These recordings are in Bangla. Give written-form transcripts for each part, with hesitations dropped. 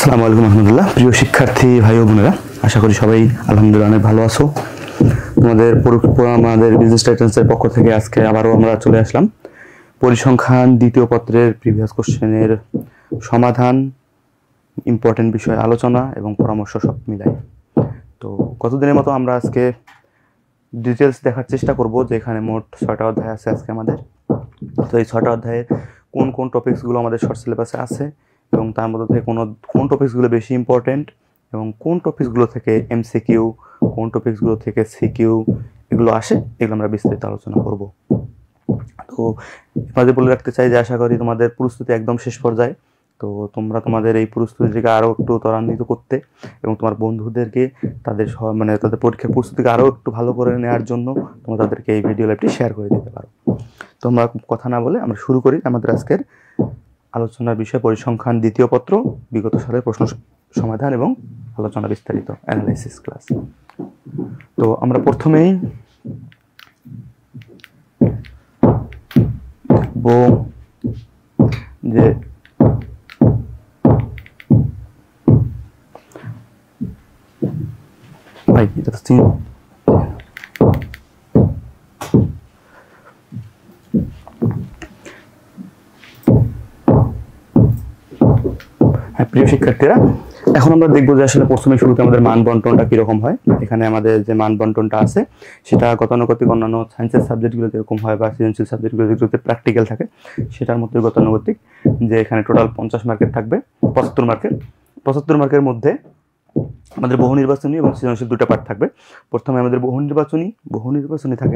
আসসালামু আলাইকুম রহমতুল্লাহ। প্রিয় শিক্ষার্থী ভাই ও বোনেরা, আশা করি সবাই আলহামদুলিল্লাহ অনেক ভালো আছো। আমাদের বিজনেস টাইটেলসের পক্ষ থেকে আজকে আবারও আমরা চলে আসলাম পরিসংখ্যান দ্বিতীয় পত্রের প্রিভিয়াস কোশ্চেনের সমাধান, ইম্পর্টেন্ট বিষয় আলোচনা এবং পরামর্শ সব মিলাই। তো গতদিনের মতো আমরা আজকে ডিটেলস দেখার চেষ্টা করব যে এখানে মোট 6টা অধ্যায় আছে আজকে আমাদের। তো এই 6টা অধ্যায়ের কোন কোন টপিকসগুলো আমাদের শর্ট সিলেবাসে আছে এবং তার মধ্যে থেকে কোন টপিকসগুলো বেশি ইম্পর্টেন্ট এবং কোন টপিকসগুলো থেকে এমসিকিউ, কোন টপিকসগুলো থেকে সিকিউ এগুলো আসে, এগুলো আমরা বিস্তারিত আলোচনা করব। তো তোমাদের বলে রাখতে চাই যে আশা করি তোমাদের প্রস্তুতি একদম শেষ পর্যায়ে। তো তোমরা তোমাদের এই প্রস্তুতিকে আরও একটু ত্বরান্বিত করতে এবং তোমার বন্ধুদেরকে তাদের তাদের পরীক্ষার প্রস্তুতিকে আরও একটু ভালো করে নেওয়ার জন্য তোমরা তাদেরকে এই ভিডিও লাইভটি শেয়ার করে দিতে পারো। তোমরা কথা না বলে আমরা শুরু করি আমাদের আজকের আলোচনার বিষয় পরিসংখ্যান দ্বিতীয় পত্র, বিগত সালের প্রশ্ন সমাধান এবং আলোচনা বিস্তারিত অ্যানালাইসিস ক্লাস। তো আমরা প্রথমেই দেখব যে ভাই এটা তো প্রিয় শিক্ষার্থীরা, এখন আমরা দেখবো যে আসলে প্রথমে শুরুতে আমাদের মান বন্টনটা কিরকম হয়। এখানে আমাদের যে মান বন্টনটা আছে সেটা গতানুগতিক অন্যান্য সায়েন্সের সাবজেক্টগুলো যেরকম হয় বা সৃজনশীল সাবজেক্টগুলো যেগুলোতে প্র্যাকটিক্যাল থাকে সেটার মধ্যে গতানুগতিক, যে এখানে টোটাল 50 মার্কের থাকবে, 75 মার্কের মধ্যে আমাদের বহু নির্বাচনী এবং সৃজনশীল দুটো পার্ট থাকবে। প্রথমে আমাদের বহু নির্বাচনী থাকে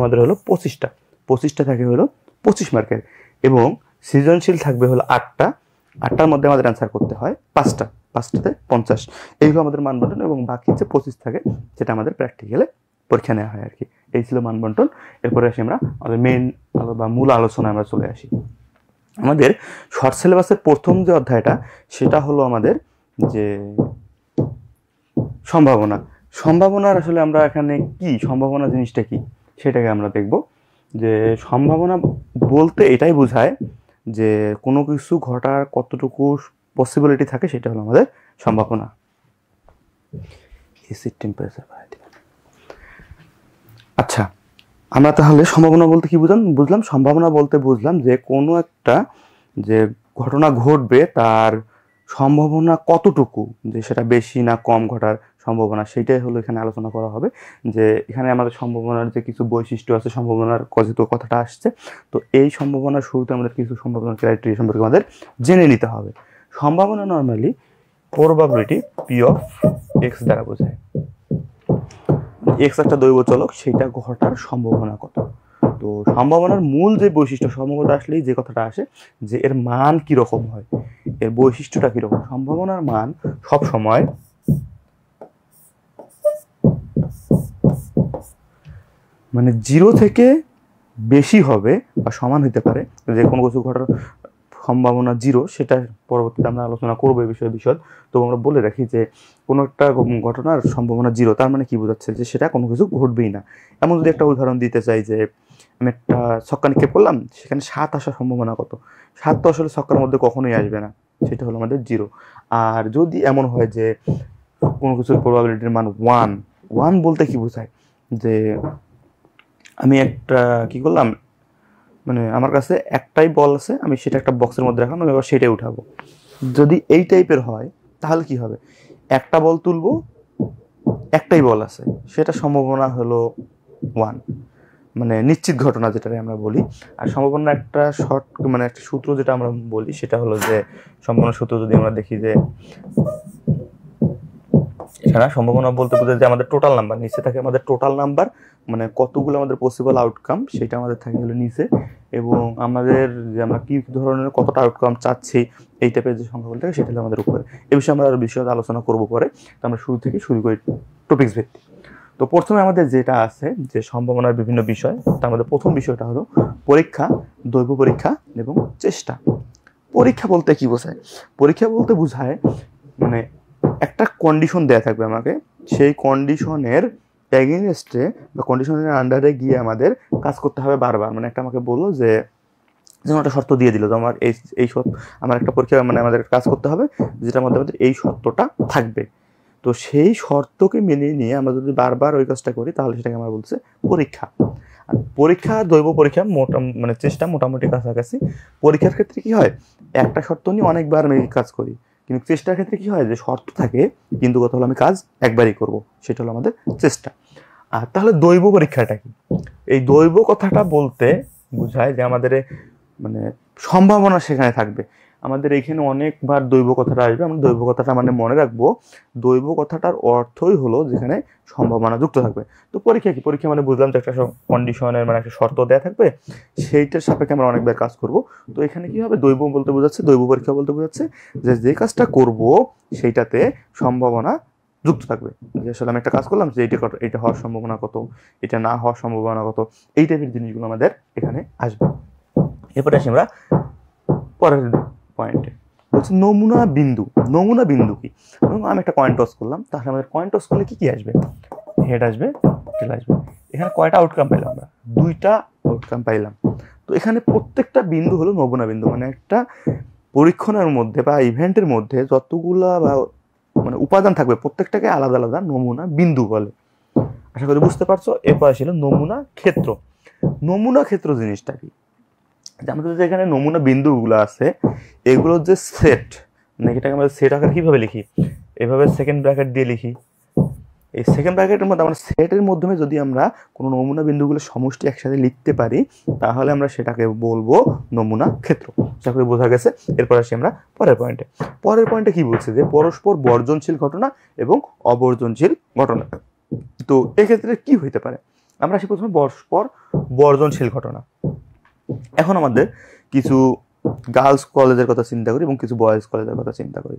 আমাদের হলো 25টা থাকে হলো 25 মার্কের, এবং সৃজনশীল থাকবে হলো 8টার মধ্যে আমাদের অ্যান্সার করতে হয় 5টাতে 50। এইগুলো আমাদের মান বন্টন, এবং বাকি যে 25 থাকে সেটা আমাদের প্র্যাকটিক্যালে পরীক্ষা নেওয়া হয় আর কি। এই ছিল মান বন্টন। এরপরে আসি আমরা আমাদের মেইন বা মূল আলোচনায় আমরা চলে আসি। আমাদের শর্ট সিলেবাসের প্রথম যে অধ্যায়টা সেটা হলো আমাদের যে সম্ভাবনার আসলে আমরা এখানে কি সম্ভাবনা জিনিসটা কি সেটাকে আমরা দেখব। যে সম্ভাবনা বলতে এটাই বোঝায় যে কোনো কিছু ঘটার কতটুকু পসিবিলিটি থাকে, সেটা হলো আমাদের সম্ভাবনা। আচ্ছা, আমরা তাহলে সম্ভাবনা বলতে কি বুঝলাম? সম্ভাবনা বলতে বুঝলাম যে কোনো একটা যে ঘটনা ঘটবে তার সম্ভাবনা কতটুকু, যে সেটা বেশি না কম ঘটার সম্ভাবনা, সেটাই হলো এখানে আলোচনা করা হবে। যে এখানে আমাদের সম্ভাবনার যে কিছু বৈশিষ্ট্য আছে, সম্ভাবনার যেহেতু কথাটা আসছে, তো এই সম্ভাবনার শুরুতে আমাদের কিছু সম্ভাবনার ক্রাইটেরিয়া সম্পর্কে আমাদের জেনে নিতে হবে। সম্ভাবনা normally probability P of x দ্বারা বোঝায়। এক্স একটা দৈব চলক, সেটা ঘটার সম্ভাবনা কত। তো সম্ভাবনার মূল যে বৈশিষ্ট্য, সম্ভাবনা আসলেই যে কথাটা আসে যে এর মান কিরকম হয়, এর বৈশিষ্ট্যটা কিরকম। সম্ভাবনার মান সব সময় মানে 0 থেকে বেশি হবে বা সমান হতে পারে। যে কোনো কিছু ঘটার সম্ভাবনা 0, সেটা পরবর্তীতে আমরা আলোচনা করবো এই বিষয়ে বিশদ। তো আমরা বলে রাখি যে কোনো একটা ঘটনার সম্ভাবনা 0, তার মানে কি বোঝাচ্ছে যে সেটা কোনো কিছু ঘটবেই না। এমন যদি একটা উদাহরণ দিতে চাই যে আমি একটা ছক্কা নিক্ষেপ করলাম, সেখানে 7 আসার সম্ভাবনা কত? 7 তো আসলে ছক্কার মধ্যে কখনোই আসবে না, সেটা হলো আমাদের 0। আর যদি এমন হয় যে কোনো কিছুর প্রবাবিলিটির মান 1 বলতে কি বোঝায় যে আমি একটা কি করলাম, মানে আমার কাছে একটাই বল আছে, আমি সেটা একটা বক্সের মধ্যে রাখলাম, আমি এবার সেটাই উঠাবো। যদি এই টাইপের হয় তাহলে কি হবে? একটা বল তুলবো, একটাই বল আছে, সেটা সম্ভাবনা হলো 1, মানে নিশ্চিত ঘটনা যেটাকে আমরা বলি। আর সম্ভাবনা একটা একটা সূত্র যেটা আমরা বলি সেটা হলো যে সম্ভাবনা সূত্র যদি আমরা দেখি যে এখানে সম্ভাবনা বলতে বোঝায় যে আমাদের টোটাল নাম্বার, নিচে থাকে আমাদের টোটাল নাম্বার, মানে কতগুলো আমাদের পসিবল আউটকাম সেটা আমাদের থাকে হলো নিচে, এবং আমাদের যে আমরা কি ধরনের কতটা আউটকাম চাচ্ছি এই টাইপের যে সংখ্যাগুলো থাকে সেটা হলো আমাদের উপরে। এই বিষয়ে আমরা আরো বিশদ আলোচনা করবো পরে। তো আমরা শুরু করি টপিকস ভিত্তিক। তো প্রথমে আমাদের যেটা আছে যে সম্ভাবনার বিভিন্ন বিষয়, তার মধ্যে প্রথম বিষয়টা হলো পরীক্ষা, দৈব পরীক্ষা এবং চেষ্টা। পরীক্ষা বলতে কি বোঝায়? পরীক্ষা বলতে বোঝায় মানে একটা কন্ডিশন দেয়া থাকবে আমাকে, সেই কন্ডিশনের এগেইনস্টে বা কন্ডিশনের আন্ডারে গিয়ে আমাদের কাজ করতে হবে বারবার। মানে একটা আমাকে বললো যে যেমন একটা শর্ত দিয়ে দিল যে আমার এই আমার একটা পরীক্ষা মানে আমাদের কাজ করতে হবে যেটার মধ্যে আমাদের এই শর্তটা থাকবে। তো সেই শর্তকে মেনে নিয়ে আমরা যদি বারবার ওই কাজটা করি তাহলে সেটাকে আমরা বলছে পরীক্ষা। আর পরীক্ষা দৈব পরীক্ষা মানে চেষ্টা মোটামুটি কাছাকাছি। পরীক্ষার ক্ষেত্রে কি হয়, একটা শর্ত নিয়ে অনেকবার আমি কাজ করি, কিন্তু চেষ্টার ক্ষেত্রে কি হয় যে শর্ত থাকে কিন্তু কথা হলো আমি কাজ একবারই করব, সেটা হলো আমাদের চেষ্টা। আর তাহলে দৈব পরীক্ষাটা কি? এই দৈব কথাটা বলতে বোঝায় যে আমাদের মানে সম্ভাবনা সেখানে থাকবে। আমাদের এখানে অনেকবার দৈব কথাটা আসবে, আমরা দৈব কথাটা মানে মনে রাখবো। দৈব কথাটার অর্থই হলো যেখানে সম্ভাবনা যুক্ত থাকবে। তো পরীক্ষা কি? পরীক্ষা মানে বুঝলাম যে একটা কন্ডিশনের মানে একটা শর্ত দেওয়া থাকবে, সেইটার সাপেক্ষে আমরা অনেকবার কাজ করব। তো এখানে কি হবে, দৈব বলতে বোঝাচ্ছে, দৈব পরীক্ষা বলতে বোঝাচ্ছে যে কাজটা করব সেইটাতে সম্ভাবনা যুক্ত থাকবে। যে আসলে আমি একটা কাজ করলাম যে এটা হওয়ার সম্ভাবনা কত, এটা না হওয়ার সম্ভাবনা কত, এই টাইপের জিনিসগুলো আমাদের এখানে আসবে। এরপরে আসি আমরা পরের পয়েন্টে, বলছি নমুনা বিন্দু। নমুনা বিন্দু কি? আমি একটা কয়েন টস করলাম, তাহলে আমাদের কয়েন টস করলে কি কি আসবে? হেড আসবে, টেল আসবে। এখানে কয়টা আউটকাম পাইলাম আমরা? 2টা আউটকাম পাইলাম। তো এখানে প্রত্যেকটা বিন্দু হলো নমুনা বিন্দু, মানে একটা পরীক্ষণের মধ্যে বা ইভেন্টের মধ্যে যতগুলা বা মানে উপাদান থাকবে প্রত্যেকটাকে আলাদা আলাদা নমুনা বিন্দু বলে। আশা করি বুঝতে পারছো। এরপর আসলে নমুনা ক্ষেত্র। নমুনা ক্ষেত্র জিনিসটা কি? আমাদের যে এখানে নমুনা বিন্দুগুলো আছে এগুলোর যে সেট, মানে এটাকে আমরা সেট আকারে কিভাবে লিখি? এভাবে সেকেন্ড ব্র্যাকেট দিয়ে লিখি। এই সেকেন্ড ব্র্যাকেটের মধ্যে আমরা সেটের মাধ্যমে যদি আমরা কোনো নমুনা বিন্দুগুলো সমষ্টি একসাথে লিখতে পারি তাহলে আমরা সেটাকে বলবো নমুনা ক্ষেত্র। আশা করি বোঝা গেছে। এরপর আসি আমরা পরের পয়েন্টে। পরের পয়েন্টে কি বলছে যে পরস্পর বর্জনশীল ঘটনা এবং অবর্জনশীল ঘটনা। তো এক্ষেত্রে কি হইতে পারে? আমরা আসি প্রথমে পরস্পর বর্জনশীল ঘটনা। এখন আমাদের কিছু গার্লস কলেজের কথা চিন্তা করি এবং কিছু বয়েজ কলেজের কথা চিন্তা করি।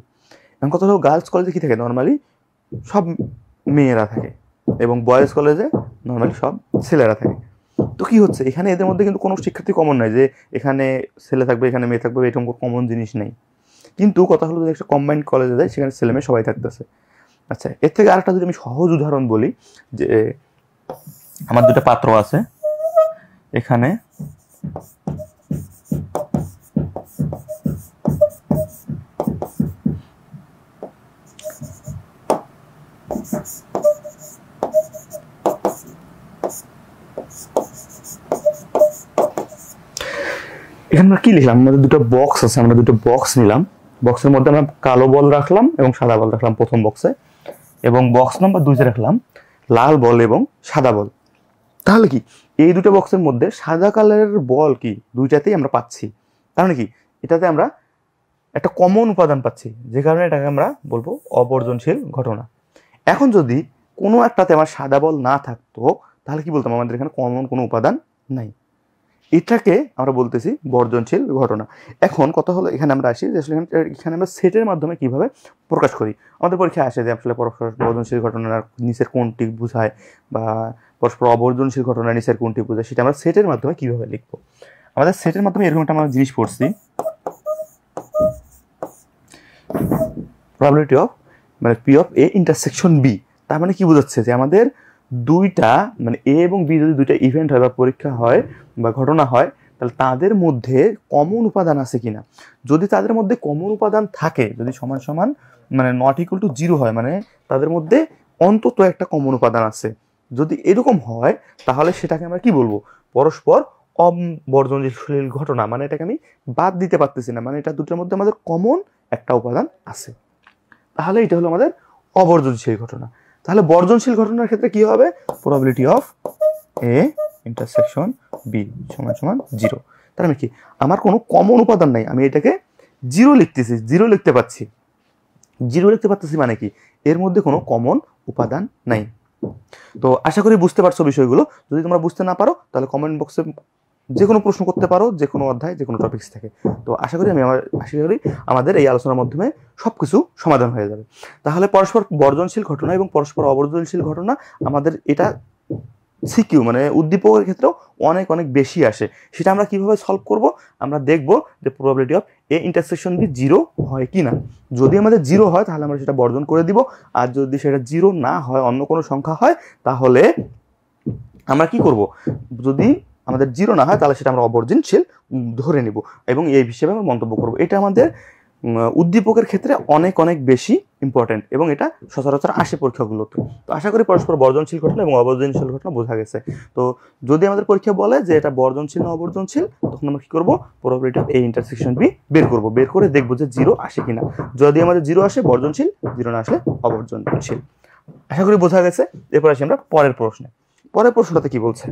এখন কথা হলো গার্লস কলেজে কি থাকে, নর্মালি সব মেয়েরা থাকে এবং বয়েজ কলেজে নর্মালি সব ছেলেরা থাকে। তো কি হচ্ছে এখানে, এদের মধ্যে কিন্তু কোনো শিক্ষার্থী কমন নাই যে এখানে ছেলে থাকবে এখানে মেয়ে থাকবে, এরকম কমন জিনিস নেই। কিন্তু কথা হলো যে একটা কম্বাইন্ড কলেজে যায় সেখানে ছেলে মেয়ে সবাই থাকতেছে। আচ্ছা, এর থেকে আরেকটা যদি আমি সহজ উদাহরণ বলি, যে আমার 2টা পাত্র আছে, এখানে এখানে আমরা কি লিখলাম? আমাদের 2টা বক্স আছে, আমরা 2টা বক্স নিলাম। বক্সের মধ্যে আমরা কালো বল রাখলাম এবং সাদা বল রাখলাম প্রথম বক্সে, এবং বক্স নাম্বার 2 রাখলাম লাল বল এবং সাদা বল। তাহলে কি এই 2টা বক্সের মধ্যে সাদা কালারের বল কি 2টাতেই আমরা পাচ্ছি, তার মানে কি এটাতে আমরা একটা কমন উপাদান পাচ্ছি, যে কারণে এটাকে আমরা বলবো অবর্জনশীল ঘটনা। এখন যদি কোনো একটাতে আমার সাদা বল না থাকতো তাহলে কি বলতাম? আমাদের এখানে কমন কোনো উপাদান নাই, এটাকে আমরা বলতেছি বর্জনশীল ঘটনা। এখন কথা হলো এখানে আমরা আসি যে এখানে আমরা সেটের মাধ্যমে কিভাবে প্রকাশ করি। আমাদের পরীক্ষায় আসে যে আসলে পরস্পর বর্জনশীল ঘটনার নিচের কোনটি বোঝায় বা পরস্পর অবর্জনশীল ঘটনার নিচের কোনটি বোঝায়, সেটা আমরা সেটের মাধ্যমে কিভাবে লিখবো। আমাদের সেটের মাধ্যমে এরকম একটা আমরা জিনিস পড়ছি, প্রবাবিলিটি অফ মানে P of A intersection B. তার মানে কি বোঝাচ্ছে যে আমাদের 2টা মানে এ এবং বি যদি 2টা ইভেন্ট হয় বা পরীক্ষা হয় বা ঘটনা হয় তাহলে তাদের মধ্যে কমন উপাদান আছে কিনা। যদি তাদের মধ্যে কমন উপাদান থাকে, যদি সমান সমান মানে নট ইকুয়াল টু 0 হয়, মানে তাদের মধ্যে অন্তত একটা কমন উপাদান আছে, যদি এরকম হয় তাহলে সেটাকে আমরা কি বলবো? পরস্পর অবর্জনশীল ঘটনা। মানে এটাকে আমি বাদ দিতে পারতেছি না, মানে এটা 2টার মধ্যে আমাদের কমন একটা উপাদান আছে, তাহলে এটা হলো আমাদের অবর্জনশীল ঘটনা। তাহলে বর্জনশীল ঘটনার ক্ষেত্রে কি হবে? Probability of A intersection B সমান সমান 0। তার মানে কি আমার কোনো কমন উপাদান নাই, আমি এটাকে 0 লিখতেছি, 0 লিখতে পাচ্ছি। 0 লিখতে পারতেছি মানে কি এর মধ্যে কোনো কমন উপাদান নাই। তো আশা করি বুঝতে পারছো বিষয়গুলো। যদি তোমরা বুঝতে না পারো তাহলে কমেন্ট বক্সে যে কোনো প্রশ্ন করতে পারো, যে কোনো অধ্যায় যে কোনো টপিকস থেকে। তো আশা করি আমাদের এই আলোচনার মাধ্যমে সবকিছু সমাধান হয়ে যাবে। তাহলে পরস্পর বর্জনশীল ঘটনা এবং পরস্পর অবর্জনশীল ঘটনা আমাদের এটা সিকিউ মানে উদ্দীপকের ক্ষেত্রেও অনেক অনেক বেশি আসে। সেটা আমরা কিভাবে সলভ করব? আমরা দেখব যে probability of A intersection B 0 হয় কি না। যদি আমাদের 0 হয় তাহলে আমরা সেটা বর্জন করে দিব, আর যদি সেটা 0 না হয়, অন্য কোনো সংখ্যা হয়, তাহলে আমরা কি করব? যদি আমাদের জিরো না হয় তাহলে সেটা আমরা অবর্জনশীল ধরে নিব এবং এই হিসেবে আমরা মন্তব্য করব। এটা আমাদের উদ্দীপকের ক্ষেত্রে অনেক অনেক বেশি ইম্পর্টেন্ট এবং এটা সচরাচর আসে পরীক্ষাগুলোতে। তো আশা করি পরস্পর বর্জনশীল ঘটনা এবং অবর্জনশীল ঘটনা বোঝা গেছে। তো যদি আমাদের পরীক্ষা বলে যে এটা বর্জনশীল না অবর্জনশীল, তখন আমরা কি করব, probability of A intersection B বের করব। বের করে দেখবো যে জিরো আসে কিনা। যদি আমাদের জিরো আসে বর্জনশীল, জিরো না আসলে অবর্জনশীল। আশা করি বোঝা গেছে। এরপর আসি আমরা পরের প্রশ্নে। পরের প্রশ্নটাতে কি বলছে?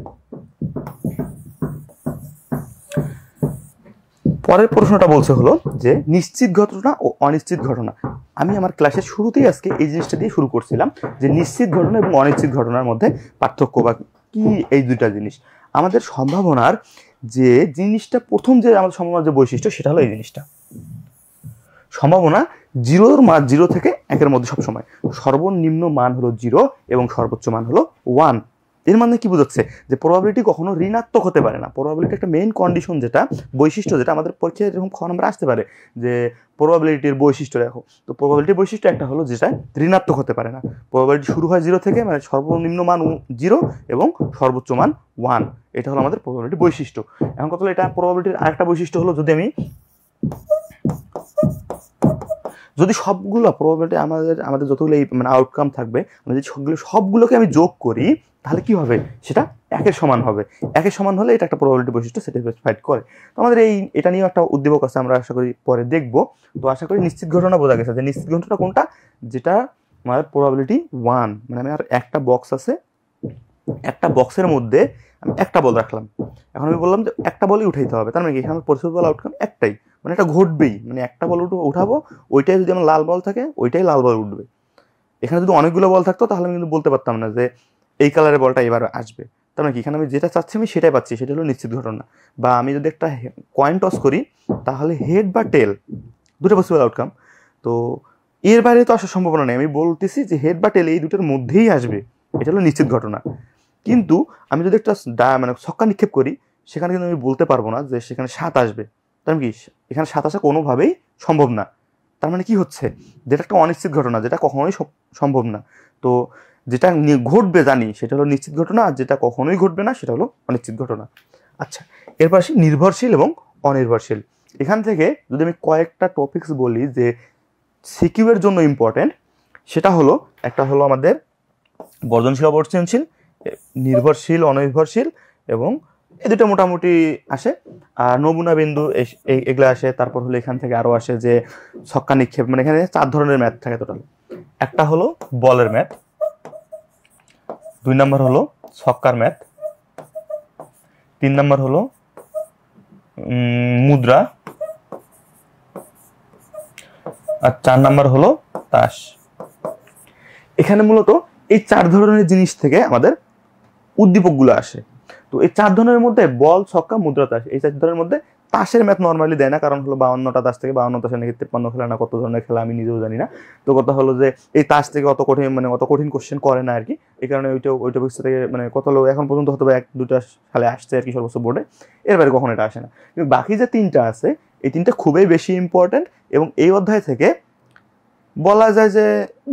পরের প্রশ্নটা বলছে হলো যে নিশ্চিত ঘটনা ও অনিশ্চিত ঘটনা। আমি আমার ক্লাসের শুরুতেই আজকে এই জিনিসটা দিয়ে শুরু করছিলাম যে নিশ্চিত ঘটনা এবং অনিশ্চিত ঘটনার মধ্যে পার্থক্য বা কি এই দুইটা জিনিস। আমাদের সম্ভাবনার যে জিনিসটা প্রথম যে আমাদের সম্ভাবনার যে বৈশিষ্ট্য সেটা হলো এই জিনিসটা, সম্ভাবনা জিরোর মান 0 থেকে 1-এর মধ্যে সবসময়। সর্বনিম্ন মান হলো 0 এবং সর্বোচ্চ মান হলো 1। এর মানে কি বোঝাচ্ছে যে প্রবাবিলিটি কখনো ঋণাত্মক হতে পারে না। প্রবাবিলিটি একটা মেইন কন্ডিশন, যেটা বৈশিষ্ট্য, যেটা আমাদের পরীক্ষায় এরকম খ নাম্বার আসতে পারে যে প্রবাবিলিটির বৈশিষ্ট্য দেখো। তো প্রবাবিলিটির বৈশিষ্ট্য একটা হলো যেটা ঋণাত্মক হতে পারে না। প্রবাবিলিটি শুরু হয় 0 থেকে, মানে সর্বনিম্ন মান 0 এবং সর্বোচ্চ মান 1। এটা হলো আমাদের প্রবাবিলিটির বৈশিষ্ট্য। এখন কথা হলো এটা প্রবাবিলিটির আরেকটা বৈশিষ্ট্য হলো যদি সবগুলো প্রবাবিলিটি আমাদের যতগুলো মানে আউটকাম থাকবে, আমি যদি সবগুলোকে আমি যোগ করি তাহলে কি হবে, সেটা 1-এর সমান হবে। 1-এর সমান হলে এটা একটা প্রবাবিলিটি বৈশিষ্ট্য স্যাটিসফাইড করে। তো আমাদের এটা নিয়েও একটা উদ্দীপক আছে, আমরা আশা করি পরে দেখব। তো আশা করি নিশ্চিত ঘটনা বোঝা গেছে যে নিশ্চিত ঘটনা কোনটা, যেটা আমার প্রবাবিলিটি 1, মানে আমি আর একটা বক্স আছে, একটা বক্সের মধ্যে আমি একটা বল রাখলাম। এখন আমি বললাম যে একটা বলই উঠাইতে হবে, তার মানে কি এখানে পসিবল আউটকাম একটাই, মানে এটা ঘটবেই, মানে একটা বল উঠাবো, ওইটাই যদি আমার লাল বল থাকে ওইটাই লাল বল উঠবে। এখানে যদি অনেকগুলো বল থাকতো তাহলে আমি কিন্তু বলতে পারতাম না যে এই কালারের বলটা এবার আসবে। তার মানে কি এখানে আমি যেটা চাচ্ছি আমি সেটাই পাচ্ছি, সেটা হলো নিশ্চিত ঘটনা। বা আমি যদি একটা কয়েন টস করি তাহলে হেড বা টেল দুটো পসিবল আউটকাম। তো এর বাইরে তো আসার সম্ভাবনা নেই, আমি বলতেছি যে হেড বা টেল এই দুটোর মধ্যেই আসবে, এটা হলো নিশ্চিত ঘটনা। কিন্তু আমি যদি একটা মানে ছক্কা নিক্ষেপ করি, সেখানে কিন্তু আমি বলতে পারবো না যে সেখানে 7 আসবে। তার মানে কি এখানে 7 আসা কোনোভাবেই সম্ভব না। তার মানে কি হচ্ছে, যেটা একটা অনিশ্চিত ঘটনা, যেটা কখনোই সম্ভব না। তো যেটা ঘটবে জানি সেটা হলো নিশ্চিত ঘটনা, আর যেটা কখনোই ঘটবে না সেটা হলো অনিশ্চিত ঘটনা। আচ্ছা, এরপর আসি নির্ভরশীল এবং অনির্ভরশীল। এখান থেকে যদি আমি কয়েকটা টপিকস বলি যে সিকিউ এর জন্য ইম্পর্টেন্ট, সেটা হলো একটা হলো আমাদের বর্জনশীল অবর্জনশীল, নির্ভরশীল অনির্ভরশীল, এবং এই দুটো মোটামুটি আসে। আর নমুনা বিন্দু এগুলো আসে। তারপর হলো এখান থেকে আরো আসে যে ছক্কা নিক্ষেপ, মানে এখানে 4 ধরনের ম্যাথ থাকে টোটাল। একটা হলো বলের ম্যাথ, 2 নাম্বার হলো ছক্কার ম্যাথ, 3 নাম্বার হলো মুদ্রা, আর 4 নাম্বার হলো তাস। এখানে মূলত এই 4 ধরনের জিনিস থেকে আমাদের উদ্দীপকগুলো আসে। তো এই 4 ধরনের মধ্যে বল, ছক্কা, মুদ্রা, তাস, এই 4 ধরনের মধ্যে তাসের ম্যাথ নর্মালি দেয় না, কারণ হলো 52টা তাস থেকে 52 তাসের নাকি 53 খেলা না কত ধরনের খেলা আমি নিজেও জানি না। তো কথা হলো যে এই তাস থেকে অত কঠিন কোশ্চেন করে না আর কি। এই কারণে ওই টপিক থেকে মানে কত হলো এখন পর্যন্ত হয়তো 1-2টা সালে আসছে আর কি সর্বোচ্চ বোর্ডে, এর বাইরে কখনো এটা আসে না। কিন্তু বাকি যে 3টা আছে, এই 3টা খুবই বেশি ইম্পর্টেন্ট এবং এই অধ্যায় থেকে বলা যায় যে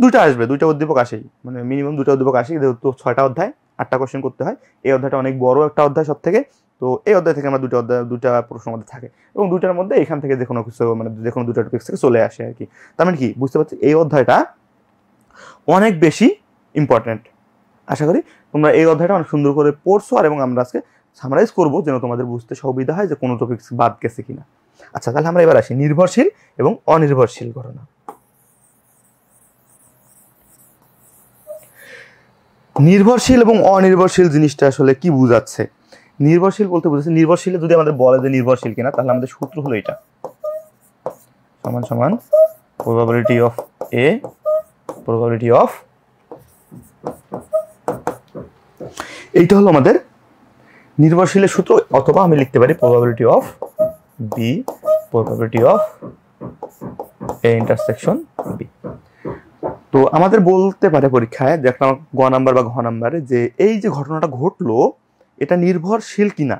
2টা আসবে, 2টা উদ্দীপক আসেই, মানে মিনিমাম 2টা উদ্দীপক আসে। যেহেতু 6টা অধ্যায়, 8টা কোশ্চেন করতে হয়, এই অধ্যায়টা অনেক বড় একটা অধ্যায় সব থেকে। তো এই অধ্যায় থেকে আমরা 2টা প্রশ্ন মধ্যে থাকে এবং 2টার মধ্যে এখান থেকে যে কোনো কিছু মানে যে কোনো 2টা টপিক থেকে চলে আসে আর কি। তার মানে কি বুঝতে পারছি এই অধ্যায়টা অনেক বেশি ইম্পর্টেন্ট। আশা করি তোমরা এই অধ্যায়টা অনেক সুন্দর করে পড়ছো, আর এবং আমরা আজকে সামারাইজ করবো যেন তোমাদের বুঝতে সুবিধা হয় যে কোনো টপিক বাদ গেছে কিনা। আচ্ছা, তাহলে আমরা এবার আসি নির্ভরশীল এবং অনির্ভরশীল ঘটনা। নির্ভরশীল এবং অনির্ভরশীল জিনিসটা আসলে কি বুঝাচ্ছে? নির্ভরশীল বলতে বুঝাচ্ছে, নির্ভরশীল যদি আমাদের বলে যে নির্ভরশীল কিনা, তাহলে আমাদের সূত্র হলো এটা, সমান সমান probability of A probability of, এইটা হলো আমাদের নির্ভরশীলের সূত্র। অথবা আমি লিখতে পারি probability of B probability of A intersection B. তো আমাদের বলতে পারে পরীক্ষায় যে একটা গ নাম্বার বা ঘ নাম্বারে যে এই যে ঘটনাটা ঘটলো এটা নির্ভরশীল কিনা,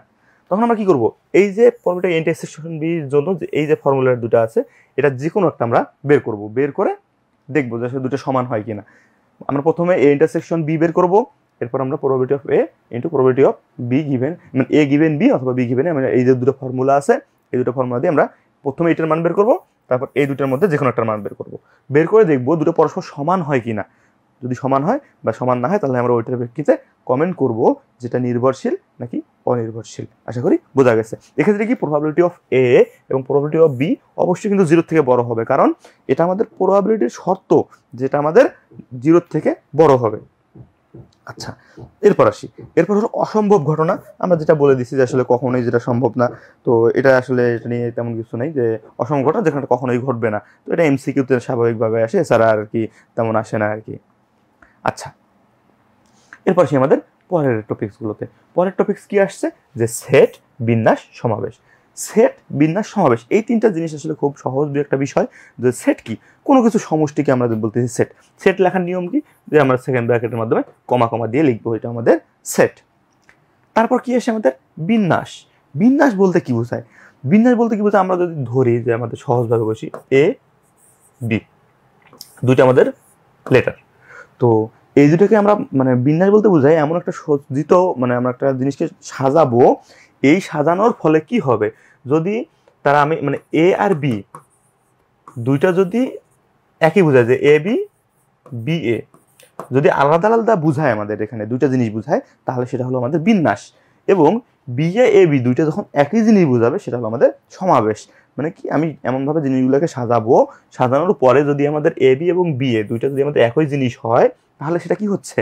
তখন আমরা কি করব, এই যে প্রবাবিলিটি ইন্টারসেকশন বির জন্য যে এই যে ফর্মুলার দুটো আছে, এটা যে কোনো একটা আমরা বের করব। বের করে দেখবো যে আসলে দুটো সমান হয় কিনা। আমরা প্রথমে এ ইন্টারসেকশন বি বের করব, এরপর আমরা probability of A into probability of B given, মানে এ গিভেন বি অথবা বি গিভেন, আমরা এই যে দুটো ফর্মুলা আছে এই দুটো ফর্মুলা দিয়ে আমরা প্রথমে এটার মান বের করবো, তারপর এই দুটোর মধ্যে যে কোনো একটা মান বের করবো, বের করে দেখবো দুটো পরস্পর সমান হয় কিনা। যদি সমান হয় বা সমান না হয় তাহলে আমরা ওইটার প্রেক্ষিতে কমেন্ট করব যেটা নির্ভরশীল নাকি অনির্ভরশীল। আশা করি বোঝা গেছে। এক্ষেত্রে কি প্রবাবিলিটি অফ এ এবং প্রবাবিলিটি অফ বি অবশ্যই কিন্তু 0 থেকে বড় হবে, কারণ এটা আমাদের প্রবাবিলিটির শর্ত যেটা আমাদের 0 থেকে বড় হবে। আচ্ছা, এরপর আসি। এরপর হলো অসম্ভব ঘটনা। আমরা যেটা বলে দিচ্ছি যে আসলে কখনোই যেটা সম্ভব না, তো এটা আসলে এটা নিয়ে তেমন কিছু নেই যে অসম্ভব ঘটনা যেখানে কখনোই ঘটবে না, তো এটা এমসিকিউতে স্বাভাবিকভাবে আসে, এছাড়া আর কি তেমন আসে না আর কি। আচ্ছা, এরপর আসি আমাদের পরের টপিকসগুলোতে। পরের টপিকস কি আসছে যে সেট, বিন্যাস, সমাবেশ। সেট, বিন্যাস, সমাবেশ এই তিনটা জিনিস আসলে খুব সহজ একটা বিষয়। যে সেট কি, কোনো কিছু সমষ্টিকে আমরা বলতেছি সেট। সেট লেখার নিয়ম কি, যে আমরা সেকেন্ড ব্র্যাকেটের মাধ্যমে কমা কমা দিয়ে লিখবো, এটা আমাদের সেট। তারপর কি আসে আমাদের বিন্যাস। বিন্যাস বলতে কি বোঝায়? বিন্যাস বলতে কি বোঝায়, আমরা যদি ধরি যে আমাদের সহজভাবে বসি এ বি, দুইটা আমাদের লেটার, তো এই দুটোকে আমরা মানে বিন্যাস বলতে বোঝাই এমন একটা সজ্জিত, মানে আমরা একটা জিনিসকে সাজাবো, এই সাজানোর ফলে কি হবে, যদি তারা আমি মানে এ আর বি দুইটা যদি একই বোঝায়, যে এ বি বি এ, যদি আলাদা আলাদা বুঝায় আমাদের এখানে দুইটা জিনিস বুঝায়, তাহলে সেটা হলো আমাদের বিন্যাস। এবং বি এ বি দুইটা যখন একই জিনিস বুঝাবে সেটা হলো আমাদের সমাবেশ। মানে কি, আমি এমনভাবে জিনিসগুলোকে সাজাবো, সাজানোর পরে যদি আমাদের এ বি এবং বি এ দুইটা যদি আমাদের একই জিনিস হয়, তাহলে সেটা কি হচ্ছে,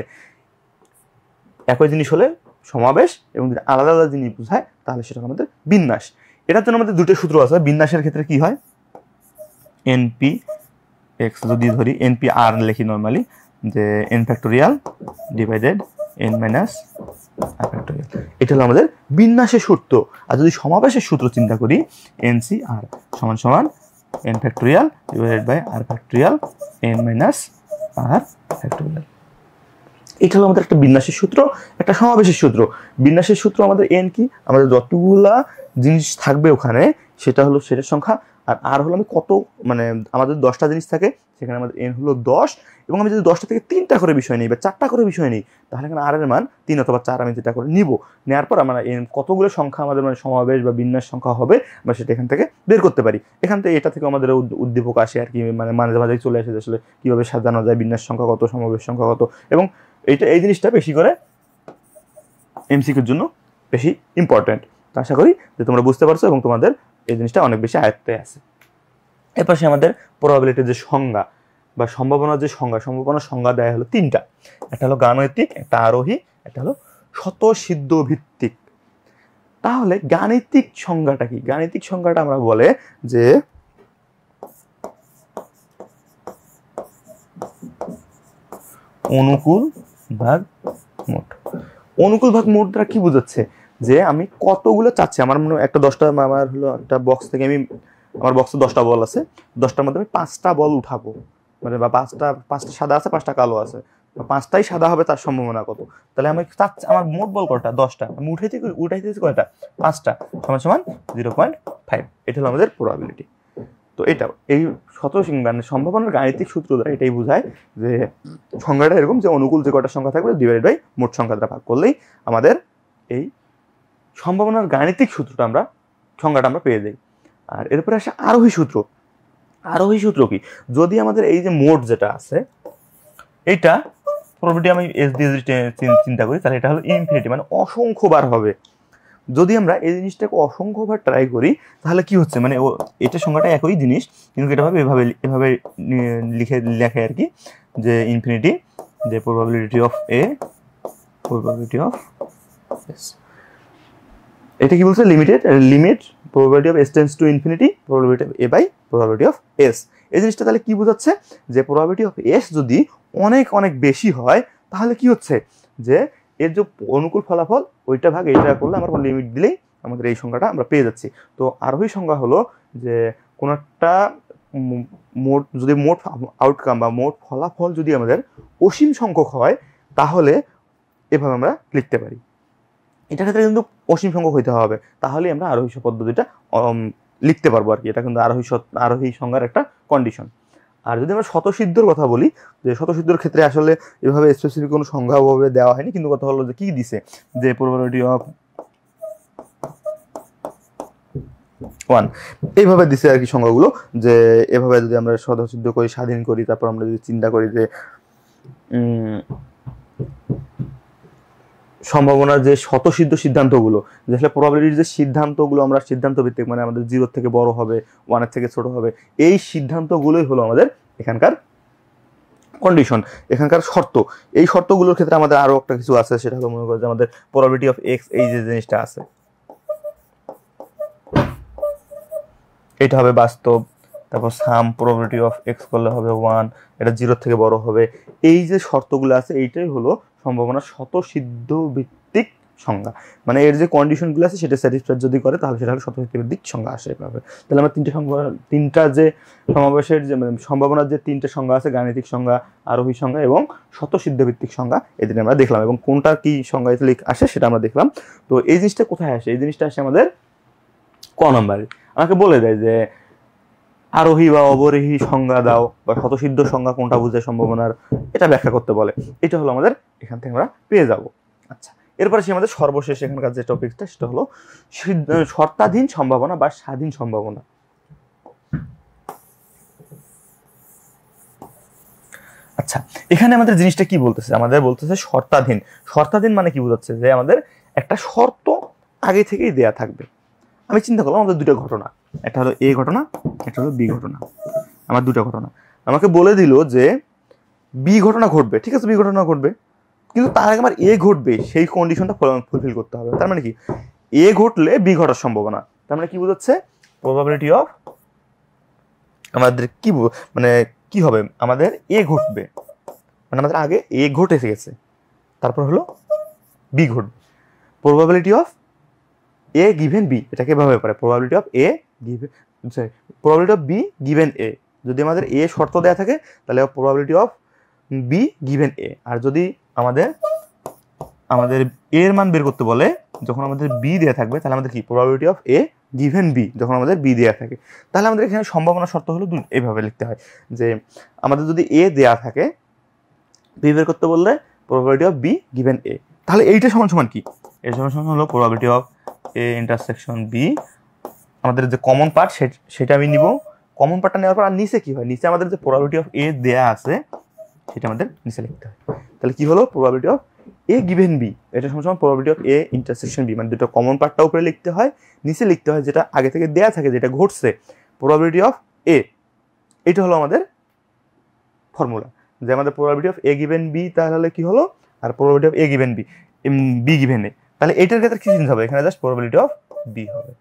একই জিনিস হলে সমাবেশ, এবং যদি আলাদা আলাদা জিনিস বোঝায় তাহলে সেটা আমাদের বিন্যাস। এটার জন্য আমাদের দুটো সূত্র আছে। বিন্যাসের ক্ষেত্রে কি হয়, এনপি এক্স যদি ধরি, এনপি আর লিখি নর্মালি, যে n factorial divided n minus r factorial, এটা হলো আমাদের বিন্যাসের সূত্র। আর যদি সমাবেশের সূত্র চিন্তা করি, এনসি আর সমান সমান n factorial divided by r factorial n minus r factorial. এটা হলো আমাদের একটা বিন্যাসের সূত্র, একটা সমাবেশের সূত্র। বিন্যাসের সূত্র আমাদের এন কি, আমাদের যতগুলা জিনিস থাকবে ওখানে সেটা হলো সেটের সংখ্যা, আর হলো আমি কত, মানে আমাদের 10টা জিনিস থাকে, সেখানে আমাদের এন হলো 10, এবং আমি যদি 10টা থেকে 3টা করে বিষয় নিই বা 4টা করে বিষয় নিই, তাহলে এখানে আর এর মান 3 অথবা 4 আমি যেটা করে নিব, নেওয়ার পর আমরা এন কতগুলো সংখ্যা আমাদের মানে সমাবেশ বা বিন্যাস সংখ্যা হবে, আমরা সেটা এখান থেকে বের করতে পারি। এখান থেকে এটা থেকে আমাদের উদ্দীপক আসে আর কি, মানে মাঝে মাঝে চলে আসে আসলে কীভাবে সাজানো যায়, বিন্যাস সংখ্যা কত, সমাবেশ সংখ্যা কত, এবং এই জিনিসটা বেশি করে এমসিকিউর জন্য বেশি ইম্পর্টেন্ট। তো আশা করি যে তোমরা বুঝতে পারছো এবং তোমাদের এই জিনিসটা অনেক বেশি আয়ত্তে আছে। এরপর সে আমাদের প্রবাবিলিটির যে সংজ্ঞা বা সম্ভাবনার যে সংজ্ঞা, সম্ভাবনার সংজ্ঞা দেয়া হলো 3টা। একটা হলো গাণিতিক, একটা আরোহী, একটা হলো স্বতঃসিদ্ধ ভিত্তিক। তাহলে গাণিতিক সংজ্ঞাটা কি? গাণিতিক সংজ্ঞাটা আমরা বলে যে অনুকূল ভাগ মোট। অনুকূল ভাগ মোট দ্বারা কি বোঝাচ্ছে, যে আমি কতগুলো চাচ্ছি, আমার মনে একটা 10টা, আমার হলো একটা বক্স থেকে আমি, আমার বক্সে 10টা বল আছে, 10টার মধ্যে আমি 5টা বল উঠাবো, মানে বা 5টা সাদা আছে 5টা কালো আছে, 5টাই সাদা হবে তার সম্ভাবনা কত, তাহলে আমি চাচ্ছি আমার মোট বল কয়টা, 10টা, আমি উঠাইতেছি কয়টা, 5টা, সমান সমান 0.5। এটা হলো আমাদের প্রবাবিলিটি। তো এটা এই মানে সম্ভাবনার গাণিতিক সূত্র দ্বারা এটাই বোঝায় যে সংখ্যাটা এরকম, যে অনুকূল যে কয়টা সংখ্যা থাকবে ডিভাইড বাই মোট সংখ্যা দ্বারা ভাগ করলেই আমাদের এই সম্ভাবনার গাণিতিক সূত্রটা সংখ্যাটা আমরা পেয়ে যাই। আর এরপরে আসে আরোহী সূত্র। আরোহী সূত্র কি, যদি আমাদের এই যে মোট যেটা আছে এইটা প্রবাবিলিটি আমি এস দিয়ে চিন্তা করি, তাহলে এটা হলো ইনফিনিটি, মানে অসংখ্যবার হবে। যদি আমরা এই জিনিসটাকে অসংখ্যবার ট্রাই করি তাহলে কি হচ্ছে, মানে এটা সংখ্যাটা একই জিনিস কিন্তু এটা ভাবে এভাবে লেখে আর কি, যে ইনফিনিটি, যে probability of A, probability of S, এটা কি বলছে, limit probability of S tends to infinity probability of A by probability of S. এই জিনিসটা তাহলে কি বোঝাচ্ছে, যে প্রবাবিলিটি অফ এস যদি অনেক অনেক বেশি হয় তাহলে কি হচ্ছে, যে এর যে অনুকূল ফলাফল ওইটা ভাগ এইটা করলে আমার লিমিট দিলেই আমাদের এই সংখ্যাটা আমরা পেয়ে যাচ্ছি। তো আরোহী সংখ্যা হলো যে কোনো একটা মোট, যদি মোট আউটকাম বা মোট ফলাফল যদি আমাদের অসীম সংখ্যক হয় তাহলে এভাবে আমরা লিখতে পারি। এটার ক্ষেত্রে কিন্তু অসীম সংখ্যক হইতে হবে, তাহলে আমরা আরোহী পদ্ধতিটা লিখতে পারবো আর কি। এটা কিন্তু আরোহী সংখ্যার একটা কন্ডিশন। আর যদি আমরা স্বতঃসিদ্ধর কথা বলি, যে স্বতঃসিদ্ধর ক্ষেত্রে আসলে এভাবে স্পেসিফিক কোনো সংজ্ঞা ওভাবে দেওয়া হয়নি, কিন্তু কথা হলো যে কি দিছে, যে প্রবাবিলিটি অফ 1 এইভাবে দিছে আর কি সংজ্ঞাগুলো, যে এভাবে যদি আমরা স্বতঃসিদ্ধ করি, স্বাধীন করি, তারপর আমরা যদি চিন্তা করি যে সম্ভাবনার যে স্বতঃসিদ্ধ সিদ্ধান্তগুলো, যে আসলে প্রবাবিলিটির যে সিদ্ধান্তগুলো আমরা সিদ্ধান্ত ভিত্তিক, মানে আমাদের 0 থেকে বড় হবে, 1 থেকে ছোট হবে, এই সিদ্ধান্তগুলোই হলো আমাদের এখানকার কন্ডিশন, এখানকার শর্ত। এই শর্তগুলোর ক্ষেত্রে আমাদের আরো একটা কিছু আছে, সেটা হলো মনে করো যে আমাদের প্রবাবিলিটি অফ এক্স, এই যে জিনিসটা আছে এটা হবে বাস্তব, তারপর সাম প্রবাবিলিটি অফ এক্স করলে হবে 1, এটা 0 থেকে বড় হবে। এই যে শর্তগুলো আছে এইটাই হলো সম্ভাবনার স্বতঃসিদ্ধ ভিত্তিক সংজ্ঞা, মানে এর যে কন্ডিশনগুলো আছে সেটা স্যাটিসফাই যদি করে তাহলে সেটা হলো স্বতঃসিদ্ধ ভিত্তিক সংজ্ঞা আসে এভাবে। তাহলে আমরা তিনটা যে সমাবেশের যে মানে সম্ভাবনার যে 3টে সংজ্ঞা আছে, গাণিতিক সংজ্ঞা, আরোহী সংজ্ঞা এবং স্বতঃসিদ্ধ ভিত্তিক সংজ্ঞা, এদিন আমরা দেখলাম, এবং কোনটা কি সংজ্ঞা আসে সেটা আমরা দেখলাম। তো এই জিনিসটা কোথায় আসে? এই জিনিসটা আসে আমাদের ক নম্বরে। আমাকে বলে দেয় যে আরোহী বা অবরোহী সংজ্ঞা দাও, বা স্বতঃসিদ্ধ সংজ্ঞা কোনটা বোঝায় সম্ভাবনার, এটা ব্যাখ্যা করতে বলে। এটা হলো আমাদের এখান থেকে আমরা পেয়ে যাব। আচ্ছা, এরপরে সে আমাদের সর্বশেষ এখানকার যে টপিকটা সেটা হলো শর্তাধীন সম্ভাবনা বা স্বাধীন সম্ভাবনা। আচ্ছা, এখানে আমাদের জিনিসটা কি বলতেছে? আমাদের বলতেছে শর্তাধীন। শর্তাধীন মানে কি বোঝাচ্ছে? যে আমাদের একটা শর্ত আগে থেকেই দেয়া থাকবে। আমি চিন্তা করলাম আমাদের দুটো ঘটনা, একটা হলো এ ঘটনা, একটা হলো বি ঘটনা। আমার দুটো ঘটনা, আমাকে বলে দিল যে বি ঘটনা ঘটবে, ঠিক আছে, বি ঘটনা ঘটবে, কিন্তু তার আগে আমার এ ঘটবে, সেই কন্ডিশনটা ফুলফিল করতে হবে। তার মানে কি, এ ঘটলে বি ঘটার সম্ভাবনা। তার মানে কি বোঝাচ্ছে? প্রবাবিলিটি অফ আমাদের কি মানে কি হবে, আমাদের এ ঘটবে, মানে আমাদের আগে এ ঘটে গেছে, তারপর হলো বি ঘটবে। Probability of A given B, এটাকে এভাবে পারে, probability of A given, sorry, probability of B given A. যদি আমাদের এ শর্ত দেয়া থাকে তাহলে probability of B given A. আর যদি আমাদের এর মান বের করতে বলে যখন আমাদের বি দেয়া থাকবে, তাহলে আমাদের কি probability of A given B, যখন আমাদের বি দেয়া থাকে। তাহলে আমাদের এখানে সম্ভাবনা শর্ত হলো এইভাবে লিখতে হয়, যে আমাদের যদি এ দেয়া থাকে, বি বের করতে বললে probability of B given A, তাহলে এইটা সমান সমান কি, এর সমান সমান হলো probability of A intersection B. আমাদের যে কমন পার্ট সেটা আমি নিব, কমন পার্টটা নেওয়ার পর আর নিচে কি হয়, নিচে আমাদের যে প্রবাবিলিটি অফ এ দেয়া আছে সেটা আমাদের নিচে লিখতে হয়। তাহলে কি হলো, probability of A given B, এটা সমান probability of A intersection B, মানে দুটো কমন পার্টটা উপরে লিখতে হয়, নিচে লিখতে হয় যেটা আগে থেকে দেয়া থাকে, যেটা ঘটছে, প্রবাবিলিটি অফ এ। এটা হলো আমাদের ফর্মুলা, যে আমাদের probability of A given B তাহলে কি হলো, আর probability of A given B, B given A, তাহলে এটার ক্ষেত্রে কি চেঞ্জ হবে, এখানে জাস্ট প্রবাবিলিটি অফ বি হবে।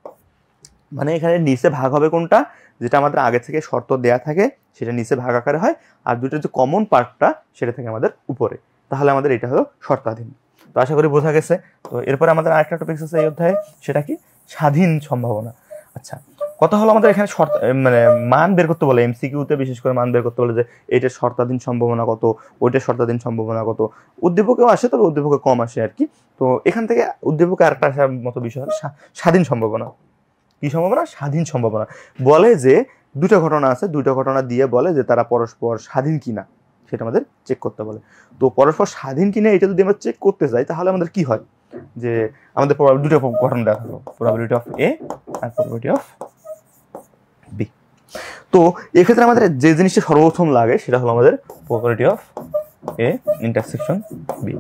মানে এখানে নিচে ভাগ হবে কোনটা, যেটা আমাদের আগে থেকে শর্ত দেয়া থাকে সেটা নিচে ভাগ আকারে হয়, আর দুটোর যে কমন পার্টটা সেটা থেকে আমাদের উপরে। তাহলে আমাদের এটা হলো শর্তাধীন। তো আশা করি বোঝা গেছে। তো এরপরে আমাদের আরেকটা টপিক আছে এই অধ্যায়ে, সেটা কি, স্বাধীন সম্ভাবনা। আচ্ছা, কথা হলো আমাদের এখানে শর্ত মানে মান বের করতে বলে, এমসিকিউতে বিশেষ করে মান বের করতে বলে, যে এইটার শর্তাধীন সম্ভাবনা কত, ওইটার শর্তাধীন সম্ভাবনা কত। উদ্দীপকেও আসে, তবে উদ্দীপকে কম আসে আর কি। তো এখান থেকে উদ্দীপকে আরেকটা আসার মতো বিষয় হলো স্বাধীন সম্ভাবনা। কি সম্ভাবনা? স্বাধীন সম্ভাবনা। বলে যে দুটো ঘটনা আছে, দুটো ঘটনা দিয়ে বলে যে তারা পরস্পর স্বাধীন কিনা, সেটা আমাদের চেক করতে বলে। তো পরস্পর স্বাধীন কিনা এটা যদি আমরা চেক করতে যাই, তাহলে আমাদের কি হয়, যে আমাদের দুটো ঘটনা দেখা হলো, প্রবাবিলিটি অফ এ আর প্রবাবিলিটি অফ বি। তো এক্ষেত্রে আমাদের যে জিনিসটা সর্বপ্রথম লাগে সেটা হলো আমাদের probability of A intersection B.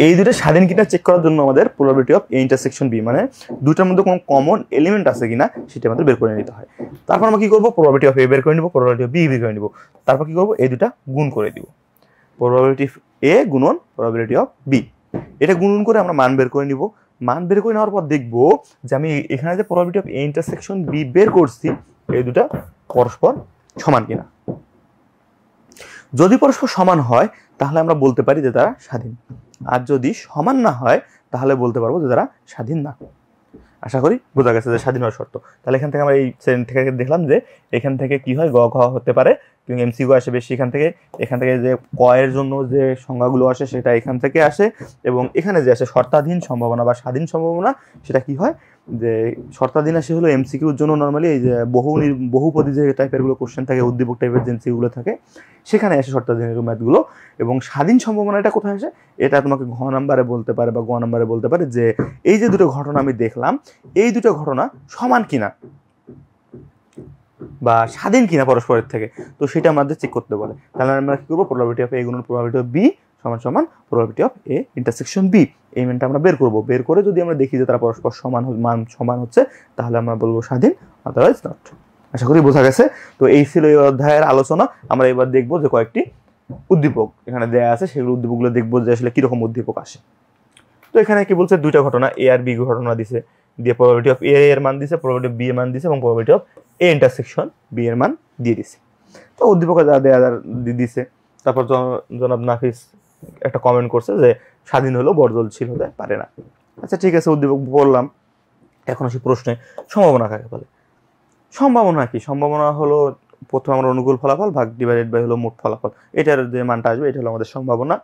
এই দুটো স্বাধীন কিনা চেক করার জন্য আমাদের probability of A intersection B, মানে দুটার মধ্যে কোনো কমন এলিমেন্ট আছে কিনা সেটা আমাদের বের করে নিতে হয়। তারপর আমরা কি করবো, প্রবাবিলিটি অফ এ বের করে নিব, প্রবাবিলিটি অফ বি বের করে নিব। তারপর কি করবো, এই দুটা গুণ করে দিব, প্রবাবিলিটি এ গুণন প্রবাবিলিটি অফ বি। এটা গুণন করে আমরা মান বের করে নিব। মান বের করে নেওয়ার পর দেখবো যে আমি এখানে যে probability of A intersection B বের করছি, এই দুটা পরস্পর সমান কিনা। যদি পরস্পর সমান হয় তাহলে আমরা বলতে পারি যে তারা স্বাধীন, আর যদি সমান না হয় তাহলে বলতে পারবো যে তারা স্বাধীন না। আশা করি বোঝা গেছে যে স্বাধীন হওয়ার শর্ত। তাহলে এখান থেকে আমরা এই শ্রেণী থেকে দেখলাম যে এখান থেকে কি হয়, গ ঘ হতে পারে, কিন্তু এমসিকিউ আসে বেশি এখান থেকে যে ক এর জন্য যে সংজ্ঞাগুলো আসে সেটা এখান থেকে আসে, এবং এখানে যে আসে শর্তাধীন সম্ভাবনা বা স্বাধীন সম্ভাবনা, সেটা কি হয়, যে শর্তাধীন রাশি হলো এমসিকিউর জন্য নর্মালি এই যে বহুপদী যে টাইপের গুলো কোশ্চেন থাকে, উদ্দীপক টাইপের যে এমসিকিউগুলো থাকে সেখানে আসে শর্তাধীন ম্যাথগুলো। এবং স্বাধীন সম্ভাবনা এটা কোথায় আসে, এটা তোমাকে ঘ নাম্বারে বলতে পারে বা গ নাম্বারে বলতে পারে যে এই যে দুটো ঘটনা আমি দেখলাম, এই দুটো ঘটনা সমান কিনা বা স্বাধীন কিনা পরস্পরের থেকে, তো সেটা আমাদের চেক করতে বলে। তাহলে আমরা কি করবো, প্রবাবিলিটি অফ এ গুণন প্রবাবিলিটি অফ বি সমান সমান probability of A intersection B, এই মানটা আমরা বের করবো। বের করে যদি আমরা দেখি যে তারা পরস্পর মান সমান হচ্ছে, তাহলে আমরা বলবো স্বাধীন, আদারওয়াইজ নট। আশা করি বোঝা গেছে। তো এই ছিল এই অধ্যায়ের আলোচনা। আমরা এবার দেখবো যে কয়েকটি উদ্দীপক এখানে দেয়া আছে, সেগুলো উদ্দীপকগুলো দেখবো যে আসলে কিরকম উদ্দীপক আসে। তো এখানে কি বলছে, দুইটা ঘটনা এ আর বি ঘটনা দিছে, দিয়ে প্রবাবিলিটি অফ এ এর মান দিছে, প্রবাবিলিটি অফ বি এর মান দিছে এবং probability of A intersection B এর মান দিয়ে দিছে। তো উদ্দীপক যা দেয়া দিছে, তারপর জনাব নাফিস একটা কমেন্ট করছে যে স্বাধীন হলেও বর্জনশীল হতে পারে না। আচ্ছা ঠিক আছে, উদ্দীপক বললাম। এখন আসি প্রশ্নে, সম্ভাবনা কাকে বলে? সম্ভাবনা কি? সম্ভাবনা হলো প্রথমে আমরা অনুকূল ফলাফল ভাগ ডিভাইডেড বাই হলো মোট ফলাফল, এটার যে মানটা আসবে এটা হলো আমাদের সম্ভাবনা।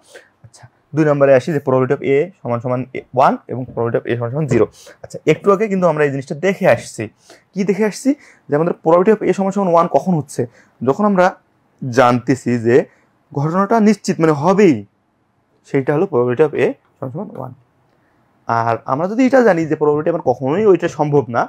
আচ্ছা, 2 নম্বরে আসি যে প্রবাবিলিটি অফ এ সমান সমান 1 এবং প্রবাবিলিটি অফ এ সমান সমান 0। আচ্ছা, একটু আগে কিন্তু আমরা এই জিনিসটা দেখে আসছি। কি দেখে আসছি? যে আমাদের প্রবাবিলিটি অফ এ সমান সমান 1 কখন হচ্ছে, যখন আমরা জানতেছি যে ঘটনাটা নিশ্চিত মানে হবেই, সেইটা হলো প্রবাবিলিটি অফ এ সমান সমান 1। আর আমরা যদি এটা জানি যে প্রবাবিলিটি আমার কখনোই ওইটা সম্ভব না,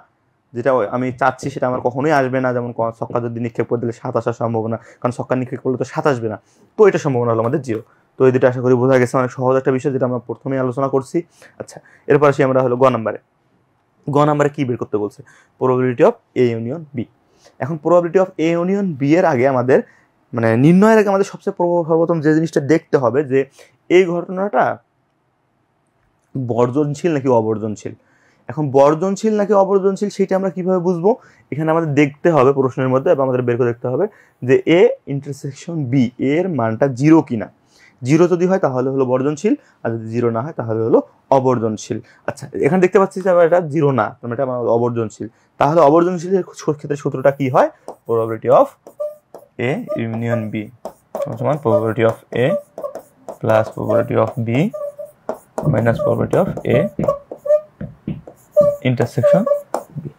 যেটা আমি চাচ্ছি সেটা আমার কখনোই আসবে না, যেমন ছক্কা যদি নিক্ষেপ করে দিলে 7 আসার সম্ভাবনা, কারণ ছক্কা নিক্ষেপ করলে তো 7 আসবে না, তো এটা সম্ভাবনা হলো আমাদের 0। তো এই দুটো আশা করি বোঝা গেছে, অনেক সহজ একটা বিষয় যেটা আমরা প্রথমেই আলোচনা করছি। আচ্ছা, এরপর আসি আমরা হলো গ নাম্বারে কি বের করতে বলছে, probability of A union B. এখন probability of A union B এর আগে আমাদের মানে নির্ণয়ের আগে আমাদের সবচেয়ে সর্বপ্রথম যে জিনিসটা দেখতে হবে যে এই ঘটনাটা বর্জনশীল নাকি অবর্জনশীল। এখন বর্জনশীল নাকি অবর্জনশীল সেটা আমরা কিভাবে বুঝবো, এখানে আমাদের দেখতে হবে প্রশ্নের মধ্যে, এবং আমাদের বের করে দেখতে হবে যে এ ইন্টারসেকশন বি এর মানটা 0 কিনা। 0 যদি হয় তাহলে হলো বর্জনশীল, আর যদি 0 না হয় তাহলে হলো অবর্জনশীল। আচ্ছা, এখানে দেখতে পাচ্ছি যে এটা 0 না, মানে এটা অবর্জনশীল। তাহলে অবর্জনশীলের ক্ষেত্রে সূত্রটা কি হয়, probability of A union B সমান probability of A plus probability of B minus probability of A intersection B.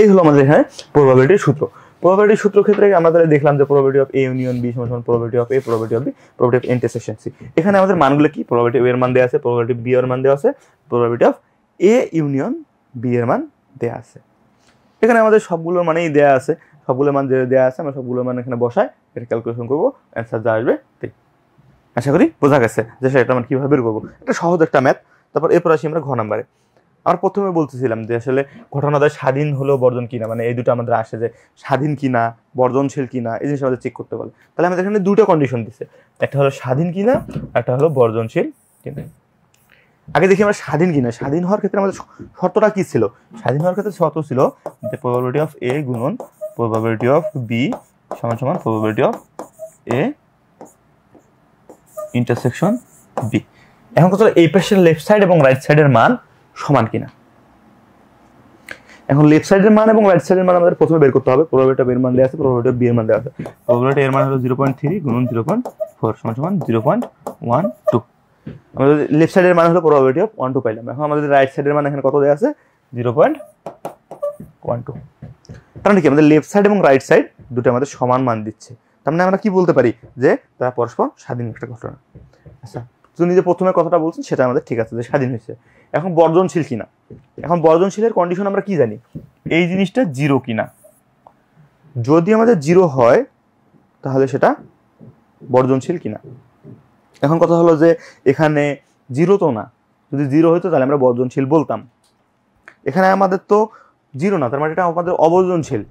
এই হলো আমাদের এখানে প্রবাবিলিটির সূত্র। প্রবাবিলিটির সূত্র ক্ষেত্রে আমরা দেখলাম যে probability of A union B সমান probability of A, probability of B, probability of intersection C. এখানে আমাদের মানগুলো কি, প্রবাবিলিটি এর মান দেওয়া আছে, প্রবাবিলিটি বি এর মান দেওয়া আছে, probability of A union B এর মান দেওয়া আছে। এখানে আমাদের সবগুলোর মানেই দেওয়া আছে, সবগুলোর মান দেওয়া আছে, আমরা সবগুলোর মান এখানে বসাই, এটা ক্যালকুলেশন করবো, অ্যান্সার যা আসবে ঠিক। আশা করি বোঝা গেছে যে সেটা আমরা কিভাবে বের করবো, এটা সহজ একটা ম্যাথ। তারপর এরপর আসি আমরা ঘ নাম্বারে। আমরা প্রথমে বলতেছিলাম যে আসলে ঘটনাটা স্বাধীন হলেও বর্জন কিনা, মানে এই দুটো আমাদের আসে যে স্বাধীন কিনা বর্জনশীল কিনা, এই জিনিস আমাদের চেক করতে বলে। তাহলে আমাদের এখানে দুটো কন্ডিশন দিচ্ছে, একটা হলো স্বাধীন কিনা, একটা হলো বর্জনশীল কিনা। আগে দেখি আমরা স্বাধীন কিনা। স্বাধীন হওয়ার ক্ষেত্রে আমাদের শর্তটা কি ছিল, স্বাধীন হওয়ার ক্ষেত্রে শর্ত ছিল যে প্রবাবিলিটি অফ এ গুণন প্রবাবিলিটি অফ বি সমান সমান probability of A intersection B. এখন কথা এই পাশের লেফট সাইড এবং রাইট সাইডের মান সমান কিনা। এখন লেফট সাইডের মান এবং রাইট সাইডের মান আমাদের প্রথমে বের করতে হবে। প্রবাবিলিটি অফ এর মান দেওয়া আছে, প্রবাবিলিটি অফ বি এর মান দেওয়া আছে। প্রবাবিলিটি এর মান হলো 0.3 গুণন 0.4 সমান সমান 0.12। আমাদের লেফট সাইডের মান হলো প্রবাবিলিটি অফ 1 2 পাইলাম। এখন আমাদের রাইট সাইডের মান এখানে কত দেওয়া আছে, 0.12। তার মানে কি আমাদের লেফট সাইড এবং রাইট সাইড দুটো আমাদের সমান মান দিচ্ছে। তার মানে আমরা কি বলতে পারি যে তারা পরস্পর স্বাধীন একটা ঘটনা। আচ্ছা, তুমি যে প্রথমে কথাটা বলছেন সেটা আমাদের ঠিক আছে যে স্বাধীন হয়েছে। এখন বর্জনশীল কিনা, এখন বর্জনশীলের কন্ডিশন আমরা কি জানি, এই জিনিসটা 0 কিনা। যদি আমাদের 0 হয় তাহলে সেটা বর্জনশীল কিনা। এখন কথা হলো যে এখানে 0 তো না, যদি 0 হইতো তাহলে আমরা বর্জনশীল বলতাম। এখানে আমাদের তো 0 না, তার মানে এটা আমাদের অবর্জনশীল।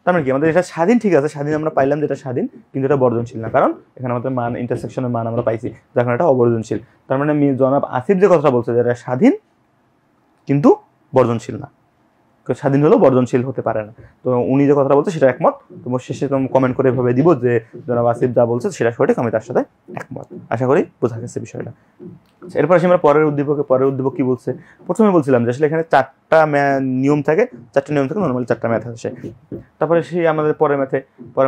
তার মানে কি আমাদের এটা স্বাধীন, ঠিক আছে স্বাধীন আমরা পাইলাম যেটা স্বাধীন, কিন্তু এটা বর্জনশীল না, কারণ এখানে আমাদের মান ইন্টারসেকশনের মান আমরা পাইছি, যখন এটা অবর্জনশীল। তার মানে জনাব আসিফ যে কথাটা বলছে যে এটা স্বাধীন কিন্তু বর্জনশীল না, স্বাধীন হলেও বর্জনশীল হতে পারে না। তো উনি যে কথাটা বলছে সেটা একমত। তোমার শেষে তুমি কমেন্ট করে এভাবে দিব যে জনাব আসিফ যা বলছে সেটা সঠিক, আমি তার সাথে একমত। আশা করি বোঝা গেছে বিষয়টা। এরপর আসি আমরা পরের উদ্দীপক কি বলছে। প্রথমে বলছিলাম যে আসলে এখানে 4টা নিয়ম থাকে, নর্মালি 4টা ম্যাথ আসে। তারপরে সেই আমাদের পরের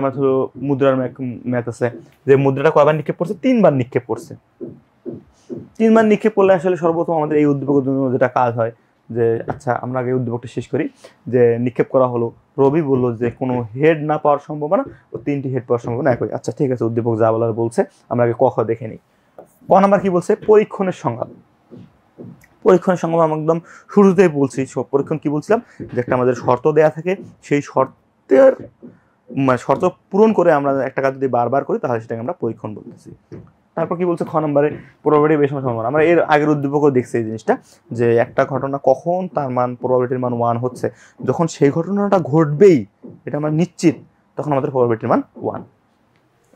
ম্যাথ হলো মুদ্রার ম্যাথ আছে, যে মুদ্রাটা কয়বার নিক্ষেপ করছে, 3 বার নিক্ষেপ করছে। 3 বার নিক্ষেপ করলে আসলে সর্বপ্রথম আমাদের এই উদ্দীপকের জন্য যেটা কাজ হয় যে আচ্ছা আমরা আগে উদ্দীপকটা শেষ করি। যে নিক্ষেপ করা হলো, রবি বললো যে কোনো হেড না পাওয়ার সম্ভাবনা ও 3টি হেড পাওয়ার সম্ভাবনা একই। আচ্ছা ঠিক আছে, উদ্দীপক যা বলার বলছে, আমরা আগে ক খ দেখে নিই। ক নাম্বার কি বলছে? পরীক্ষণের সংজ্ঞা। পরীক্ষণের সংজ্ঞা আমি একদম শুরুতেই বলছি। পরীক্ষণ কি বলছিলাম? যে একটা আমাদের শর্ত দেয়া থাকে, সেই শর্তের শর্ত পূরণ করে আমরা একটা কাজ যদি বারবার করি তাহলে সেটাকে আমরা পরীক্ষণ বলতেছি। তারপর কি বলছে খ নম্বরে? প্রবাবিলিটি বেশ সম্ভাবনা। আমরা এর আগের উদ্দীপকও দেখছি এই জিনিসটা, যে একটা ঘটনা কখন তার মান প্রবাবিলিটির মান 1 হচ্ছে, যখন সেই ঘটনাটা ঘটবেই এটা আমরা নিশ্চিত, তখন আমাদের প্রবাবিলিটির মান 1।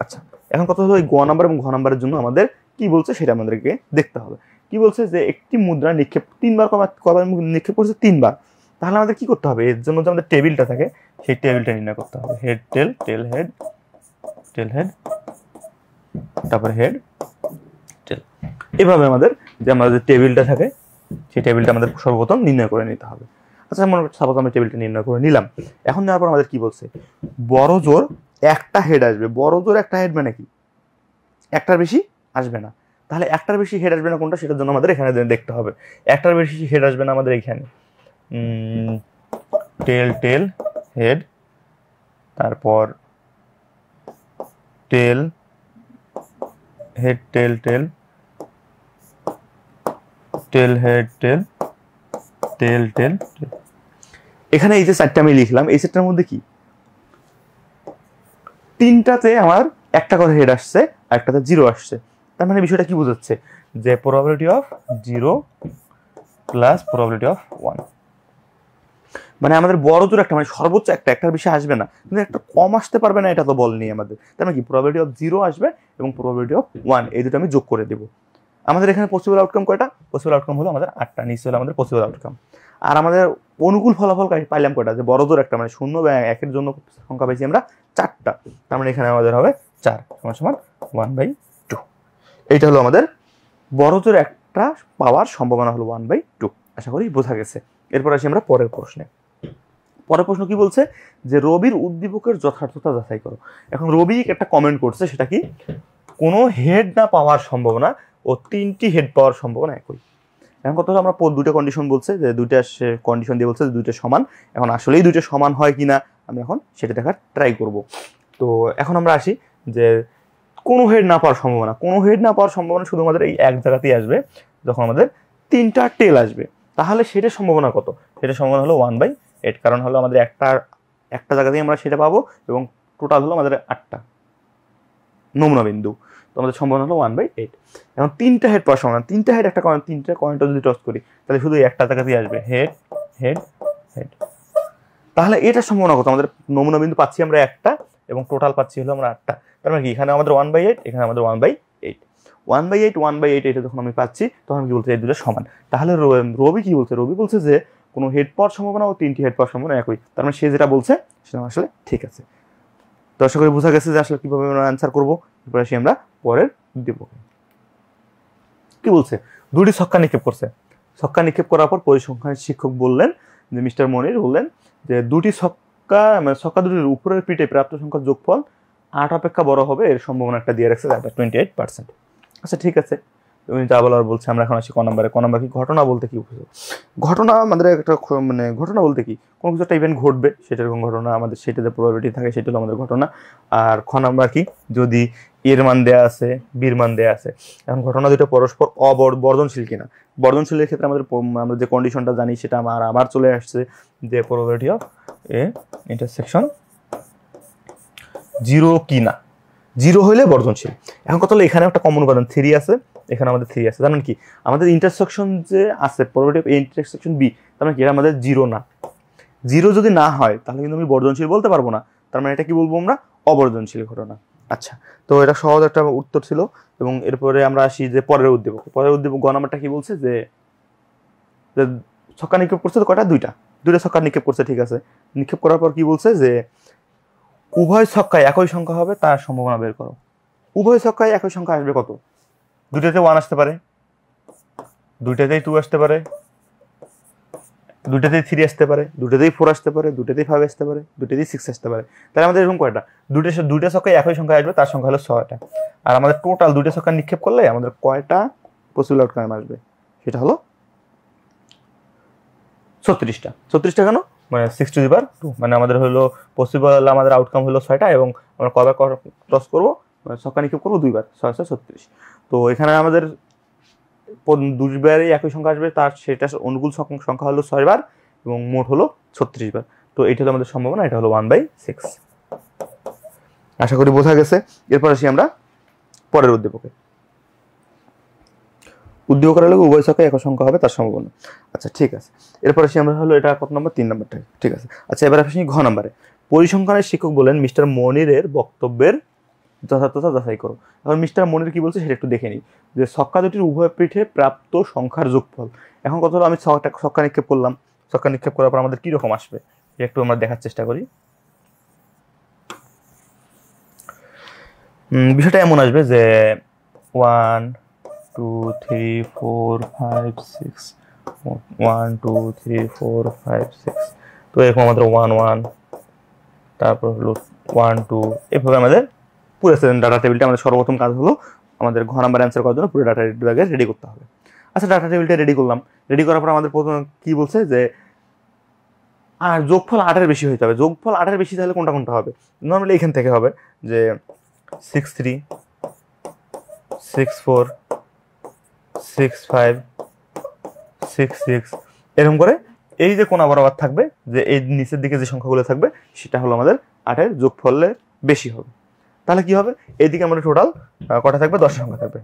আচ্ছা, এখন কথা হলো এই গ নাম্বার এবং ঘ নাম্বারের জন্য আমাদের কি বলছে সেটা আমাদেরকে দেখতে হবে। কি বলছে? যে একটি মুদ্রা নিক্ষেপ 3 বার কবার নিক্ষেপ করছে? 3 বার। তাহলে আমাদের কি করতে হবে? এর জন্য যে আমাদের টেবিলটা থাকে সেই টেবিলটা নির্ণয় করতে হবে। হেড টেল, টেল হেড, টেল হেড, তারপর হেড টেল। এভাবে আমাদের যে টেবিলটা থাকে সেই টেবিলটা আমাদের সর্বপ্রথম নির্ণয় করে নিতে হবে। আচ্ছা, মনে করছি সাপোজ আমরা টেবিলটা নির্ণয় করে নিলাম। এখন নেওয়ার পর আমাদের কি বলছে? বড় জোর একটা হেড আসবে। বড় জোর একটা হেড মানে কি? একটার বেশি আসবে না। তাহলে একটার বেশি হেড আসবে না কোনটা, সেটার জন্য আমাদের এখানে দেখতে হবে। একটার বেশি হেড আসবে না আমাদের এখানে টেল, টেল হেড, তারপর টেল হেড, টেল টেল, টেল হেড টেল, টেল টেল টেল। এখানে এই যে 4টা আমি লিখলাম, এই 4টার মধ্যে কি 3টাতে আমার একটা করে হেড আসছে আর একটাতে 0 আসছে। তার মানে বিষয়টা কি বোঝাচ্ছে? যে probability of 0 plus probability of 1, মানে আমাদের বড় জোর একটা, মানে সর্বোচ্চ একটার বেশি আসবে না, কিন্তু একটা কম আসতে পারবে না, এটা তো বলেনি আমাদের। তার মানে কি প্রবাবিলিটি অফ 0 আসবে এবং প্রবাবিলিটি অফ 1, এই দুটো আমি যোগ করে দেব। আমাদের এখানে পসিবল আউটকাম কয়টা? পসিবল আউটকাম হলো আমাদের 8টা, নিশ্চয় হলো আমাদের পসিবল আউটকাম। আর আমাদের অনুকূল ফলাফল পাইলাম কয়টা? যে বড় জোর একটা, মানে 0 বা 1-এর জন্য সংখ্যা পাইছি আমরা 4টা। তার মানে এখানে আমাদের হবে 4 সমান 1/2। এইটা হলো আমাদের বড় জোর একটা পাওয়ার সম্ভাবনা হলো 1/2। আশা করি বোঝা গেছে। এরপর আসি আমরা পরের প্রশ্নে। পরের প্রশ্ন কি বলছে? যে রবির উদ্দীপকের যথার্থতা যাচাই করো। এখন রবি একটা কমেন্ট করছে, সেটা কি? কোনো হেড না পাওয়ার সম্ভাবনা ও 3টি হেড পাওয়ার সম্ভাবনা একই। এখন কথা হলো আমরা দুটো কন্ডিশন বলছে, যে দুইটা কন্ডিশন দিয়ে বলছে যে দুইটা সমান। এখন আসলেই দুইটা সমান হয় কিনা আমরা এখন সেটা দেখার ট্রাই করব। তো এখন আমরা আসি যে কোনো হেড না পাওয়ার সম্ভাবনা। কোনো হেড না পাওয়ার সম্ভাবনা শুধু আমাদের এই এক জায়গাতেই আসবে, যখন আমাদের 3টা টেল আসবে। তাহলে সেটার সম্ভাবনা কত? সেটার সম্ভাবনা হলো 1/8, কারণ হলো আমাদের একটা জায়গাতেই আমরা সেটা পাবো এবং টোটাল হলো আমাদের 8টা নমুনা বিন্দু। তো আমাদের সম্ভাবনা হলো 1/8। এখন 3টা হেড পাওয়ার সম্ভাবনা, 3টা হেড একটা কয়েন, 3টা কয়েনটা যদি টস করি তাহলে শুধু একটা জায়গাতেই আসবে হেড, হেড, হেড। তাহলে এটার সম্ভাবনা কত? আমাদের নমুনা বিন্দু পাচ্ছি আমরা একটা এবং টোটাল পাচ্ছি হলো আমরা 8টা। তার মানে কি এখানে আমাদের 1/8, এখানে আমাদের 1/8, 1/8 এটা যখন আমি পাচ্ছি তখন কি বলছে? এই দুটো সমান। তাহলে রবি কি বলছে? রবি বলছে যে কোনো হেড পাওয়ার সম্ভাবনা ও 3টি হেড পাওয়ার সম্ভাবনা একই। তার মানে সে যেটা বলছে সেটা আসলে ঠিক আছে। তো আশা করি বোঝা গেছে যে আসলে কিভাবে আমরা অ্যান্সার করবো। এরপর আসি আমরা পরের উদ্দীপকে। কি বলছে? 2টি ছক্কা নিক্ষেপ করছে। ছক্কা নিক্ষেপ করার পর পরিসংখ্যানের শিক্ষক বললেন, যে মিস্টার মনির বললেন যে 2টি ছক্কা, মানে ছক্কা দুটির উপরের পিঠে প্রাপ্ত সংখ্যার যোগফল 8 অপেক্ষা বড় হবে, এর সম্ভাবনা একটা দিয়ে রাখছে, 28%। আচ্ছা ঠিক আছে, তুমি যা বলার বলছে। আমরা এখন আসি ক নাম্বারে। ক নাম্বার কি? ঘটনা বলতে কি বুঝো? ঘটনা আমাদের একটা, মানে ঘটনা বলতে কি? কোনো কিছু একটা ইভেন্ট ঘটবে, সেটা এরকম ঘটনা, আমাদের সেটাতে প্রবাবিলিটি থাকে, সেটা হলো আমাদের ঘটনা। আর খ নাম্বার কি? যদি এর মান দেয়া আছে, বির মান দেয়া আছে। এখন ঘটনা দুটো পরস্পর বর্ধনশীল কিনা। বর্ধনশীলের ক্ষেত্রে আমরা যে কন্ডিশনটা জানি সেটা আবার চলে আসছে, যে প্রবাবিলিটি অফ এ ইন্টারসেকশন 0 কিনা। 0 হইলে বর্ধনশীল। এখন কথা হলো এখানে একটা কমন উপাদান 3 আছে, এখানে আমাদের 3 আছে। জানেন কি? আমাদের ইন্টারসেকশন যে আছে probability of A intersection B, তার মানে কি এটা আমাদের 0 না। 0 যদি না হয় তাহলে কিন্তু আমি বর্ধনশীল বলতে পারবো না। তার মানে এটা কি বলবো আমরা? অবর্ধনশীল ঘটনা। আচ্ছা, তো এটা সহজ একটা উত্তর ছিল। এবং এরপরে আমরা আসি যে পরের উদ্দীপক। পরের উদ্দীপক গ নাম্বারটা কি বলছে? যে ছক্কা নিক্ষেপ করছে তো কয়টা? 2টা ছক্কা নিক্ষেপ করছে, ঠিক আছে। নিক্ষেপ করার পর কি বলছে? যে উভয় ছক্কায় একই সংখ্যা হবে তার সম্ভাবনা বের করো। উভয় ছক্কায় একই সংখ্যা আসবে কত? 2টাতে 1 আসতে পারে, 2টাতেই 2 আসতে পারে, 2টাতেই 3 আসতে পারে, 2টাতেই 4 আসতে পারে, 2টাতেই 5 আসতে পারে, 2টাতেই 6 আসতে পারে। তাহলে আমাদের এরকম কয়টা? দুইটা ছক্কায় একই সংখ্যা আসবে, তার সংখ্যা হলো 6টা। আর আমাদের টোটাল 2টা ছক্কা নিক্ষেপ করলে আমাদের কয়টা পসিবল আউটকাম আসবে সেটা হলো 36টা। 36টা কেন, মানে 6^2, মানে আমাদের হলো পসিবল আমাদের আউটকাম হলো 6টা এবং আমরা কবার ক্রস করবো, ছক্কা নিক্ষেপ করবো 2বার, 6 6 36। তো এখানে আমাদের দুইবারই একই সংখ্যা আসবে, তার সেটা অনুকূল সংখ্যা হলো 6বার এবং মোট হলো 36বার। তো এটা হলো আমাদের সম্ভাবনা, এটা হলো 1/6। আশা করি বোঝা গেছে। এরপর আসি আমরা পরের উদ্দীপকে। উদ্দীপকের হলে উভয় ছকে একই সংখ্যা হবে তার সম্ভাবনা। আচ্ছা ঠিক আছে, এরপর আসি আমরা হলো এটা কত নম্বর, 3 নম্বরটা, ঠিক আছে। আচ্ছা এবার আসি ঘ নম্বরে। পরিসংখ্যানের শিক্ষক বলেন মিস্টার মনিরের বক্তব্যের যথার্থতা যাচাই করো। এখন মিস্টার মনির কি বলছে সেটা একটু দেখে নিই, যে ছক্কা দুটির উভয় পিঠে প্রাপ্ত সংখ্যার যোগফল। এখন কত হলো, আমি ছক্কা নিক্ষেপ করলাম, ছক্কা নিক্ষেপ করার পর আমাদের কিরকম আসবে একটু আমরা দেখার চেষ্টা করি। বিষয়টা এমন আসবে যে 1 2 3 4 5 6, 1 2 3 4 5 6। তো এরকম আমাদের 1 1, তারপর হলো 1 2, এভাবে আমাদের পুরো ডাটা টেবিলটা আমাদের সর্বপ্রথম কাজ হলো আমাদের ঘ নাম্বার অ্যান্সার করার জন্য পুরো ডাটা টেবিলটাকে রেডি করতে হবে। আচ্ছা ডাটা টেবিলটা রেডি করলাম, রেডি করার পর আমাদের প্রথমে কি বলছে যে আর যোগফল 8-এর বেশি হইতে হবে। যোগফল 8-এর বেশি তাহলে কোনটা কোনটা হবে, নর্মালি এখান থেকে হবে যে 6 3 6 4 6 5 6 6, এরকম করে এই যে কোনা বরাবর থাকবে, যে এই নিচের দিকে যে সংখ্যাগুলো থাকবে সেটা হলো আমাদের 8-এর যোগফলের বেশি হবে। তাহলে কি হবে, এইদিকে আমাদের টোটাল কটা থাকবে, 10টা সংখ্যা থাকবে।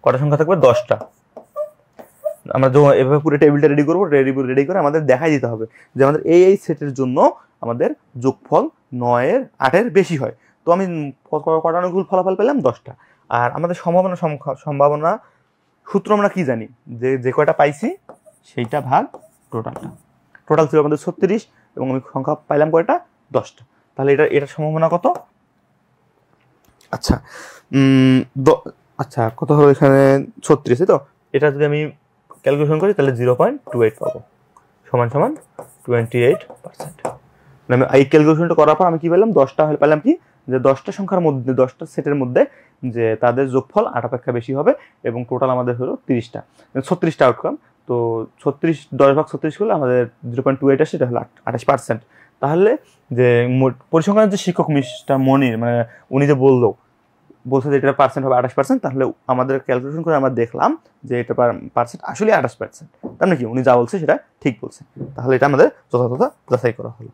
কটা সংখ্যা থাকবে, 10টা। আমরা এভাবে পুরো টেবিলটা রেডি করবো, রেডি করে আমাদের দেখাই দিতে হবে যে আমাদের এই সেটের জন্য আমাদের যোগফল 9-এর 8-এর বেশি হয়। তো আমি কটা অনুকূল ফলাফল পেলাম, 10টা। আর আমাদের সম্ভাবনা সূত্র আমরা কি জানি, যে কয়টা পাইছি সেইটা ভাগ টোটালটা। টোটাল ছিল আমাদের 36 এবং আমি সংখ্যা পাইলাম কয়টা, 10টা। তাহলে এটার সম্ভাবনা কত, আচ্ছা আচ্ছা কত হলো এখানে 36, তো এটা যদি আমি ক্যালকুলেশন করি তাহলে 0.28 পাবো, সমান সমান 28%। আমি এই ক্যালকুলেশনটা করার পর আমি কি পেলাম, 10টা হলে পেলাম কি, যে 10টা সংখ্যার মধ্যে 10টা সেটের মধ্যে যে তাদের যোগফল 8 অপেক্ষা বেশি হবে এবং টোটাল আমাদের হলো 30টা, 36টা আউটকাম। তো 36 10 ভাগ 36 করলে আমাদের 0.28 আসে, এটা হলো 28%। তাহলে যে পরিসংখ্যানের যে শিক্ষক মিস্টার মনির, মানে উনি যে বলছে যে এটা পার্সেন্ট হবে 28%, তাহলে আমাদের ক্যালকুলেশন করে আমরা দেখলাম যে এটা পার্সেন্ট আসলে 28%। তার মানে কি উনি যা বলছে সেটা ঠিক বলছে, তাহলে এটা আমাদের যথাযথ যাচাই করা হলো।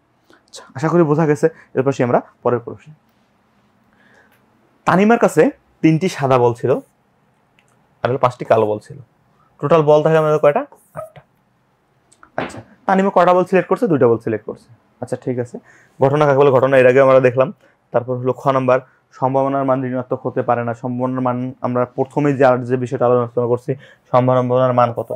আচ্ছা আশা করি বোঝা গেছে। এরপর আমরা পরের প্রশ্ন। তানিমার কাছে 3টি সাদা বল ছিল আর 5টি কালো বল ছিল, টোটাল বল থাকে আমাদের কয়টা, 8টা। আচ্ছা তানিমা কয়টা বল সিলেক্ট করছে, 2টা বল সিলেক্ট করছে। আচ্ছা ঠিক আছে, ঘটনা কাকে বলে, ঘটনা এর আগে আমরা দেখলাম। তারপর হলো খ নাম্বার, সম্ভাবনার মান ঋণাত্মক হতে পারে না। সম্ভাবনার মান আমরা প্রথমে যে বিষয়টা আলোচনা করছি, সম্ভাবনার মান কত,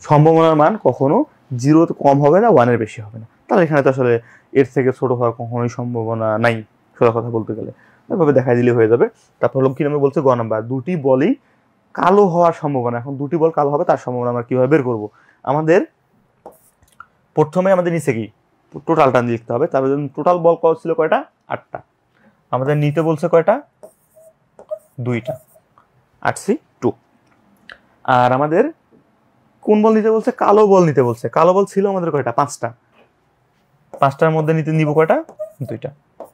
সম্ভাবনার মান কখনো 0 কম হবে না, 1-এর বেশি হবে না। তাহলে এখানে তো আসলে এর থেকে ছোট হওয়ার কখনোই সম্ভাবনা নাই, সোজা কথা বলতে গেলে এভাবে দেখাই দিলে হয়ে যাবে। তারপর হলো কি নামে বলছে, গ নাম্বার, 2টি বলই কালো হওয়ার সম্ভাবনা। এখন 2টি বল কালো হবে, তার সম্ভাবনা আমরা কিভাবে বের করবো, আমাদের প্রথমে আমাদের নিচে কি টোটালটা লিখতে হবে। তারপরে টোটাল বল কত ছিল, কয়টা, 8টা। আমাদের নিতে বলছে কয়টা, 2টা, 8C2। আর আমাদের কোন বল নিতে বলছে, কালো বল নিতে বলছে। কালো বল ছিল আমাদের কয়টা, 5টা। 5টার মধ্যে নিব কয়টা, 2টা।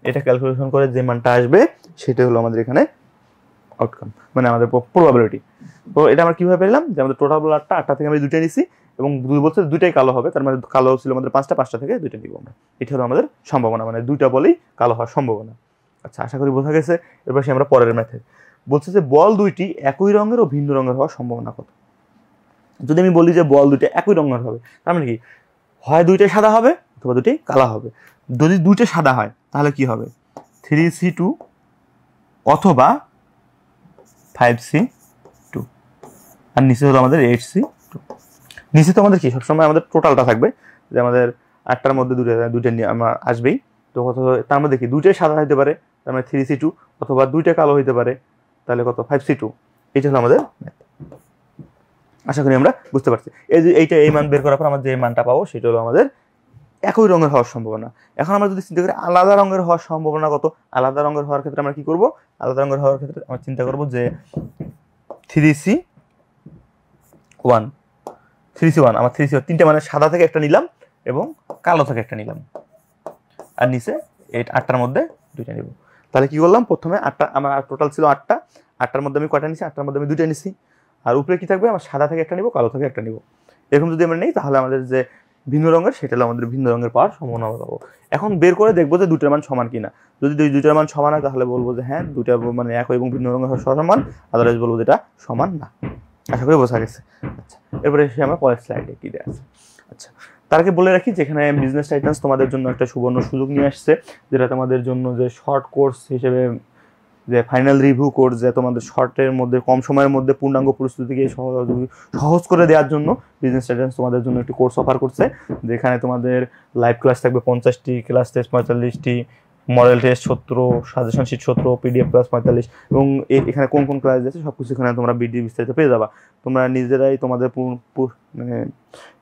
এটা ক্যালকুলেশন করে যে মানটা আসবে সেটা হলো আমাদের এখানে আউটকাম, মানে আমাদের প্রবাবিলিটি। তো এটা আমরা কিভাবে পেলাম, যে আমাদের টোটাল বল 8টা থেকে আমি 2টা নিছি এবং 2 বলছে 2টাই কালো হবে, তার মানে কালো ছিল আমাদের 5টা থেকে 2টা নিব আমরা। এটা হলো আমাদের সম্ভাবনা, মানে 2টা বলেই কালো হওয়ার সম্ভাবনা। আচ্ছা আশা করি বোঝা গেছে। এবার আমরা পরের মেথড বলছে যে বল 2টি একই রঙের ও ভিন্ন রঙের হওয়ার সম্ভাবনা কত। যদি আমি বলি যে বল 2টা একই রঙের হবে, তার মানে কি, হয় 2টাই সাদা হবে অথবা 2টাই কালো হবে। যদি 2টা সাদা হয় তাহলে কি হবে, 3C2 অথবা 5C2, আর নিচে হলো আমাদের 8C2। নিচে তো আমাদের কি সবসময় আমাদের টোটালটা থাকবে, যে আমাদের 8টার মধ্যে 2টা নিয়ে আমার আসবেই। তো কত, তার মধ্যে কি 2টাই সাদা হইতে পারে, তার মানে 3C2, অথবা 2টা কালো হইতে পারে, তাহলে কত, 5C2। এইটা হলো আমাদের ম্যাথ। আশা করি আমরা বুঝতে পারছি। এই মান বের করার পর আমরা যে মানটা পাবো সেটা হলো আমাদের একই রঙের হওয়ার সম্ভাবনা। এখন আমরা যদি চিন্তা করি আলাদা রঙের হওয়ার সম্ভাবনা কত, আলাদা রঙের হওয়ার ক্ষেত্রে আমরা কি করব, আলাদা রঙের হওয়ার ক্ষেত্রে আমরা চিন্তা করব যে 3C1 আমার 3C1 তিনটে মানে সাদা থেকে একটা নিলাম এবং কালো থেকে একটা নিলাম, আর নিচে এই 8টার মধ্যে 2টা নিব। তাহলে কি করলাম, প্রথমে 8টা আমার টোটাল ছিল 8টা, 8টার মধ্যে আমি কয়টা নিছি, 8টার মধ্যে আমি 2টা নিছি, আর উপরে কি থাকবে, আমার সাদা থেকে একটা নিব, কালো থেকে একটা নিব। এরকম যদি আমরা নেই তাহলে আমাদের যে ভিন্ন রঙের সেটা হলো আমাদের ভিন্ন রঙের পাওয়ার সম্ভাবনা পাবো। এখন বের করে দেখবো যে দুটার মান সমান কিনা। যদি দুইটার মান সমান হয় তাহলে বলবো যে হ্যাঁ দুইটা মানে এক এবং ভিন্ন রঙের সমান, আদারওয়াইজ বলবো যে এটা সমান না। আশা করি বোঝা গেছে। আচ্ছা, এরপরে এসে আমরা পরের স্লাইডে কি দেওয়া আছে। আচ্ছা, তার আগে বলে রাখি যেখানে বিজনেস টাইটান্স তোমাদের জন্য একটা সুবর্ণ সুযোগ নিয়ে আসছে, যেটা তোমাদের জন্য যে শর্ট কোর্স হিসেবে যে ফাইনাল রিভিউ কোর্স, যে তোমাদের শর্টের মধ্যে কম সময়ের মধ্যে পূর্ণাঙ্গ প্রস্তুতিকে সহজ করে দেওয়ার জন্য বিজনেস টাইটান্স তোমাদের জন্য একটি কোর্স অফার করছে, যেখানে তোমাদের লাইভ ক্লাস থাকবে 50টি, ক্লাস টেস্ট 45টি, model test 70, suggestion sheet 70, PDF class 45, এবং এখানে কোন কোন ক্লাস আছে সব কিছু এখানে তোমরা বিস্তারিত পেয়ে যাবা। তোমরা নিজেরাই তোমাদের মানে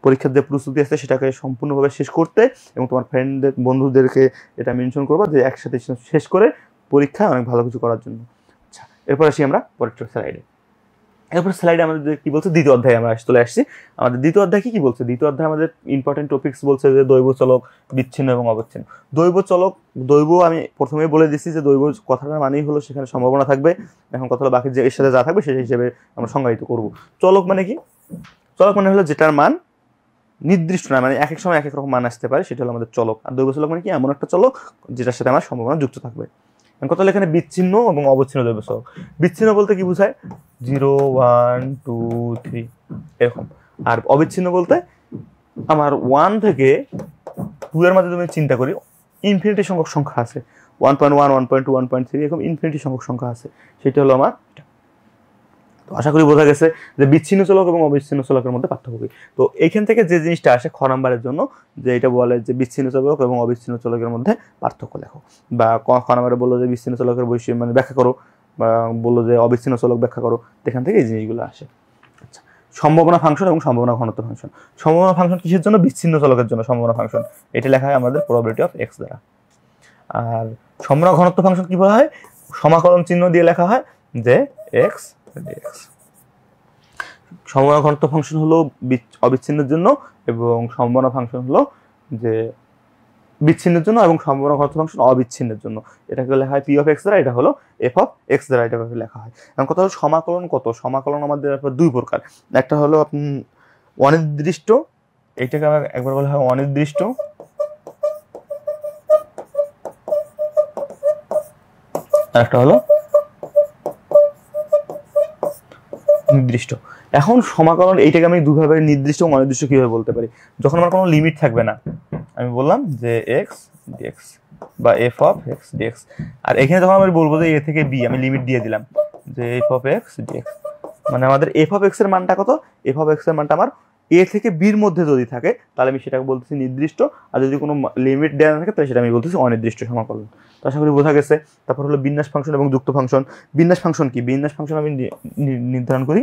পরীক্ষার যে প্রস্তুতি আছে সেটাকে সম্পূর্ণভাবে শেষ করতে, এবং তোমার ফ্রেন্ডদের বন্ধুদেরকে এটা মেনশন করবা যে একসাথে শেষ করে পরীক্ষায় অনেক ভালো কিছু করার জন্য। আচ্ছা, এরপর আসি আমরা পরের স্লাইডে। এরপর স্লাইডে আমাদের কি বলছে, দ্বিতীয় অধ্যায়ে আমরা চলে আসছি। আমাদের দ্বিতীয় অধ্যায় কি বলছে, দ্বিতীয় অধ্যায়ে আমাদের ইম্পর্টেন্ট টপিকস বলছে যে দৈব চলক, বিচ্ছিন্ন এবং অবিচ্ছিন্ন। দৈব চলক, দৈব আমি প্রথমেই বলে দিচ্ছি যে দৈব কথাটার মানেই হলো সেখানে সম্ভাবনা থাকবে। এখন কথা হলো বাকি যে এর সাথে যা থাকবে সেই হিসেবে আমরা সংজ্ঞায়িত করব। চলক মানে কি, চলক মানে হলো যেটার মান নির্দিষ্ট না, মানে এক এক সময় এক এক রকম মান আসতে পারে, সেটা হলো আমাদের চলক। আর দৈব চলক মানে কি, এমন একটা চলক যেটার সাথে আমার সম্ভাবনা যুক্ত থাকবে। কথা হলো এখানে বিচ্ছিন্ন এবং অবিচ্ছিন্ন দৈব চলক। বিচ্ছিন্ন বলতে কি বোঝায়, 0, 1, 2, 3 এরকম। আর অবিচ্ছিন্ন বলতে আমার 1 থেকে 2 এর মধ্যে তুমি চিন্তা করি ইনফিনিটি সংখ্যক সংখ্যা আছে, 1.1, 1.2, 1.3 এরকম ইনফিনিটি সংখ্যক সংখ্যা আছে, সেটা হলো আমার। তো আশা করি বোঝা গেছে যে বিচ্ছিন্ন চলক এবং অবিচ্ছিন্ন চলকের মধ্যে পার্থক্য কি। তো এইখান থেকে যে জিনিসটা আসে খ নাম্বারের জন্য, যে এটা বলে যে বিচ্ছিন্ন চলক এবং অবিচ্ছিন্ন চলকের মধ্যে পার্থক্য লেখো, বা খ নাম্বারে বললো যে বিচ্ছিন্ন চলকের বৈশিষ্ট্য মানে ব্যাখ্যা করো, বা বললো যে অবিচ্ছিন্ন চলক ব্যাখ্যা করো, এখান থেকে এই জিনিসগুলো আসে। আচ্ছা, সম্ভাবনা ফাংশন এবং সম্ভাবনা ঘনত্ব ফাংশন। সম্ভাবনা ফাংশন কিসের জন্য, বিচ্ছিন্ন চলকের জন্য সম্ভাবনা ফাংশন, এটা লেখা হয় আমাদের প্রবাবিলিটি অফ এক্স দ্বারা। আর সম্ভাবনা ঘনত্ব ফাংশন কি বলা হয়, সমাকলন চিহ্ন দিয়ে লেখা হয় যে এক্স ডিএক্স। সম্ভাবনা ঘনত্ব ফাংশন হলো অবিচ্ছিন্নের জন্য, এবং সম্ভাবনা ফাংশন হলো যে বিচ্ছিন্নের জন্য, এবং সম্ভাবনা ঘনত্ব ফাংশন অবিচ্ছিন্নের জন্য। এটাকে লেখা হয় পি অফ এক্স দ্বারা, এটা হলো এফ অফ এক্স দ্বারা, এটা লেখা হয়। এখন কথা হলো সমাকলন কত, সমাকলন আমাদের দুই প্রকার। একটা হলো অনির্দিষ্ট, এইটাকে একবার বলা হয় অনির্দিষ্ট, আর একটা হলো নির্দিষ্ট। এখন সমাকলন এইটাকে আমি দুভাবে নির্দিষ্ট এবং অনির্দিষ্ট কিভাবে বলতে পারি, যখন আমার কোনো লিমিট থাকবে না, আমি বললাম যে এক্স ডিএক্স বা এফ অফ এক্স ডিএক্স। আর এখানে যখন আমি বলবো যে এ থেকে বি, আমি লিমিট দিয়ে দিলাম যে এফ অফ এক্স ডিএক্স, মানে আমাদের এফ অফ এক্স এর মানটা কত, এফ অফ এক্স এর মানটা আমার এ থেকে বির মধ্যে যদি থাকে তাহলে আমি সেটাকে বলতেছি নির্দিষ্ট, আর যদি কোনো লিমিট দেওয়া না থাকে তাহলে সেটা আমি বলতেছি অনির্দিষ্ট সমাকলন। তো আশা করি বোঝা গেছে। তারপর হলো বিন্যাস ফাংশন এবং যুক্ত ফাংশন। বিন্যাস ফাংশন কি, বিন্যাস ফাংশন আমি নির্ধারণ করি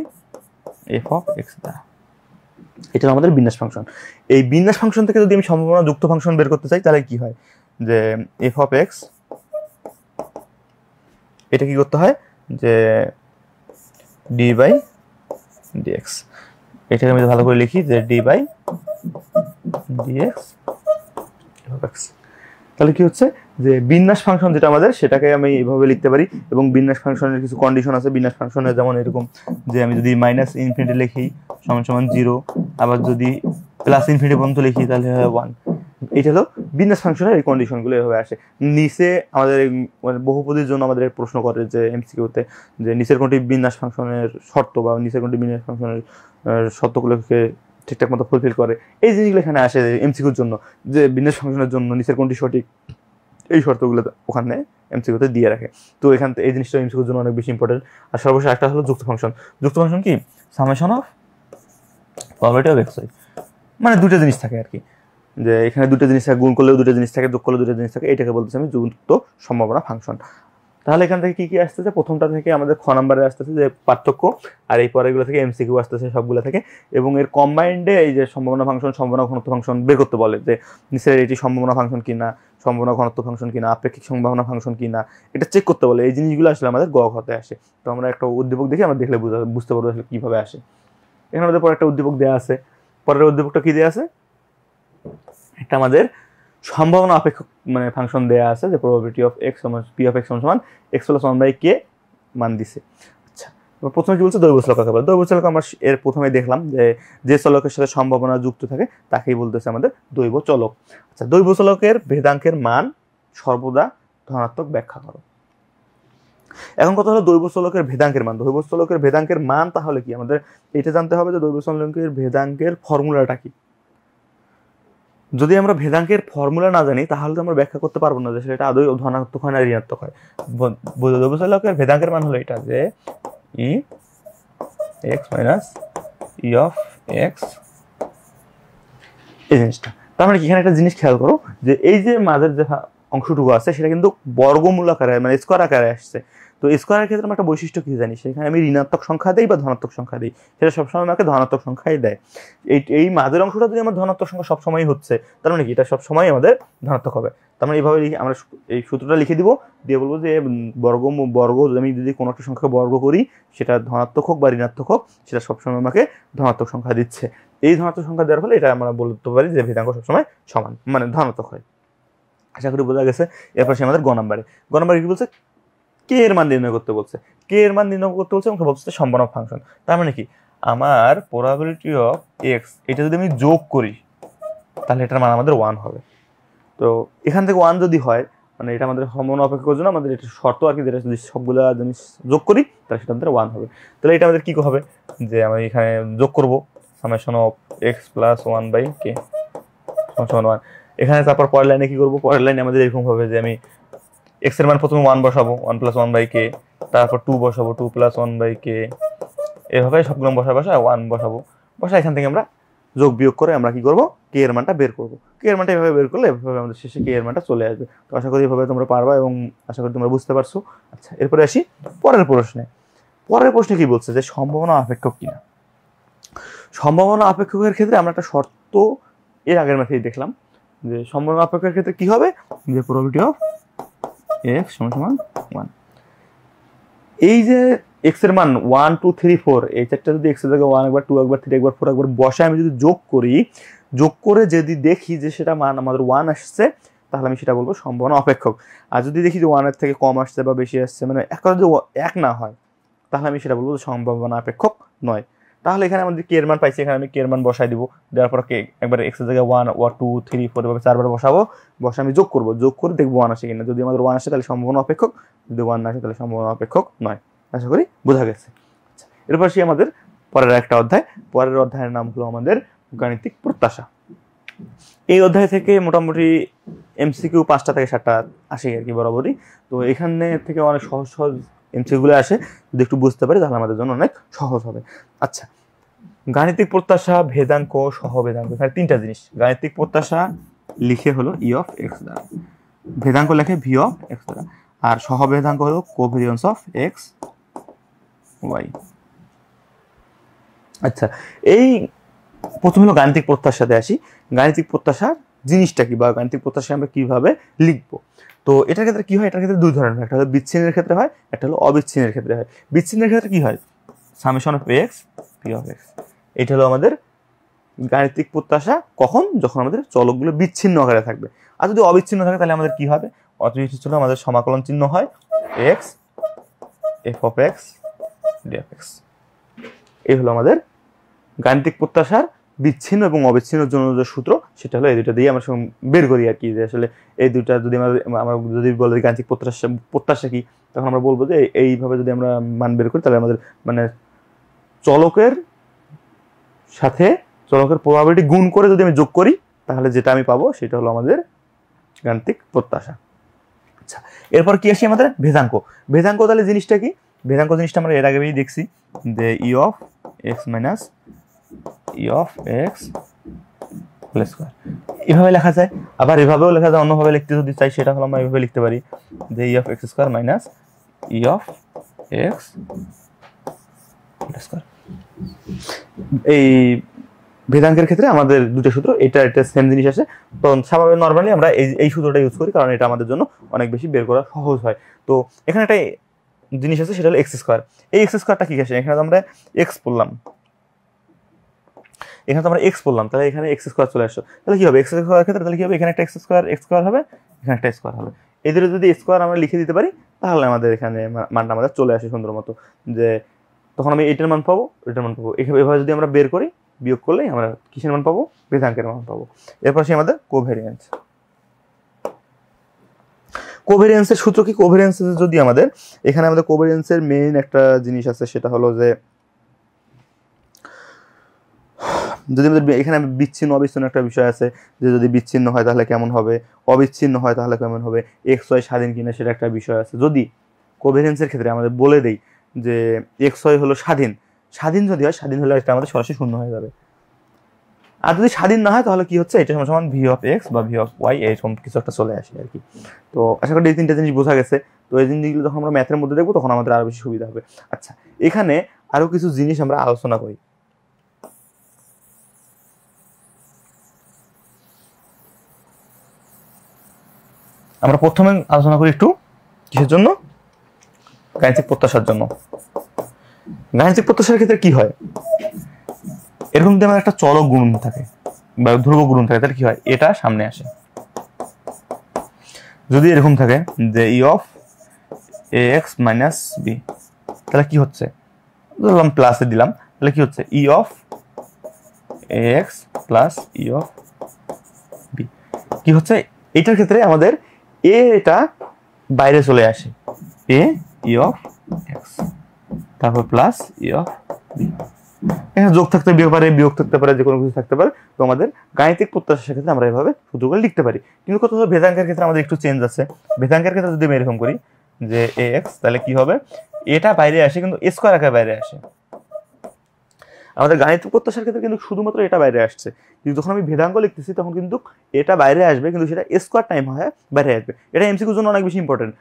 এফ অফ এক্স দ্বারা, এটা আমাদের বিন্যাস ফাংশন। এই বিন্যাস ফাংশন থেকে যদি আমি সম্ভাবনা যুক্ত ফাংশন বের করতে চাই তাহলে কি হয়, যে এফ অফ এক্স, এটা কি করতে হয় যে ডি বাই ডিএক্স, এটাকে আমি ভালো করে লিখি যে d by d x f of x. তাহলে কি হচ্ছে যে বিন্যাস ফাংশন যেটা আমাদের, সেটাকে আমি এইভাবে লিখতে পারি। এবং বিন্যাস ফাংশনের কিছু কন্ডিশন আছে বিন্যাস ফাংশনের, যেমন এরকম যে আমি যদি মাইনাস ইনফিনিটি লিখি সমান সমান 0, আবার যদি প্লাস ইনফিনিটি পর্যন্ত লিখি তাহলে হয় 1। এটা হলো বিন্যাস ফাংশনের এই কন্ডিশনগুলো এভাবে আসে। নিচে আমাদের বহুপদীর জন্য আমাদের প্রশ্ন করে যে এমসিকিউতে, যে নিচের কোনটি বিন্যাস ফাংশনের শর্ত, বা নিচের কোনটি বিন্যাস ফাংশনের শর্তগুলোকে ঠিকঠাক মতো ফুলফিল করে, এই জিনিসগুলো এখানে আসে এমসিকিউর জন্য, যে বিন্যাস ফাংশনের জন্য নিচের কোনটি সঠিক, এই শর্তগুলো ওখানে এমসিকিউতে দিয়ে রাখে। তো এখান থেকে এই জিনিসটা এমসিকিউর জন্য অনেক বেশি ইম্পর্টেন্ট। আর সর্বশেষ একটা হলো যুক্ত ফাংশন। যুক্ত ফাংশন কি, summation of probability of x y, মানে দুটো জিনিস থাকে আর কি, যে এখানে দুটো জিনিস থাকে, গুণ করলেও দুটো জিনিস থাকে, যোগ করলেও দুটো জিনিস থাকে, এটাকে বলতেছি আমি যুক্ত সম্ভাবনা ফাংশন। তাহলে এখান থেকে কি কি আসতেছে, প্রথমটা থেকে আমাদের খ নাম্বারে আসতেছে যে পার্থক্য, আর এই পরেগুলো থেকে এমসিকিউ আসতেছে সবগুলো থেকে, এবং এর কম্বাইন্ডে এই যে সম্ভাবনা ফাংশন, সম্ভাবনা ঘনত্ব ফাংশন বের করতে বলে, যে নিচের এটি সম্ভাবনা ফাংশন কিনা, সম্ভাবনা ঘনত্ব ফাংশন কিনা, আপেক্ষিক সম্ভাবনা ফাংশন কিনা, এটা চেক করতে বলে। এই জিনিসগুলো আসলে আমাদের গ ঘতে আসে। তো আমরা একটা উদ্দীপক দেখি, আমরা দেখলে বুঝতে পারবো আসলে কিভাবে আসে। এখানে আমাদের পরে একটা উদ্দীপক দেওয়া আছে, পরের উদ্দীপকটা কি দেওয়া আছে, একটা আমাদের সম্ভাবনা অপেক্ষক মানে ফাংশন দেয়া আছে, যে probability of x P of x সমান এক্স প্লাস ওয়ান বাই কে মান দিছে। আচ্ছা, প্রথমে কি বলছে, দৈব চলক কাকে বলে। দৈব চলক আমরা এর প্রথমে দেখলাম যে চলকের সাথে সম্ভাবনা যুক্ত থাকে তাকেই বলতেছে আমাদের দৈব চলক। আচ্ছা, দৈব চলকের ভেদাঙ্কের মান সর্বদা ধনাত্মক ব্যাখ্যা করো। এখন কথা হলো দৈব চলকের ভেদাঙ্কের মান। দৈব চলকের ভেদাঙ্কের মান তাহলে কি, আমাদের এটা জানতে হবে যে দৈব চলকের ভেদাঙ্কের ফর্মুলাটা কি। যদি আমরা ভেদাঙ্কের ফর্মুলা না জানি তাহলে তো আমরা ব্যাখ্যা করতে পারবো না যে সেটা আদৌ ধনাত্মক হয় না ঋণাত্মক হয়। দৈব চলকের ভেদাঙ্কের মান হলো এটা, যে E X minus E of X, এই জিনিসটা। তার মানে এখানে একটা জিনিস খেয়াল করো, যে এই যে মাঝের যে অংশটুকু আছে সেটা কিন্তু বর্গমূল আকারে মানে স্কোয়ার আকারে আসছে। তো স্কোয়ারের ক্ষেত্রে আমরা একটা বৈশিষ্ট্য কি জানি, সেখানে আমি ঋণাত্মক সংখ্যা দেই বা ধনাত্মক সংখ্যা দিই, সেটা সবসময় আমাকে ধনাত্মক সংখ্যাই দেয়। এই মাঝের অংশটা যদি আমার ধনাত্মক সংখ্যা সবসময় হচ্ছে, তার মানে কি এটা সবসময় আমাদের ধনাত্মক হবে। তার মানে এইভাবে আমরা এই সূত্রটা লিখে দিব, দিয়ে বলবো যে বর্গ আমি যদি কোনো একটা সংখ্যা বর্গ করি, সেটা ধনাত্মক হোক বা ঋণাত্মক হোক, সেটা সবসময় আমাকে ধনাত্মক সংখ্যা দিচ্ছে। এই ধনাত্মক সংখ্যা দেওয়ার ফলে এটা আমরা বলতে পারি যে ভেদাঙ্ক সবসময় সমান মানে ধনাত্মক হয়। আশা করি বোঝা গেছে। এরপর সে আমাদের গ নাম্বারে কি বলছে, কে এর মান নির্ণয় করতে বলছে। কে এর মান নির্ণয় করতে বলছে এবং বলছে সম্ভাবনা ফাংশন। তার মানে কি, আমার প্রবাবিলিটি অফ এক্স এটা যদি আমি যোগ করি তাহলে এটার মান আমাদের 1 হবে। তো এখান থেকে 1 যদি হয়, মানে এটা আমাদের সম্ভাবনা অপেক্ষার জন্য আমাদের এটা শর্ত আর কি, যেটা যদি সবগুলো জিনিস যোগ করি তাহলে সেটা আমাদের 1 হবে। তাহলে এটা আমাদের কি হবে, যে আমি এখানে যোগ করবো summation of X plus 1 by K সমান 1। এখানে তারপর পরের লাইনে কি করবো, পরের লাইনে আমাদের এরকম হবে যে আমি এক্স এর মান প্রথমে 1 বসাবো, 1 প্লাস 1 বাই কে, তারপর 2 বসাবো, 2 প্লাস 1 বাই কে, এভাবে সবগুলো বসা 1 বসাবো। এখান থেকে আমরা যোগ বিয়োগ করে আমরা কি করবো, কে এর মানটা বের করবো। কে এর মানটা এভাবে বের করলে এভাবে আমাদের শেষে কে এর মানটা চলে আসবে। তো আশা করি এভাবে তোমরা পারবা এবং আশা করি তোমরা বুঝতে পারছো। আচ্ছা, এরপরে আসি পরের প্রশ্নে। পরের প্রশ্নে কি বলছে, যে সম্ভাবনা আপেক্ষক কিনা। সম্ভাবনা আপেক্ষকের ক্ষেত্রে আমরা একটা শর্ত এর আগের ম্যাথেই দেখলাম, যে সম্ভাবনা আপেক্ষকের ক্ষেত্রে কি হবে, যে প্রবাবিলিটি অফ এক্স সমান 1। এই যে এক্স এর মান 1 2 3 4, এই চারটা যদি এক্স এর জায়গায় 1 একবার, 2 একবার, 3 একবার, 4 একবার বসায় আমি যদি যোগ করি, যোগ করে যদি দেখি যে সেটা মান আমাদের 1 আসছে, তাহলে আমি সেটা বলবো সম্ভাবনা অপেক্ষক। আর যদি দেখি যে 1 এর থেকে কম আসছে বা বেশি আসছে, মানে এক কথা যদি 1 না হয়, তাহলে আমি সেটা বলবো যে সম্ভাবনা অপেক্ষক নয়। তাহলে এখানে আমাদের কে এর মান পাইছি, এখানে আমি কে এর মান বসাই দিব, দেওয়ার পর কে একবার এক্স এর জায়গায় 1 2 3 4 এভাবে 4 বার বসাবো, বসে আমি যোগ করবো, যোগ করে দেখবো 1 আসে কিনা। যদি আমাদের 1 আসে তাহলে সম্ভাবনা অপেক্ষক, যদি 1 না আসে তাহলে সম্ভাবনা অপেক্ষক নয়। আশা করি বোঝা গেছে। আচ্ছা, এরপর সে আমাদের পরের একটা অধ্যায়। পরের অধ্যায়ের নাম হলো আমাদের গাণিতিক প্রত্যাশা। এই অধ্যায় থেকে মোটামুটি এমসিকিউ 5টা থেকে 7টা আসে আর কি বরাবরই। তো এখানে থেকে অনেক সহজ সহজ এমসিকিউগুলো আসে, যদি একটু বুঝতে পারি তাহলে আমাদের জন্য অনেক সহজ হবে। আচ্ছা, গাণিতিক প্রত্যাশা, ভেদাঙ্ক, সহভেদাঙ্ক, এখানে 3টা জিনিস। গাণিতিক প্রত্যাশা লিখে হলো ই অফ এক্স দ্বারা, ভেদাঙ্ক লেখে ভি অফ এক্স দ্বারা, আর সহভেদাঙ্ক হলো কোভেরিয়েন্স অফ এক্স ওয়াই। আচ্ছা, এই প্রথমে হলো গাণিতিক প্রত্যাশাতে আসি। গাণিতিক প্রত্যাশার জিনিসটা কি, বা গাণিতিক প্রত্যাশা আমরা কিভাবে লিখবো। তো এটার ক্ষেত্রে কি হয়, এটার ক্ষেত্রে দুই ধরনের, একটা হলো বিচ্ছিন্নের ক্ষেত্রে হয়, একটা হলো অবিচ্ছিন্নের ক্ষেত্রে হয়। বিচ্ছিন্নের ক্ষেত্রে কি হয়, summation of x P of x, এটা হলো আমাদের গাণিতিক প্রত্যাশা। কখন, যখন আমাদের চলকগুলো বিচ্ছিন্ন আকারে থাকবে। আর যদি অবিচ্ছিন্ন থাকে তাহলে আমাদের কি হবে, অতিরিক্ত আমাদের সমাকলন চিহ্ন হয় x F of x D of X. এই হলো আমাদের গাণিতিক প্রত্যাশার বিচ্ছিন্ন এবং অবিচ্ছিন্নের জন্য যে সূত্র, সেটা হলো এই দুটো দিয়ে আমরা বের করি আর কি। যে আসলে এই দুটা যদি আমরা যদি বলি গাণিতিক প্রত্যাশা কি, তখন আমরা বলবো যে এইভাবে যদি আমরা মান বের করি তাহলে আমাদের মানে চলকের সাথে চলকের প্রবাবিলিটি গুণ করে যদি আমি যোগ করি, তাহলে যেটা আমি পাবো সেটা হলো আমাদের গাণিতিক প্রত্যাশা। আচ্ছা, এরপর কি আসি আমাদের ভেদাঙ্ক। ভেদাঙ্ক তাহলে জিনিসটা কি, ভেদাঙ্ক জিনিসটা আমরা এর আগেই দেখছি, যে E of x minus E of x whole square, এভাবে লেখা যায়। আবার এভাবেও লেখা যায়, অন্যভাবে লিখতে যদি চাই সেটা হলো আমরা এভাবে লিখতে পারি, যে E of x square minus E of x square. এই ভেদাঙ্কের ক্ষেত্রে আমাদের দুটো সূত্র, এটা সেম জিনিস আসে। তো স্বাভাবিক নর্মালি আমরা এই সূত্রটা ইউজ করি, কারণ এটা আমাদের জন্য অনেক বেশি বের করা সহজ হয়। তো এখানে একটা জিনিস আছে, সেটা হলো এক্স স্কোয়ার। এই এক্স স্কোয়ারটা কি আসে? এখানে আমরা এক্স বললাম, তাহলে এখানে এক্স স্কোয়ার চলে আসলো। তাহলে কি হবে এক্স স্কোয়ার ক্ষেত্রে? তাহলে কি হবে? এখানে একটা এক্স স্কোয়ার হবে, এখানে একটা স্কোয়ার হবে। এদের যদি স্কোয়ার আমরা লিখে দিতে পারি, তাহলে আমাদের এখানে মানটা আমাদের চলে আসে সুন্দর মতো। যে তখন আমি এইটার মান পাবো, এটার মান পাবো। এভাবে যদি আমরা বের করি, বিয়োগ করলেই আমরা কিসের মান পাবো? ভেদাঙ্কের মান পাবো। এরপর সে আমাদের কোভেরিয়েন্স। কোভেরিয়েন্সের সূত্র কি? কোভেরিয়েন্সের যদি আমাদের এখানে আমাদের কোভেরিয়েন্সের মেইন একটা জিনিস আছে, সেটা হলো যে যদি আমাদের এখানে বিচ্ছিন্ন অবিচ্ছিন্ন একটা বিষয় আছে, যে যদি বিচ্ছিন্ন হয় তাহলে কেমন হবে, অবিচ্ছিন্ন হয় তাহলে কেমন হবে, এক্স ওয়াই স্বাধীন কিনা সেটা একটা বিষয় আছে। যদি কোভেরিয়েন্সের ক্ষেত্রে আমাদের বলে দেই যে এক্স ওয়াই হলো স্বাধীন, যদি হয়, স্বাধীন হলে এটা আমাদের সরাসরি শূন্য হয়ে যাবে। আর যদি স্বাধীন না হয় তাহলে কি হচ্ছে? এটা সমান ভি অফ এক্স বা ভি অফ ওয়াই, এরকম কিছু একটা চলে আসে আর কি। তো আশা করি এই তিনটা জিনিস বোঝা গেছে। তো এই জিনিসগুলো যখন আমরা ম্যাথের মধ্যে দেখবো, তখন আমাদের আরো বেশি সুবিধা হবে। আচ্ছা, এখানে আরো কিছু জিনিস আমরা আলোচনা করি। আমরা প্রথমে আলোচনা করি একটু কিসের জন্য? গাণিতিক প্রত্যাশার জন্য। গাণিতিক প্রত্যাশার ক্ষেত্রে কি হয়? এরকম যদি আমার একটা চলক গুণন থাকে বা ধ্রুবক গুণন থাকে, তাহলে কি হয়? এটা সামনে আসে। যদি এরকম থাকে যে E of a x minus b, তাহলে কি হচ্ছে? ধরলাম প্লাসে দিলাম, তাহলে কি হচ্ছে? E of a x plus E of b. কি হচ্ছে? এটার ক্ষেত্রে আমাদের এটা বাইরে চলে আসে, ই অফ এক্স, তারপর প্লাস ই অফ বি। এখানে যোগ থাকতে পারে, বিয়োগ থাকতে পারে, যে কোনো কিছু থাকতে পারে। তো আমাদের গাণিতিক প্রত্যাশার ক্ষেত্রে আমরা এভাবে সূত্রগুলো লিখতে পারি। কিন্তু কত ভেদাঙ্কের ক্ষেত্রে আমাদের একটু চেঞ্জ আছে। ভেদাঙ্কের ক্ষেত্রে যদি আমি এরকম করি যে এ এক্স, তাহলে কি হবে? এটা বাইরে আসে, কিন্তু স্কোয়ার আকারে বাইরে আসে। আমাদের গাণিতিক প্রত্যাশার ক্ষেত্রে কিন্তু শুধুমাত্র এটা বাইরে আসছে, কিন্তু যখন আমি ভেদাঙ্ক লিখতেছি তখন কিন্তু এটা বাইরে আসবে, কিন্তু সেটা স্কোয়ার টাইম হয় বাইরে আসবে। এটা এমসিকিউর জন্য অনেক বেশি ইম্পর্টেন্ট।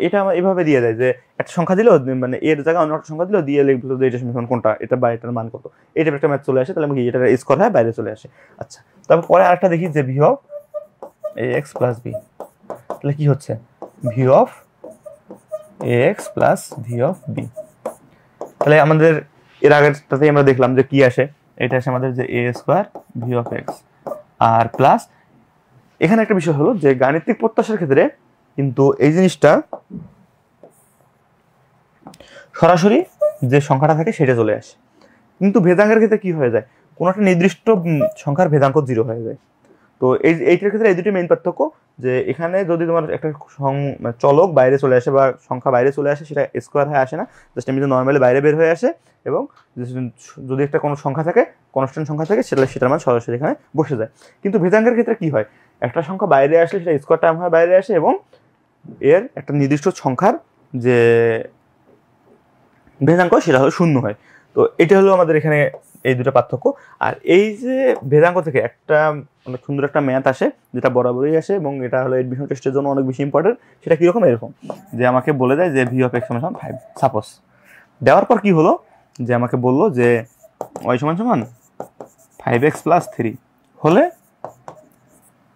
এটা এভাবে দিয়ে দেয় যে একটা সংখ্যা দিল, মানে এর জায়গায় অন্য একটা সংখ্যা দিল, দিয়ে লিখলো যে এটা সমীকরণ কোনটা, এটা বা এটার মান কত, এটা একটা ম্যাথ চলে আসে। তাহলে আমি এটা স্কোয়ার হয় বাইরে চলে আসে। আচ্ছা, তারপর পরে আরেকটা দেখি যে V of a x plus b, তাহলে কি হচ্ছে? V of a x plus V of b. তাহলে আমাদের এর আগেরটাতেই আমরা দেখলাম যে কি আসে, এটা আসে আমাদের যে A square V of X, আর প্লাস এখানে একটা বিষয় হলো যে গাণিতিক প্রত্যাশার ক্ষেত্রে কিন্তু এই জিনিসটা সরাসরি যে সংখ্যাটা থাকে সেটা চলে আসে। কিন্তু ভেদাঙ্কের ক্ষেত্রে কি হয়ে যায়? কোনো একটা নির্দিষ্ট সংখ্যার ভেদাঙ্ক 0 হয়ে যায়। তো এইটার ক্ষেত্রে এই দুটি মেইন পার্থক্য, যে এখানে যদি তোমার একটা চলক বাইরে চলে আসে বা সংখ্যা বাইরে চলে আসে, সেটা স্কোয়ার হয়ে আসে না, জাস্ট এমনি নর্মালি বাইরে বের হয়ে আসে। এবং যদি একটা কোনো সংখ্যা থাকে, কনস্ট্যান্ট সংখ্যা থাকে, সেটার মান সরাসরি এখানে বসে যায়। কিন্তু ভেদাঙ্কের ক্ষেত্রে কি হয়? একটা সংখ্যা বাইরে আসলে সেটা স্কোয়ার টার্ম হয় বাইরে আসে, এবং এর একটা নির্দিষ্ট সংখ্যার যে ভেদাঙ্ক সেটা হলো 0 হয়। তো এটা হলো আমাদের এখানে এই দুটো পার্থক্য। আর এই যে ভেদাঙ্ক থেকে একটা অনেক সুন্দর একটা ম্যাথ আসে, যেটা বরাবরই আসে, এবং এটা হলো এডমিশন টেস্টের জন্য অনেক বেশি ইম্পর্টেন্ট। সেটা কিরকম? এরকম যে আমাকে বলে দেয় যে ভি অফ এক্স সমান 5, সাপোজ। দেওয়ার পর কি হলো, যে আমাকে বললো যে ওয়াই সমান 5x প্লাস 3 হলে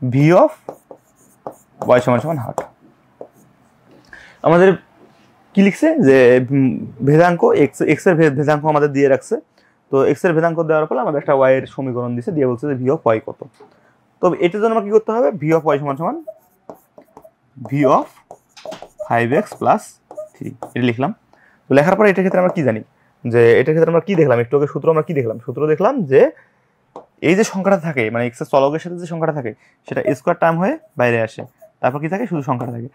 ভি অফ ওয়াই সমান হাফ। আমাদের কি লিখছে? যে ভেদাঙ্ক এক্স এর ভেদাঙ্ক আমাদের দিয়ে রাখছে। তো এক্স এর ভেদাঙ্ক দেওয়ার ফলে আমাদের একটা ওয়াই এর সমীকরণ দিছে, দিয়ে বলছে যে ভি অফ ওয়াই কত। তো এটার জন্য আমরা কি করতে হবে? ভি অফ ওয়াই সমান ভি অফ 5x প্লাস 3, এটা লিখলাম। তো লেখার পরে এটার ক্ষেত্রে আমরা কি জানি? যে এটার ক্ষেত্রে আমরা কি দেখলাম? একটু আগে সূত্র আমরা কি দেখলাম? সূত্র দেখলাম যে এই যে সংখ্যাটা থাকে, মানে এক্স এর চলকের সাথে যে সংখ্যাটা থাকে, সেটা স্কোয়ার টার্ম হয়ে বাইরে আসে। তারপর কি থাকে? শুধু সংখ্যাটা থাকে।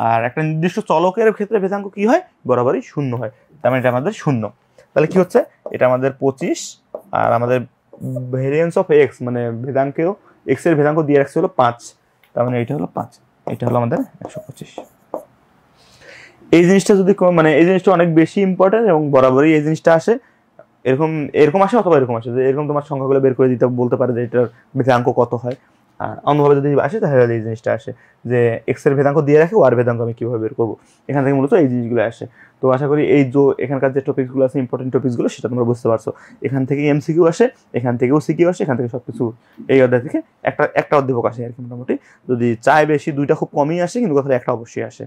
আর একটা নির্দিষ্ট চলকের ক্ষেত্রে ভেদাঙ্ক কি হয়? বরাবরই 0 হয়। তার মানে এটা আমাদের 0। তাহলে কি হচ্ছে? এটা আমাদের 25, আর আমাদের ভেরিয়েন্স অফ এক্স, মানে ভেদাঙ্কেও এক্স এর ভেদাঙ্ক দিয়ে রাখছে হলো 5। তার মানে এটা হলো 5, এটা হলো আমাদের 125। এই জিনিসটা যদি মানে এই জিনিসটা অনেক বেশি ইম্পর্টেন্ট, এবং বরাবরই এই জিনিসটা আসে। এরকম আসে, অথবা এরকম আসে যে এরকম তোমার সংখ্যাগুলো বের করে দিতে বলতে পারে যে এটার ভেদাঙ্ক কত হয়। আর অন্যভাবে যদি আসে তাহলে এই জিনিসটা আসে যে এক্স এর ভেদাঙ্ক দিয়ে রাখে, ওয়ার ভেদাঙ্ক আমি কীভাবে বের করবো, এখান থেকে মূলত এই জিনিসগুলো আসে। তো আশা করি এই যে এখানকার যে টপিকসগুলো আছে ইম্পর্টেন্ট টপিকসগুলো সেটা তোমরা বুঝতে পারছো। এখান থেকে এমসিকিউ আসে, এখান থেকেও সিকিউ আসে, এখান থেকে সব কিছু এই অধ্যায় থেকে একটা অধ্যাপক আসে আর কি মোটামুটি। যদি চায় বেশি, দুইটা খুব কমই আসে, কিন্তু কথা একটা অবশ্যই আসে।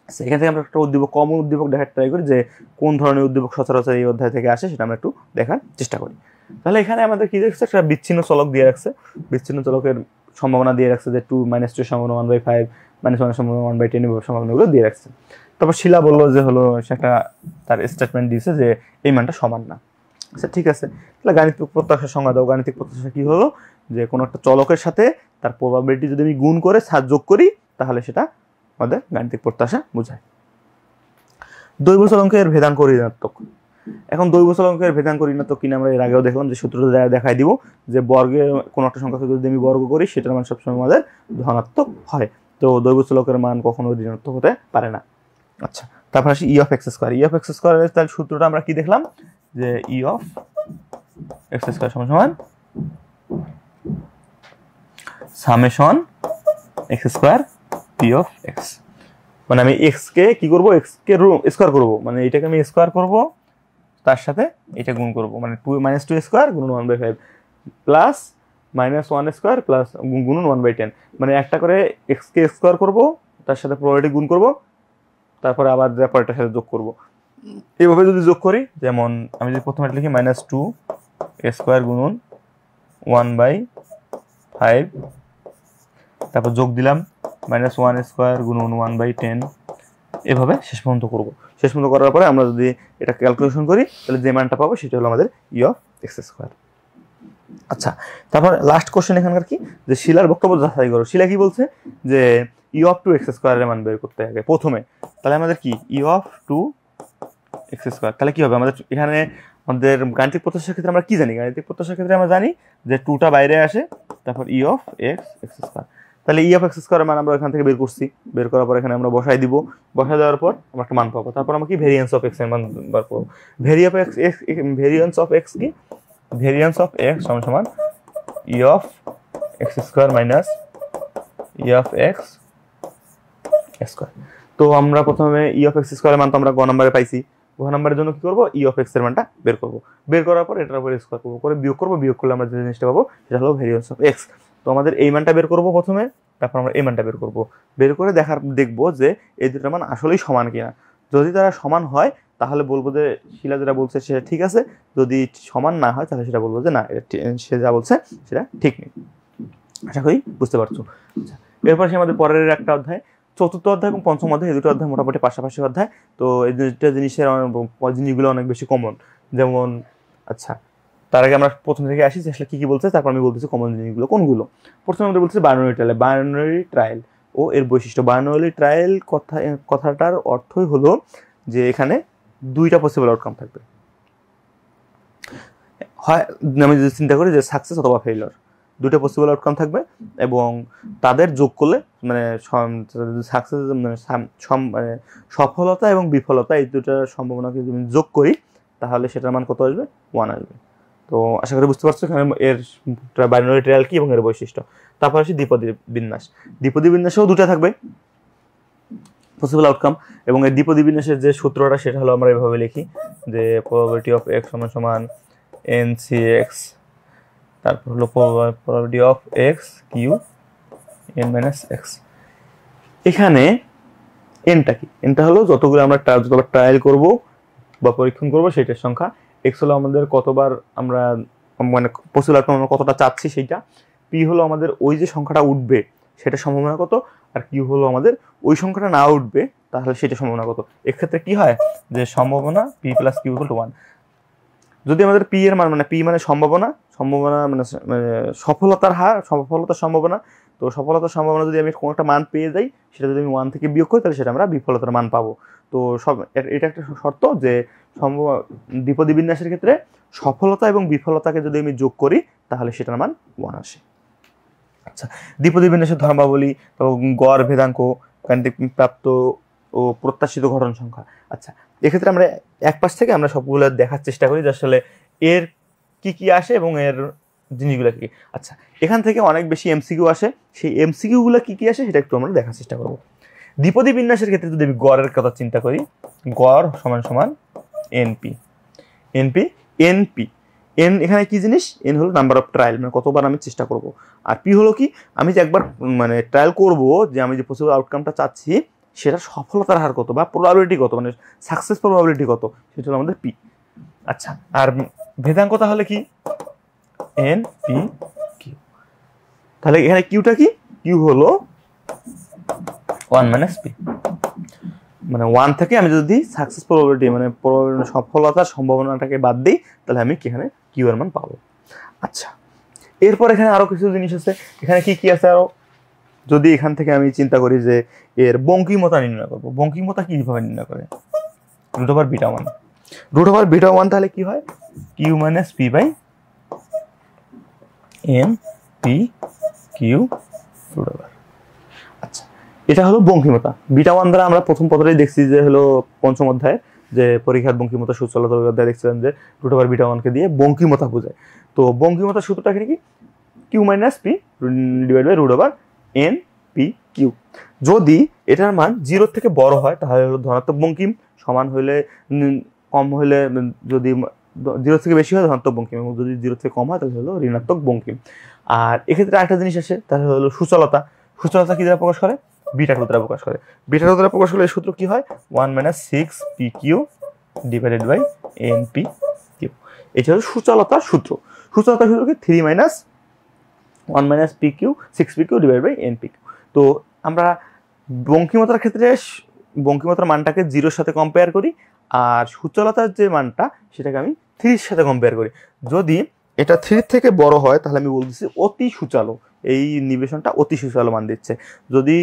এখান থেকে আমরা একটা উদ্দীপক, কমন উদ্দীপক দেখার ট্রাই করি যে কোন ধরনের উদ্দীপক সচরাচর এই অধ্যায় থেকে আসে, সেটা আমরা একটু দেখার চেষ্টা করি। তাহলে এখানে আমাদের কি দেখছে, একটা বিচ্ছিন্ন চলক দিয়ে রাখছে, বিচ্ছিন্ন চলকের সম্ভাবনা দিয়ে রাখছে যে 2 - 2 সম্ভাবনা 1/5, -1 সম্ভাবনা 1/10 সম্ভাবনাগুলো দিয়ে রাখছে। তারপর শিলা বললো যে হলো সে একটা তার স্টেটমেন্ট দিয়েছে যে এই মানটা সমান না। আচ্ছা ঠিক আছে, তাহলে গাণিতিক প্রত্যাশার সংজ্ঞা দাও। গাণিতিক প্রত্যাশা কি হলো, যে কোনো একটা চলকের সাথে তার প্রবাবিলিটি যদি আমি গুণ করে যোগ করি তাহলে সেটা আমাদের গাণিতিক প্রত্যাশা বোঝায়। দৈব চলকের ভেদাঙ্ক ঋণাত্মক। এখন দৈব চলকের ভেদাঙ্ক ঋণাত্মক কিনা আমরা এর আগেও দেখলাম, যে সূত্রটা দেখাই দিব যে বর্গে কোনো একটা সংখ্যাকে যদি আমি বর্গ করি সেটার মান সবসময় আমাদের ধনাত্মক হয়। তো দৈব চলকের মান কখনো ঋণাত্মক হতে পারে না। আচ্ছা, তারপর আসি ই of x square. E of x স্কোয়ারের তাহলে সূত্রটা আমরা কি দেখলাম, যে ই অফ এক্স স্কোয়ার সমান summation x square P of x. মানে আমি এক্স কে কি করবো, এক্স কে স্কোয়ার করবো, মানে এটাকে আমি স্কোয়ার করবো, তার সাথে এটা গুণ করবো, মানে 2 - 2 স্কোয়ার গুণন 1/5 প্লাস -1 স্কোয়ার প্লাস গুণন 1/10, মানে একটা করে এক্স কে স্কোয়ার করবো, তার সাথে প্রবাবিলিটি গুণ করবো, তারপরে আবার পরেরটার সাথে যোগ করবো। এইভাবে যদি যোগ করি, যেমন আমি যদি প্রথমে লিখি -2 স্কোয়ার গুণন 1/5, তারপর যোগ দিলাম -1 স্কোয়ার গুণন 1/10, এভাবে শেষ পর্যন্ত করবো। শেষ পর্যন্ত করার পরে আমরা যদি এটা ক্যালকুলেশন করি তাহলে যে মানটা পাবো সেটা হলো আমাদের ই অফ এক্স স্কোয়ার। আচ্ছা, তারপর লাস্ট কোশ্চেন এখানকার কি, যে শিলার বক্তব্য যাচাই করো। শিলা কি বলছে, যে ই অফ 2 এক্স স্কোয়ারের মান বের করতে হবে প্রথমে। তাহলে আমাদের কি ই অফ 2 এক্স স্কোয়ার, তাহলে কি হবে আমাদের এখানে আমাদের গাণিতিক প্রত্যাশার ক্ষেত্রে আমরা কি জানি, গাণিতিক প্রত্যাশার ক্ষেত্রে আমরা জানি যে 2টা বাইরে আসে, তারপর ই অফ এক্স স্কোয়ার। তাহলে ই অফ এক্স স্কোয়ারের মান আমরা এখান থেকে বের করছি, বের করার পর এখানে আমরা বসাই দিব, বসাই দেওয়ার পর আমরা একটা মান পাবো। তারপর আমরা কি ভেরিয়েন্স অফ এক্স এর মান বার করবো। ভেরিয়েন্স অফ এক্স কি, ভেরিয়েন্স অফ এক্স সমান ই of x square minus E of x square. তো আমরা প্রথমে ই অফ এক্স স্কোয়ারের মান তো আমরা গ নম্বরে পাইছি, গ নম্বরের জন্য কি করবো, ই অফ এক্স এর মানটা বের করবো। বের করার পর এটার উপর স্কোয়ার করবো, করে বিয়োগ করবো, বিয়োগ করলে আমরা যে জিনিসটা পাবো সেটা হলো ভেরিয়েন্স অফ এক্স। তো আমাদের এই মানটা বের করবো প্রথমে, তারপর আমরা এই মানটা বের করবো। বের করে দেখবো যে এই দুটো মান আসলেই সমান কিনা। যদি তারা সমান হয় তাহলে বলবো যে শিলা যেটা বলছে সেটা ঠিক আছে, যদি সমান না হয় তাহলে সেটা বলবো যে না, সে যা বলছে সেটা ঠিক নেই। আশা করি বুঝতে পারছো। আচ্ছা, এরপর সে আমাদের পরের একটা অধ্যায়, চতুর্থ অধ্যায় এবং পঞ্চম অধ্যায়, এই দুটো অধ্যায় মোটামুটি পাশাপাশি অধ্যায়। তো এই দুটো জিনিসগুলো অনেক বেশি কমন। যেমন আচ্ছা, তার আগে আমরা প্রথম থেকে আসি আসলে কি বলছে, তারপর আমি বলতেছি কমন জিনিসগুলো কোনগুলো। প্রথমে আমরা বলছি বাইনারি ট্রায়াল ও এর বৈশিষ্ট্য। বাইনারি ট্রায়াল কথাটার অর্থই হলো যে এখানে দুইটা পসিবল আউটকাম থাকবে, হয় আমি যদি চিন্তা করি যে সাকসেস অথবা ফেইলিওর, দুটো পসিবল আউটকাম থাকবে এবং তাদের যোগ করলে মানে সাকসেস মানে সফলতা এবং বিফলতা এই দুটার সম্ভাবনাকে যদি যোগ করি তাহলে সেটার মান কত আসবে, 1 আসবে। তো আশা করি বুঝতে পারছো এখানে এর বাইনারি ট্রায়াল কি এবং এর বৈশিষ্ট্য। তারপর আসি দ্বিপদী বিন্যাস। দ্বিপদী বিন্যাসেও দুটো থাকবে পসিবল আউটকাম, এবং এই দ্বিপদী বিন্যাসের যে সূত্রটা সেটা হলো আমরা এভাবে লিখি যে প্রবাবিলিটি অফ এক্স সমান NCX, তারপর হলো probability of x q n - x। এখানে এনটা কি, এনটা হলো যতগুলো আমরা যতবার ট্রায়াল করব বা পরীক্ষণ করব সেটার সংখ্যা। এক্স হলো আমাদের কতবার আমরা মানে পসিবল আউটকাম আমরা কতটা চাচ্ছি সেইটা। পি হলো আমাদের ওই যে সংখ্যাটা উঠবে সেটা সম্ভাবনা কত, আর কিউ হলো আমাদের ওই সংখ্যাটা না উঠবে তাহলে সেটা সম্ভাবনা কত। এক্ষেত্রে কি হয় যে সম্ভাবনা p plus q equal to 1। যদি আমাদের পি এর মান মানে পি মানে সম্ভাবনা মানে সফলতার হার, সফলতার সম্ভাবনা, তো সফলতার সম্ভাবনা যদি আমি কোনো একটা মান পেয়ে যাই সেটা যদি আমি 1 থেকে বিয়োগ করি তাহলে সেটা আমরা বিফলতার মান পাবো। তো এটা একটা শর্ত যে দ্বিপদী বিন্যাসের ক্ষেত্রে সফলতা এবং বিফলতাকে যদি আমি যোগ করি তাহলে সেটার মান 1 আসে। আচ্ছা, দ্বিপদী বিন্যাসের ধর্মাবলী, গড় ভেদাঙ্ক, গাণিতিক প্রাপ্ত ও প্রত্যাশিত ঘটন সংখ্যা। আচ্ছা, এক্ষেত্রে আমরা এক পাশ থেকে আমরা সবগুলো দেখার চেষ্টা করি যে আসলে এর কি কি আসে এবং এর জিনিসগুলো কি। আচ্ছা, এখান থেকে অনেক বেশি এমসিকিউ আসে, সেই এমসিকিউগুলো কি কি আসে সেটা একটু আমরা দেখার চেষ্টা করব। দ্বিপদী বিন্যাসের ক্ষেত্রে যদি আমি গড়ের কথা চিন্তা করি, গড় সমান সমান এনপি, এনপি এনপি এন এখানে কি জিনিস, এন হলো নাম্বার অফ ট্রায়াল, মানে কতবার আমি চেষ্টা করব, আর পি হলো কি, আমি যে একবার মানে ট্রায়াল করব, যে আমি যে পসিবল আউটকামটা চাচ্ছি সেটা সফলতার হার কত বা প্রবাবিলিটি কত, মানে সাকসেস প্রবাবিলিটি কত, সেটা হলো আমাদের পি। আচ্ছা, আর ভেদাঙ্ক তাহলে কি, এন পি কিউ। তাহলে এখানে কিউটা কি, কিউ হলো 1 মাইনাস পি, মানে 1 থেকে আমি যদি সাকসেস প্রবাবিলিটি মানে সফলতার সম্ভাবনাটাকে বাদ দিই, তাহলে আমি এখানে কিউ এর মান পাবো। আচ্ছা, এরপর এখানে আরো কিছু জিনিস আছে, এখানে কি কি আছে আরো, যদি এখান থেকে আমি চিন্তা করি যে এর বঙ্কিমতা নির্ণয় করবো, বঙ্কিমতা কিভাবে নির্ণয় করে, root over beta 1, root over beta 1 তাহলে কি হয়, q minus p by n p q root over. আচ্ছা, এটা হলো বঙ্কিমতা। বিটা 1 দ্বারা আমরা প্রথম পত্রেই দেখছি যে হলো পঞ্চম অধ্যায়, যে পরীক্ষার বঙ্কিমতা সূত্রলতা অধ্যায় দেখছিলাম যে রুট ওভার বিটা 1 কে দিয়ে বঙ্কিমতা বোঝায়। তো বঙ্কিমতার সূত্রটা কি, q minus p divide by root over n p q. যদি এটার মান 0 থেকে বড় হয় তাহলে হলো ধনাত্মক বঙ্কিম, সমান হইলে কম হইলে, যদি 0 থেকে বেশি হয় ধনাত্মক বঙ্কিম, এবং যদি 0 থেকে কম হয় তাহলে হলো ঋণাত্মক বঙ্কিম। আর এক্ষেত্রে আরেকটা জিনিস আসে, তাহলে হলো সূচলতা। সূচলতা কি দ্বারা প্রকাশ করে, বিটা টু দ্বারা প্রকাশ করে। বিটা টু দ্বারা প্রকাশ করলে এই সূত্র কি হয়, 1 minus 6 p q divided by n p q. এটা হলো সূচলতার সূত্র। সূচলতার সূত্র কি 3 minus 1 minus p q 6 p q divide by n p q. তো আমরা বঙ্কিমতার ক্ষেত্রে বঙ্কিমতার মানটাকে 0-র সাথে কম্পেয়ার করি, আর সূচলতার যে মানটা সেটাকে আমি 3-র সাথে কম্পেয়ার করি। যদি এটা 3 থেকে বড় হয় তাহলে আমি বলতেছি অতি সূচালো, এই নিবেশনটা অতি সূচালো মান দিচ্ছে। যদি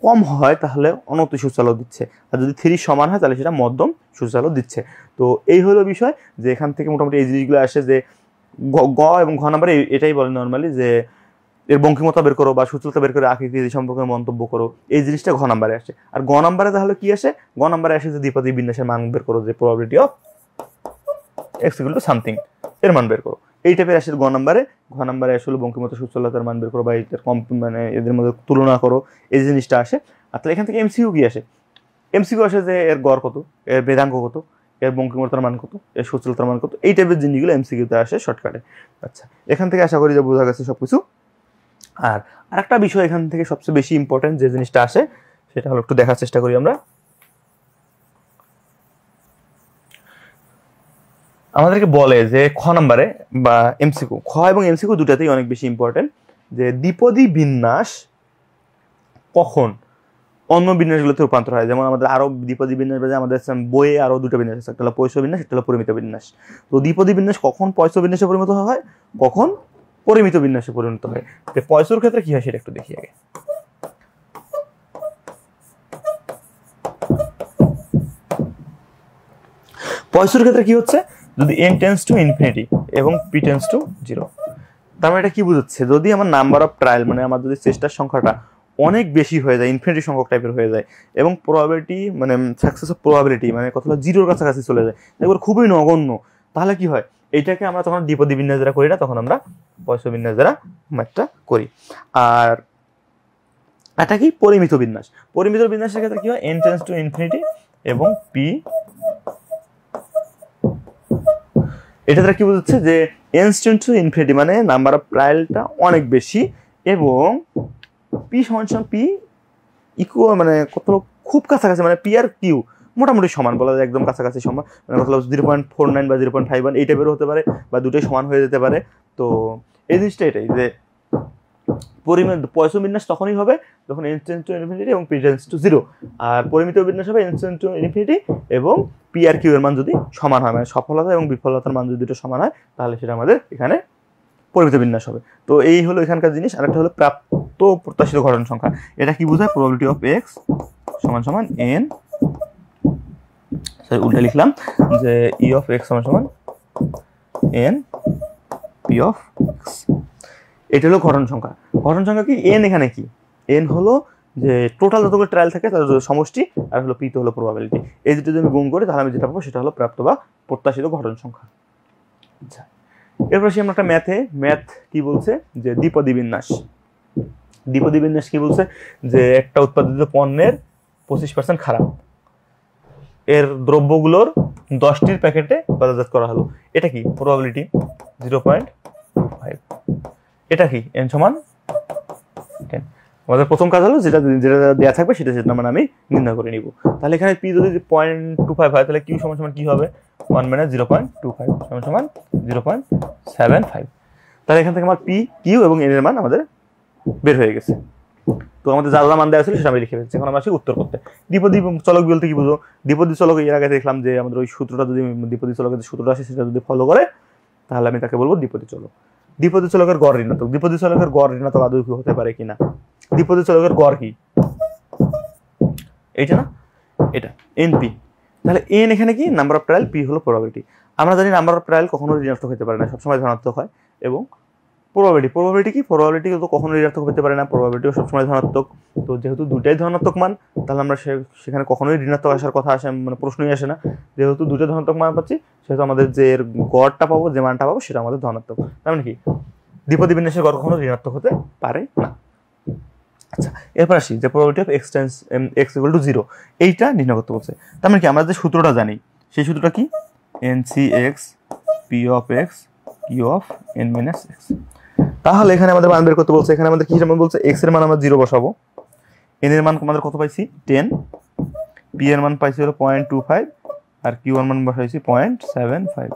কম হয় তাহলে অনতি সূচালো দিচ্ছে, আর যদি 3 সমান হয় তাহলে সেটা মধ্যম সূচালো দিচ্ছে। তো এই হলো বিষয়, যে এখান থেকে মোটামুটি এই জিনিসগুলো আসে, যে গ এবং ঘ নাম্বারে এটাই বলে নর্মালি যে এর বঙ্কিমতা বের করো বা সূচলতা বের করে আকৃতি সম্পর্কে মন্তব্য করো, এই জিনিসটা ঘ নাম্বারে আসে। আর গ নাম্বারে তাহলে কি আসে, গ নাম্বারে আসে যে দ্বিপদী বিন্যাসের মান বের করো, যে probability of x equal to something এর মান বের করো, এই টাইপের আসে গ নাম্বারে। ঘ নাম্বারে আসলে বঙ্কিমতা সূচলতার মান বের করো বা এটার মানে এদের মধ্যে তুলনা করো, এই জিনিসটা আসে। আর তাহলে এখান থেকে এমসিকিউ কি আসে, এমসিকিউ আসে যে এর গড় কত, এর ভেদাঙ্ক কত, এর বঙ্কিমতার মান কত, এর সূচলতার মান কত, এই টাইপের জিনিসগুলো এমসিকিউতে আসে শর্টকাটে। আচ্ছা, এখান থেকে আশা করি যে বোঝা গেছে সবকিছু। আর আরেকটা বিষয় এখান থেকে সবচেয়ে বেশি ইম্পর্টেন্ট যে জিনিসটা আসে সেটা হলো, একটু দেখার চেষ্টা করি আমরা। আমাদেরকে বলে যে খ নাম্বারে বা এমসিকিউ, খ এবং এমসিকিউ দুটাতেই অনেক বেশি ইম্পর্টেন্ট, যে দ্বিপদী বিন্যাস কখন অন্য বিন্যাসগুলোতে রূপান্তর হয়। যেমন আমাদের আরো দ্বিপদী বিন্যাস, আমাদের বইয়ে আরো দুটো বিন্যাস আছে, একটা হলো পয়স বিন্যাস, একটা হলো পরিমিত বিন্যাস। তো দ্বিপদী বিন্যাস কখন পয়স বিন্যাসে পরিণত হয়, কখন পরিমিত বিন্যাসে পরিণত হয়। পয়সর ক্ষেত্রে কি হয় সেটা একটু দেখি আগে। পয়সর ক্ষেত্রে কি হচ্ছে, যদি n টেন্স টু ইনফিনিটি এবং p টেন্স টু 0, তার মানে এটা কি বোঝাচ্ছে, যদি আমার নাম্বার অফ ট্রায়াল মানে আমার যদি চেষ্টার সংখ্যাটা অনেক বেশি হয়ে যায়, ইনফিনিটি সংখ্যক টাইপের হয়ে যায়, এবং প্রবাবিলিটি মানে সাকসেস অফ প্রবাবিলিটি মানে কথা হলো 0-র কাছাকাছি চলে যায়, এবার খুবই নগণ্য, তাহলে কি হয়, এইটাকে আমরা তখন দ্বিপদী বিন্যাস দ্বারা করি না, তখন আমরা পয়স বিন্যাস দ্বারা ম্যাথটা করি। আর এটা কি পরিমিত বিন্যাস। পরিমিত বিন্যাসের ক্ষেত্রে কি হয়, n টেন্স টু ইনফিনিটি এবং p, এটা দ্বারা কি বোঝাচ্ছে যে n টেন্স টু ইনফিনিটি মানে নাম্বার অফ ট্রায়ালটা অনেক বেশি, এবং p সমান p ইকুয়াল মানে কত খুব কাছাকাছি, মানে p আর q মোটামুটি সমান বলা যায়, একদম কাছাকাছি সমান, মানে কত 0.49 বা 0.51 এই টাইপের হতে পারে, বা দুটোই সমান হয়ে যেতে পারে। তো এই জিনিসটা এটাই যে পয়স বিন্যাস তখনই হবে যখন n টেন্স টু ইনফিনিটি এবং p টেন্স টু 0, আর পরিমিত বিন্যাস হবে n টেন্স টু ইনফিনিটি এবং p আর q এর মান যদি সমান হয়, মানে সফলতা এবং বিফলতার মান যদি দুটো সমান হয়, তাহলে সেটা আমাদের এখানে পরিমিত বিন্যাস হবে। তো এই হলো এখানকার জিনিস। আরেকটা হলো প্রাপ্ত প্রত্যাশিত ঘটন সংখ্যা। এটা কি বোঝায়, প্রবাবিলিটি অফ x সমান সমান n, সরি উল্টা লিখলাম, যে e অফ x সমান সমান n p অফ x। এটা হলো ঘটন সংখ্যা। ঘটন সংখ্যা কি, n এখানে কি, n হলো যে টোটাল যতগুলো ট্রায়াল থাকে তার সমষ্টি, আর হলো p তো হলো প্রবাবিলিটি। এই দুটো যদি আমি গুণ করি তাহলে আমি যেটা পাবো সেটা হলো প্রাপ্ত বা প্রত্যাশিত ঘটন সংখ্যা। আচ্ছা, এরপর আসি আমরা একটা ম্যাথ কি বলছে যে দ্বিপদী বিন্যাস কি বলছে যে একটা উৎপাদিত পণ্যের 25% খারাপ, এর দ্রব্যগুলোর 10টির প্যাকেটে বাজারজাত করা হলো। এটা কি প্রবাবিলিটি 0.25। এটা কি n সমান 10। আমাদের প্রথম কাজ হলো যেটা দেওয়া থাকবে সেটা মানে আমি নির্ণয় করে নিব। তাহলে এখানে p যদি 0.25 হয় তাহলে q সমান কি হবে 1 - 0.25 সমান 0.75। তাহলে এখান থেকে আমার p q এবং n এর মান আমাদের বের হয়ে গেছে। তো আমাদের যা মান দেওয়া ছিল সেটা আমি লিখে ফেলছি। এখন আমরা আসি উত্তর করতে। দ্বিপদী চলক বলতে কি বুঝো? দ্বিপদী চলক এর আগে দেখলাম যে আমাদের ওই সূত্রটা যদি দ্বিপদী চলকের যে সূত্রটা আছে সেটা যদি ফলো করে তাহলে আমি তাকে বলবো দ্বিপদী চলক। দ্বিপদী চলকের গড় ঋণাত্মক। দ্বিপদী চলকের গড় ঋণাত্মক আদৌ কি হতে পারে কিনা? দ্বিপদী চলকের গড় কি? এইটা না, এটা np। তাহলে n এখানে কি নাম্বার অফ ট্রায়াল, p হলো প্রবাবিলিটি। আমরা জানি নাম্বার অফ ট্রায়াল কখনো ঋণাত্মক হতে পারে না, সবসময় ধনাত্মক হয়। এবং প্রবাবিলিটি কি? প্রবাবিলিটি তো কখনো ঋণাত্মক হতে পারে না, প্রবাবিলিটিও সবসময় ধনাত্মক। তো যেহেতু দুটাই ধনাত্মক মান তাহলে আমরা সেখানে কখনোই ঋণাত্মক আসার কথা আসে মানে প্রশ্নই আসে না। যেহেতু দুটো ধনাত্মক মান পাচ্ছি সেহেতু আমাদের যে গড়টা পাবো, যে মানটা পাবো সেটা আমাদের ধনাত্মক। তার মানে কি দ্বিপদী বিন্যাসের গড় কখনো ঋণাত্মক হতে পারে না। আচ্ছা, এরপর আসি যে প্রবাবিলিটি অফ x = 0 এইটা নির্ণয় করতে বলছে। তার মানে কি আমরা যে সূত্রটা জানি সেই সূত্রটা কি NCx p of x q of n - x। তাহলে এখানে আমাদের মান বের করতে বলছে। এখানে আমাদের কি মান বলছে? x এর মান আমরা 0 বসাবো, n এর মান আমাদের কত পাইছি 10, p এর মান পাইছি হলো 0.25 আর q এর মান বসাইছি 0.75।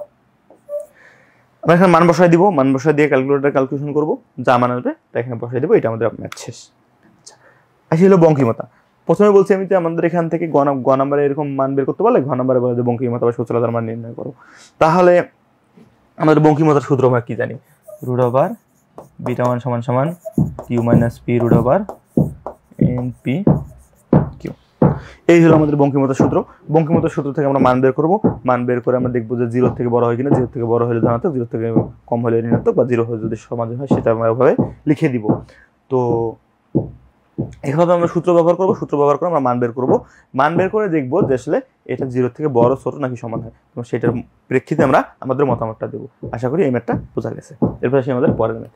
আমরা এখানে মান বসাই দিব, মান বসাই দিয়ে ক্যালকুলেটর ক্যালকুলেশন করব, যা মান আসবে তা এখানে বসাই দেব। এটা আমাদের ম্যাথ শেষ। আচ্ছা, আসি হলো বঙ্কিমতা। প্রথমে বলছি আমি যে আমাদের এখান থেকে গ নাম্বারে এরকম মান বের করতে পারলে ঘ নাম্বারে বলে যে বঙ্কিমতা বা সূত্রতার মান নির্ণয় করো। তাহলে আমাদের বঙ্কিমতার সূত্র আমরা কি জানি? √β1 = q - p √np q। এই হলো আমাদের বঙ্কিমতার সূত্র। বঙ্কিমতার সূত্র থেকে আমরা মান বের করব। মান বের করে আমরা দেখব যে 0 থেকে বড় হয় কিনা। 0 থেকে বড় হলে ধনাত্মক, 0 থেকে কম হলে ঋণাত্মক, বা 0 হলে যদি সমান হয় সেটা আমরা ওভাবে লিখে দিব। তো এভাবে আমরা সূত্র ব্যবহার করব। সূত্র ব্যবহার করে আমরা মান বের করব। মান বের করে দেখব যে আসলে এটা 0 থেকে বড়, ছোট নাকি সমান হয়। তো সেটার প্রেক্ষিতে আমরা আমাদের মতামতটা দেব। আশা করি এই ম্যাথটা বোঝা গেছে। এরপর আসি আমাদের পরের ম্যাথ।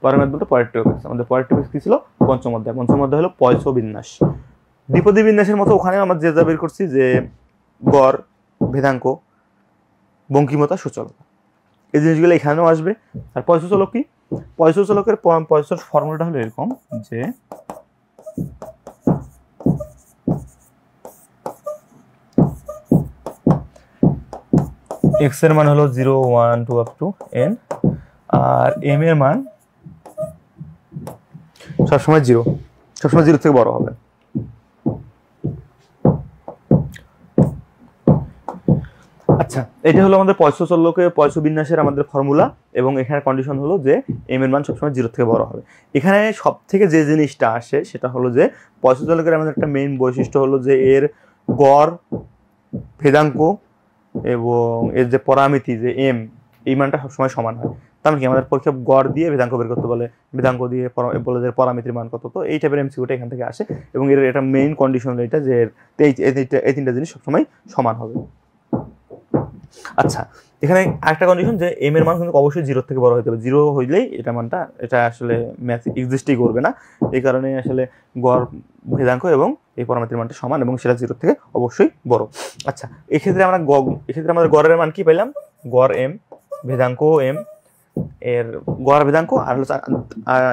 পরের ম্যাথ বলতে পরের টপিক। আমাদের পরের টপিক কি ছিল? পঞ্চম অধ্যায়। পঞ্চম অধ্যায় হলো পয়স বিন্যাস। দ্বিপদী বিন্যাসের মতো ওখানে আমরা যে যা বের করছি যে গড়, ভেদাঙ্ক, বঙ্কিমতা, সূচলতা, এই জিনিসগুলো এখানেও আসবে। আর পয়স চলক কি? পয়স চলকের পয়সর ফর্মুলাটা হলো এরকম যে x এর মান হলো 0, 1, 2 up to n R m এর মান সবসময় 0, সবসময় 0 থেকে বড় হবে। আচ্ছা, এটা হলো আমাদের পয়স চলকে পয়স বিন্যাসের আমাদের ফর্মুলা। এবং এখানে কন্ডিশন হলো যে m এর মান সবসময় 0 থেকে বড় হবে। এখানে সব থেকে যে জিনিসটা আসে সেটা হলো যে পয়স চলকের আমাদের একটা মেইন বৈশিষ্ট্য হলো যে এর গড়, ভেদাঙ্ক এবং এর যে পরামিতি যে m, এই মানটা সবসময় সমান হয়। তার মানে কি আমাদের পরীক্ষা গড় দিয়ে ভেদাঙ্ক বের করতে বলে, ভেদাঙ্ক দিয়ে বলে যে পরামিতির মান কত। তো এই টাইপের এমসিকিউটা এখান থেকে আসে। এবং এর এটা মেইন কন্ডিশন এটা যে এই তিনটা জিনিস সবসময় সমান হবে। আচ্ছা, এখানে আরেকটা কন্ডিশন যে m এর মান কিন্তু অবশ্যই 0 থেকে বড় হতে হবে। 0 হইলেই এটা মানটা এটা আসলে ম্যাথ এক্সিস্টই করবে না। এই কারণে আসলে গড়, ভেদাঙ্ক এবং এই পরামিতির মানটা সমান এবং সেটা 0 থেকে অবশ্যই বড়। আচ্ছা, এক্ষেত্রে আমাদের গড়ের মান কি পেলাম? গড় m, ভেদাঙ্ক m, এর গড়, ভেদাঙ্ক আর হলো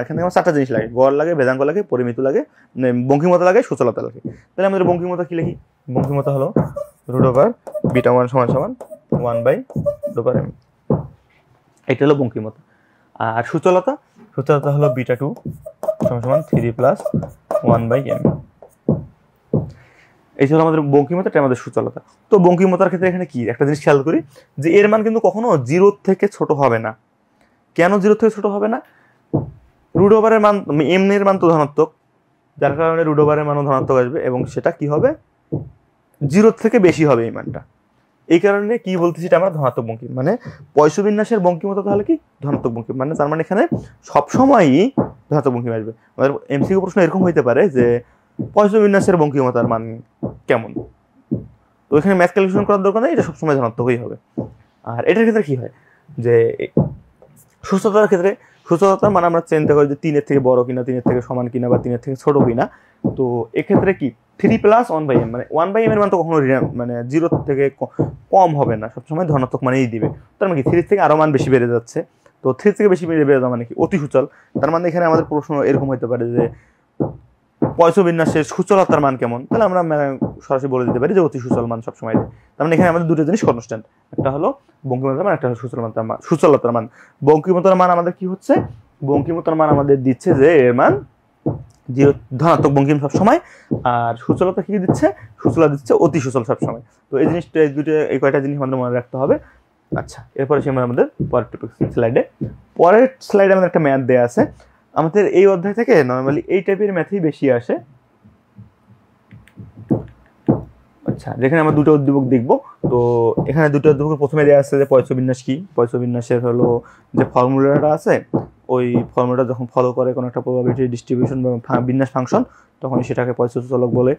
এখান থেকে আমার 4টা জিনিস লাগে। গড় লাগে, ভেদাঙ্ক লাগে, পরিমিতি লাগে, বঙ্কিমতা লাগে, সূচলতা লাগে। তাহলে আমাদের বঙ্কিমতা কি লিখি? বঙ্কিমতা হলো √β1 = 1/m। এটা হলো বঙ্কিমতা। আর সূচলতা হলো β2 = 3 + 1/m। এই হলো আমাদের বঙ্কিমতা, এটা আমাদের সূচলতা। তো বঙ্কিমতার ক্ষেত্রে এখানে কি একটা জিনিস খেয়াল করি যে এর মান কিন্তু কখনো 0 থেকে ছোট হবে না। কেন 0 থেকে ছোট হবে না? √এর মান, m এর মান তো ধনাত্মক, যার কারণে √এর মানও ধনাত্মক আসবে এবং সেটা কি হবে 0 থেকে বেশি হবে এই মানটা। এই কারণে কি বলতেছি এটা আমরা ধনাত্মক বঙ্কিম, মানে পয়স বিন্যাসের বঙ্কিমতা তাহলে কি ধনাত্মক বঙ্কিম, মানে তার মানে এখানে সবসময়ই ধনাত্মক বঙ্কিম আসবে। আমাদের এমসিকিউ প্রশ্ন এরকম হইতে পারে যে পয়স বিন্যাসের বঙ্কিমতার মান কেমন, তো এখানে ম্যাথ ক্যালকুলেশন করার দরকার নেই, এটা সবসময় ধনাত্মকই হবে। আর এটার ক্ষেত্রে কি হয়? যে সূচলতার ক্ষেত্রে সূচলতার মান আমরা চিন্তা করি যে 3 এর থেকে বড় কিনা, 3 এর থেকে সমান কিনা বা 3 এর থেকে ছোট কিনা। তো এক্ষেত্রে কি 3 + 1/m, মানে 1/m এর মান তো কখনো মানে 0 থেকে কম হবে না, সবসময় ধনাত্মক মানেই দিবে। তার মানে কি 3 থেকে আরো মান বেশি বেড়ে যাচ্ছে। তো 3 থেকে বেশি বেড়ে যাওয়া মানে কি অতি সূচল। তার মানে এখানে আমাদের প্রশ্ন এরকম হতে পারে যে পয়সো বিন্যাসের সূচলতার মান কেমন, তাহলে আমরা সরাসরি বলে দিতে পারি যে অতি সূচল মান সবসময় দেয়। তার মানে এখানে আমাদের দুটো জিনিস কনস্ট্যান্ট, একটা হলো বঙ্কিমতার মান, একটা হলো সূচলতার মান। বঙ্কিমতার মান আমাদের কি হচ্ছে, বঙ্কিমতার মান আমাদের দিচ্ছে যে এর মান ধনাত্মক বঙ্কিম সবসময়, আর সূচলতা কি দিচ্ছে, সূচলতা দিচ্ছে অতি সূচল সবসময়। তো এই জিনিসটা এই কয়টা জিনিস আমাদের মনে রাখতে হবে। আচ্ছা, এরপরে সে আমাদের পরের স্লাইডে আমাদের একটা ম্যাথ দেওয়া আছে। আমাদের এই অধ্যায় থেকে নরমালি এই টাইপের ম্যাথই বেশি আসে। আচ্ছা, যেখানে আমরা দুটো উদ্দীপক দেখবো। তো এখানে দুটো উদ্দীপক প্রথমে দেওয়া আছে যে পয়সো বিন্যাস কি, পয়সো বিন্যাসের হলো যে ফর্মুলাটা আছে, ওই ফর্মুলাটা যখন ফলো করে কোনো একটা প্রবাবিলিটি ডিস্ট্রিবিউশন বা বিন্যাস ফাংশন, তখন সেটাকে পয়সো সূচলক বলে।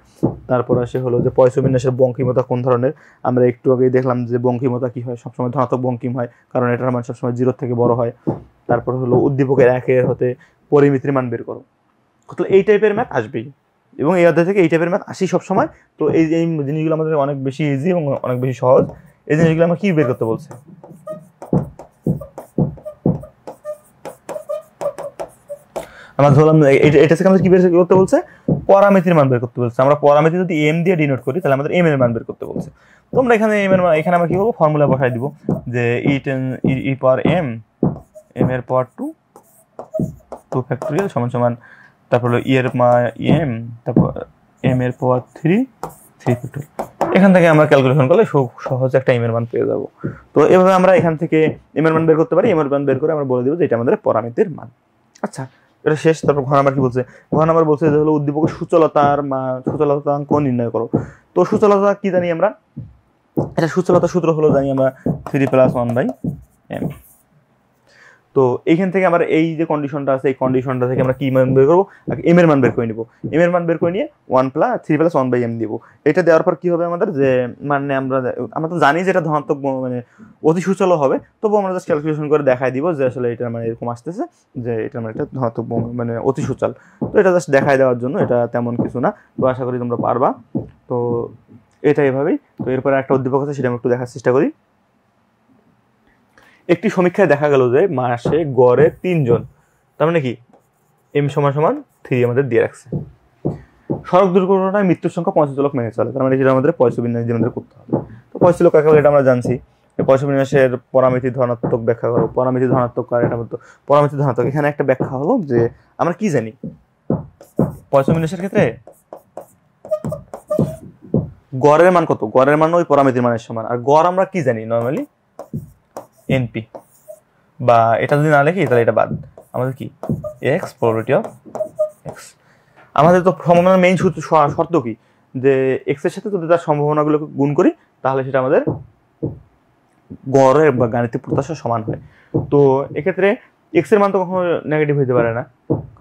তারপর আসে হলো যে পয়সো বিন্যাসের বঙ্কিমতা কোন ধরনের। আমরা একটু আগেই দেখলাম যে বঙ্কিমতা কি হয়, সবসময় ধনাত্মক বঙ্কিম হয়, কারণ এটার মান সবসময় 0 থেকে বড় হয়। তারপর হলো উদ্দীপকের একের হতে পরিমিতির মান বের করো। তাহলে এই টাইপের ম্যাথ আসবেই, এবং এই অধ্যায় থেকে এই টাইপের ম্যাথ আসি সবসময়। তো এই জিনিসগুলো আমাদের অনেক বেশি ইজি এবং অনেক বেশি সহজ। এই জিনিসগুলো আমরা কি বের করতে বলছে, আমরা ধরলাম এটা থেকে আমাদের কি বের করতে বলছে, পরামিতির মান বের করতে বলছে। আমরা পরামিতি যদি এম দিয়ে ডিনোট করি, তাহলে আমাদের এম এর মান বের করতে বলছে। তো আমরা এখানে এম এর মান, এখানে আমরা কি করবো, ফর্মুলা বসাই দিব যে ই পাওয়ার এম, এম এর পাওয়ার 2 ফ্যাক্টোরিয়াল সমান সমান, তারপর হলো ই এর এম, তারপর এম এর পাওয়ার 3 ফ্যাক্টোরিয়াল। এখান থেকে আমরা ক্যালকুলেশন করলে সহজে একটা এম এর মান পেয়ে যাব। তো এভাবে আমরা এখান থেকে এম এর মান বের করতে পারি। এম এর মান বের করে আমরা বলে দিব যে এটা আমাদের পরামিতির মান। আচ্ছা, এটা শেষ। তারপর ঘ নাম্বার কি বলছে, ঘ নাম্বার বলছে যে হলো উদ্দীপকের সূচলতার মান, সূচলতাঙ্ক নির্ণয় করো। তো সূচলতা কি জানি আমরা, এটা সূচলতার সূত্র হলো জানি আমরা 3 + 1/m। তো এইখান থেকে আমরা এই যে কন্ডিশনটা আছে, এই কন্ডিশনটা থেকে আমরা কি মান বের করবো, এম এর মান বের করে নিব। এম এর মান বের করে নিয়ে 3 + 1/m দিব। এটা দেওয়ার পর কি হবে আমাদের, যে মানে আমরা তো জানি যে এটা ধনাত্মক মানে অতি সূচল হবে, তবু আমরা জাস্ট ক্যালকুলেশন করে দেখাই দিব যে আসলে এটা মানে এরকম আসতেছে যে এটা মানে একটা ধনাত্মক মানে অতি সূচল। তো এটা জাস্ট দেখাই দেওয়ার জন্য, এটা তেমন কিছু না। তো আশা করি তোমরা পারবা। তো এটা এভাবেই। তো এরপরে একটা উদ্দীপক আছে, সেটা আমি একটু দেখার চেষ্টা করি। একটি সমীক্ষায় দেখা গেল যে মাসে গড়ে 3 জন, তার মানে কি এম সমান 3 আমাদের দিয়ে রাখছে। সড়ক দুর্ঘটনায় মৃত্যুর সংখ্যা 45 মেনে চলে, তার মানে যেটা আমাদের পয়সো বিন্যাস দিয়ে আমাদের করতে হবে। তো পয়সো কাকে বলে এটা আমরা জানছি। পয়সো বিন্যাসের পরামিতি ধনাত্মক ব্যাখ্যা করো, পরামিতি ধনাত্মক কার, এটা বলতো পরামিতি ধনাত্মক। এখানে একটা ব্যাখ্যা হলো যে আমরা কি জানি পয়সো বিন্যাসের ক্ষেত্রে গড়ের মান কত, গড়ের মান ওই পরামিতির মানের সমান। আর গড় আমরা কি জানি নর্মালি এনপি, বা এটা যদি না লিখি তাহলে এটা বাদ, আমাদের কি এক্স প্রবাবিলিটি অফ এক্স। আমাদের তো সম্ভাবনার মেইন শর্ত কি, যে এক্স এর সাথে যদি তার সম্ভাবনাগুলোকে গুণ করি, তাহলে সেটা আমাদের গড়ের বা গাণিতিক প্রত্যাশা সমান হয়। তো এক্ষেত্রে এক্স এর মান তো কখনো নেগেটিভ হতে পারে না,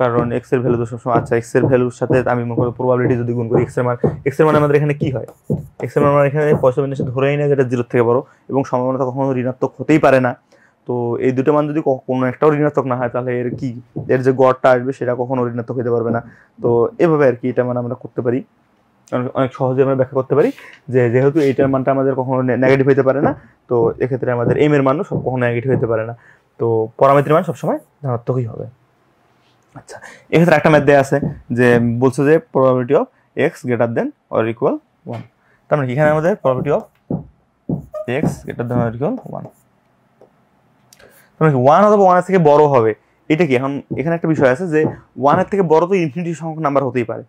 কারণ এক্স এর ভ্যালু তো সবসময়, আচ্ছা এক্স এর ভ্যালুর সাথে আমি মনে করি প্রবাবিলিটি যদি গুণ করি, এক্স এর মান আমাদের এখানে কি হয়, এক্স এর মান আমরা এখানে পয়সা বিন্যাসে ধরেই নেয় যেটা 0 থেকে বড়, এবং সম্ভাবনা কখনো ঋণাত্মক হতেই পারে না। তো এই দুটো মান যদি কোনো একটাও ঋণাত্মক না হয়, তাহলে এর কি, এর যে গড়টা আসবে সেটা কখনো ঋণাত্মক হতে পারবে না। তো এভাবে আর কি এটা মানে আমরা করতে পারি, অনেক সহজে আমরা ব্যাখ্যা করতে পারি যে যেহেতু এইটার মানটা আমাদের কখনো নেগেটিভ হতে পারে না, তো এক্ষেত্রে আমাদের এম এর মানও সব কখনো নেগেটিভ হতে পারে না। তো পরামিতির মান সবসময় ধনাত্মকই হবে। আচ্ছা, এক্ষেত্রে একটা ম্যাথ দেওয়া আছে যে বলছে যে probability of x greater than or equal 1। তার মানে এখানে আমাদের probability of x greater than or equal 1, তার মানে 1 অথবা 1 এর থেকে বড় হবে। এটা কি, এখন এখানে একটা বিষয় আছে যে 1 এর থেকে বড় তো ইনফিনিটি সংখ্যক নাম্বার হতেই পারে।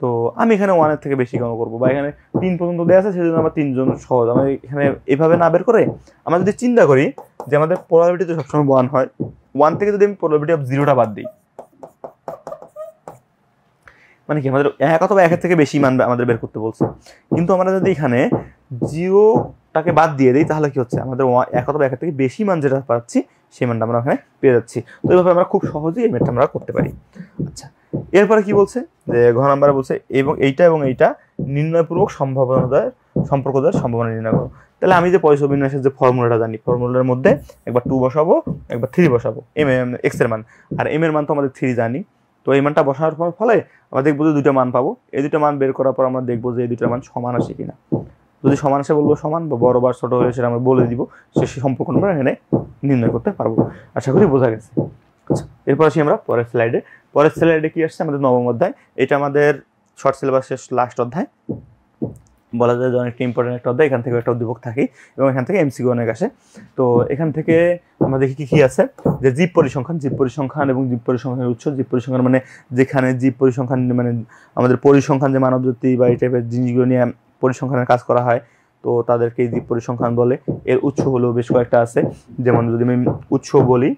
তো আমি এখানে 1 এর থেকে বেশি কেন করবো, বা এখানে 3 পর্যন্ত দেওয়া আছে, সেজন্য আমার 3 জন সহজ। আমি এখানে এভাবে না বের করে আমরা যদি চিন্তা করি যে আমাদের প্রবাবিলিটি তো সবসময় 1 হয়, 1 থেকে যদি আমি প্রবাবিলিটি অফ 0টা বাদ দিই, মানে কি আমাদের 1 অথবা 1 এর থেকে বেশি মান আমাদের বের করতে বলছে। কিন্তু আমরা যদি এখানে 0টাকে বাদ দিয়ে দিই, তাহলে কি হচ্ছে, আমাদের 1 অথবা 1 এর থেকে বেশি মান যেটা পাচ্ছি সেই মানটা আমরা ওখানে পেয়ে যাচ্ছি। তো এইভাবে আমরা খুব সহজেই এই ম্যাথটা আমরা করতে পারি। আচ্ছা, এরপরে কি বলছে, যে ঘ নাম্বারে বলছে এবং এইটা নির্ণয়পূর্বক সম্পর্ক দ্বারা সম্ভাবনা নির্ণয় করো। তাহলে আমি যে পয়সা বিন্যাসের যে ফর্মুলাটা জানি, ফর্মুলার মধ্যে একবার 2 বসাবো, একবার 3 বসাবো, এক্স এর মান, আর এম এর মান তো আমাদের 3 জানি। তো এই মানটা বসানোর ফলে আমরা দেখবো যে দুটো মান পাবো। এই দুটো মান বের করার পর আমরা দেখবো যে এই দুটো মান সমান আসে কিনা। যদি সমান আসে বলবো সমান, বা বড় বা ছোট হলে সেটা আমরা বলে দিব, সে সম্পর্ক আমরা এখানে নির্ণয় করতে পারবো। আশা করি বোঝা গেছে। আচ্ছা, এরপর আসি আমরা পরের স্লাইডে। পরের স্লাইডে কি আসছে, আমাদের 9ম অধ্যায়। এটা আমাদের শর্ট সিলেবাসের লাস্ট অধ্যায়, বলা যায় যে অনেকটা ইম্পর্টেন্ট একটা অধ্যায়। এখান থেকে একটা উদ্দীপক থাকে এবং এখান থেকে এমসিকিউ অনেক আসে। তো এখান থেকে আমরা দেখি কি আছে, যে জীব পরিসংখ্যান এবং জীব পরিসংখ্যানের উৎস। জীব পরিসংখ্যান মানে যেখানে জীব পরিসংখ্যান মানে আমাদের পরিসংখ্যান, যে মানবজাতি বা এই টাইপের জিনিসগুলো নিয়ে পরিসংখ্যানের কাজ করা হয়, তো তাদেরকে জীব পরিসংখ্যান বলে। এর উৎস হলো বেশ কয়েকটা আছে, যেমন যদি আমি উৎস বলি,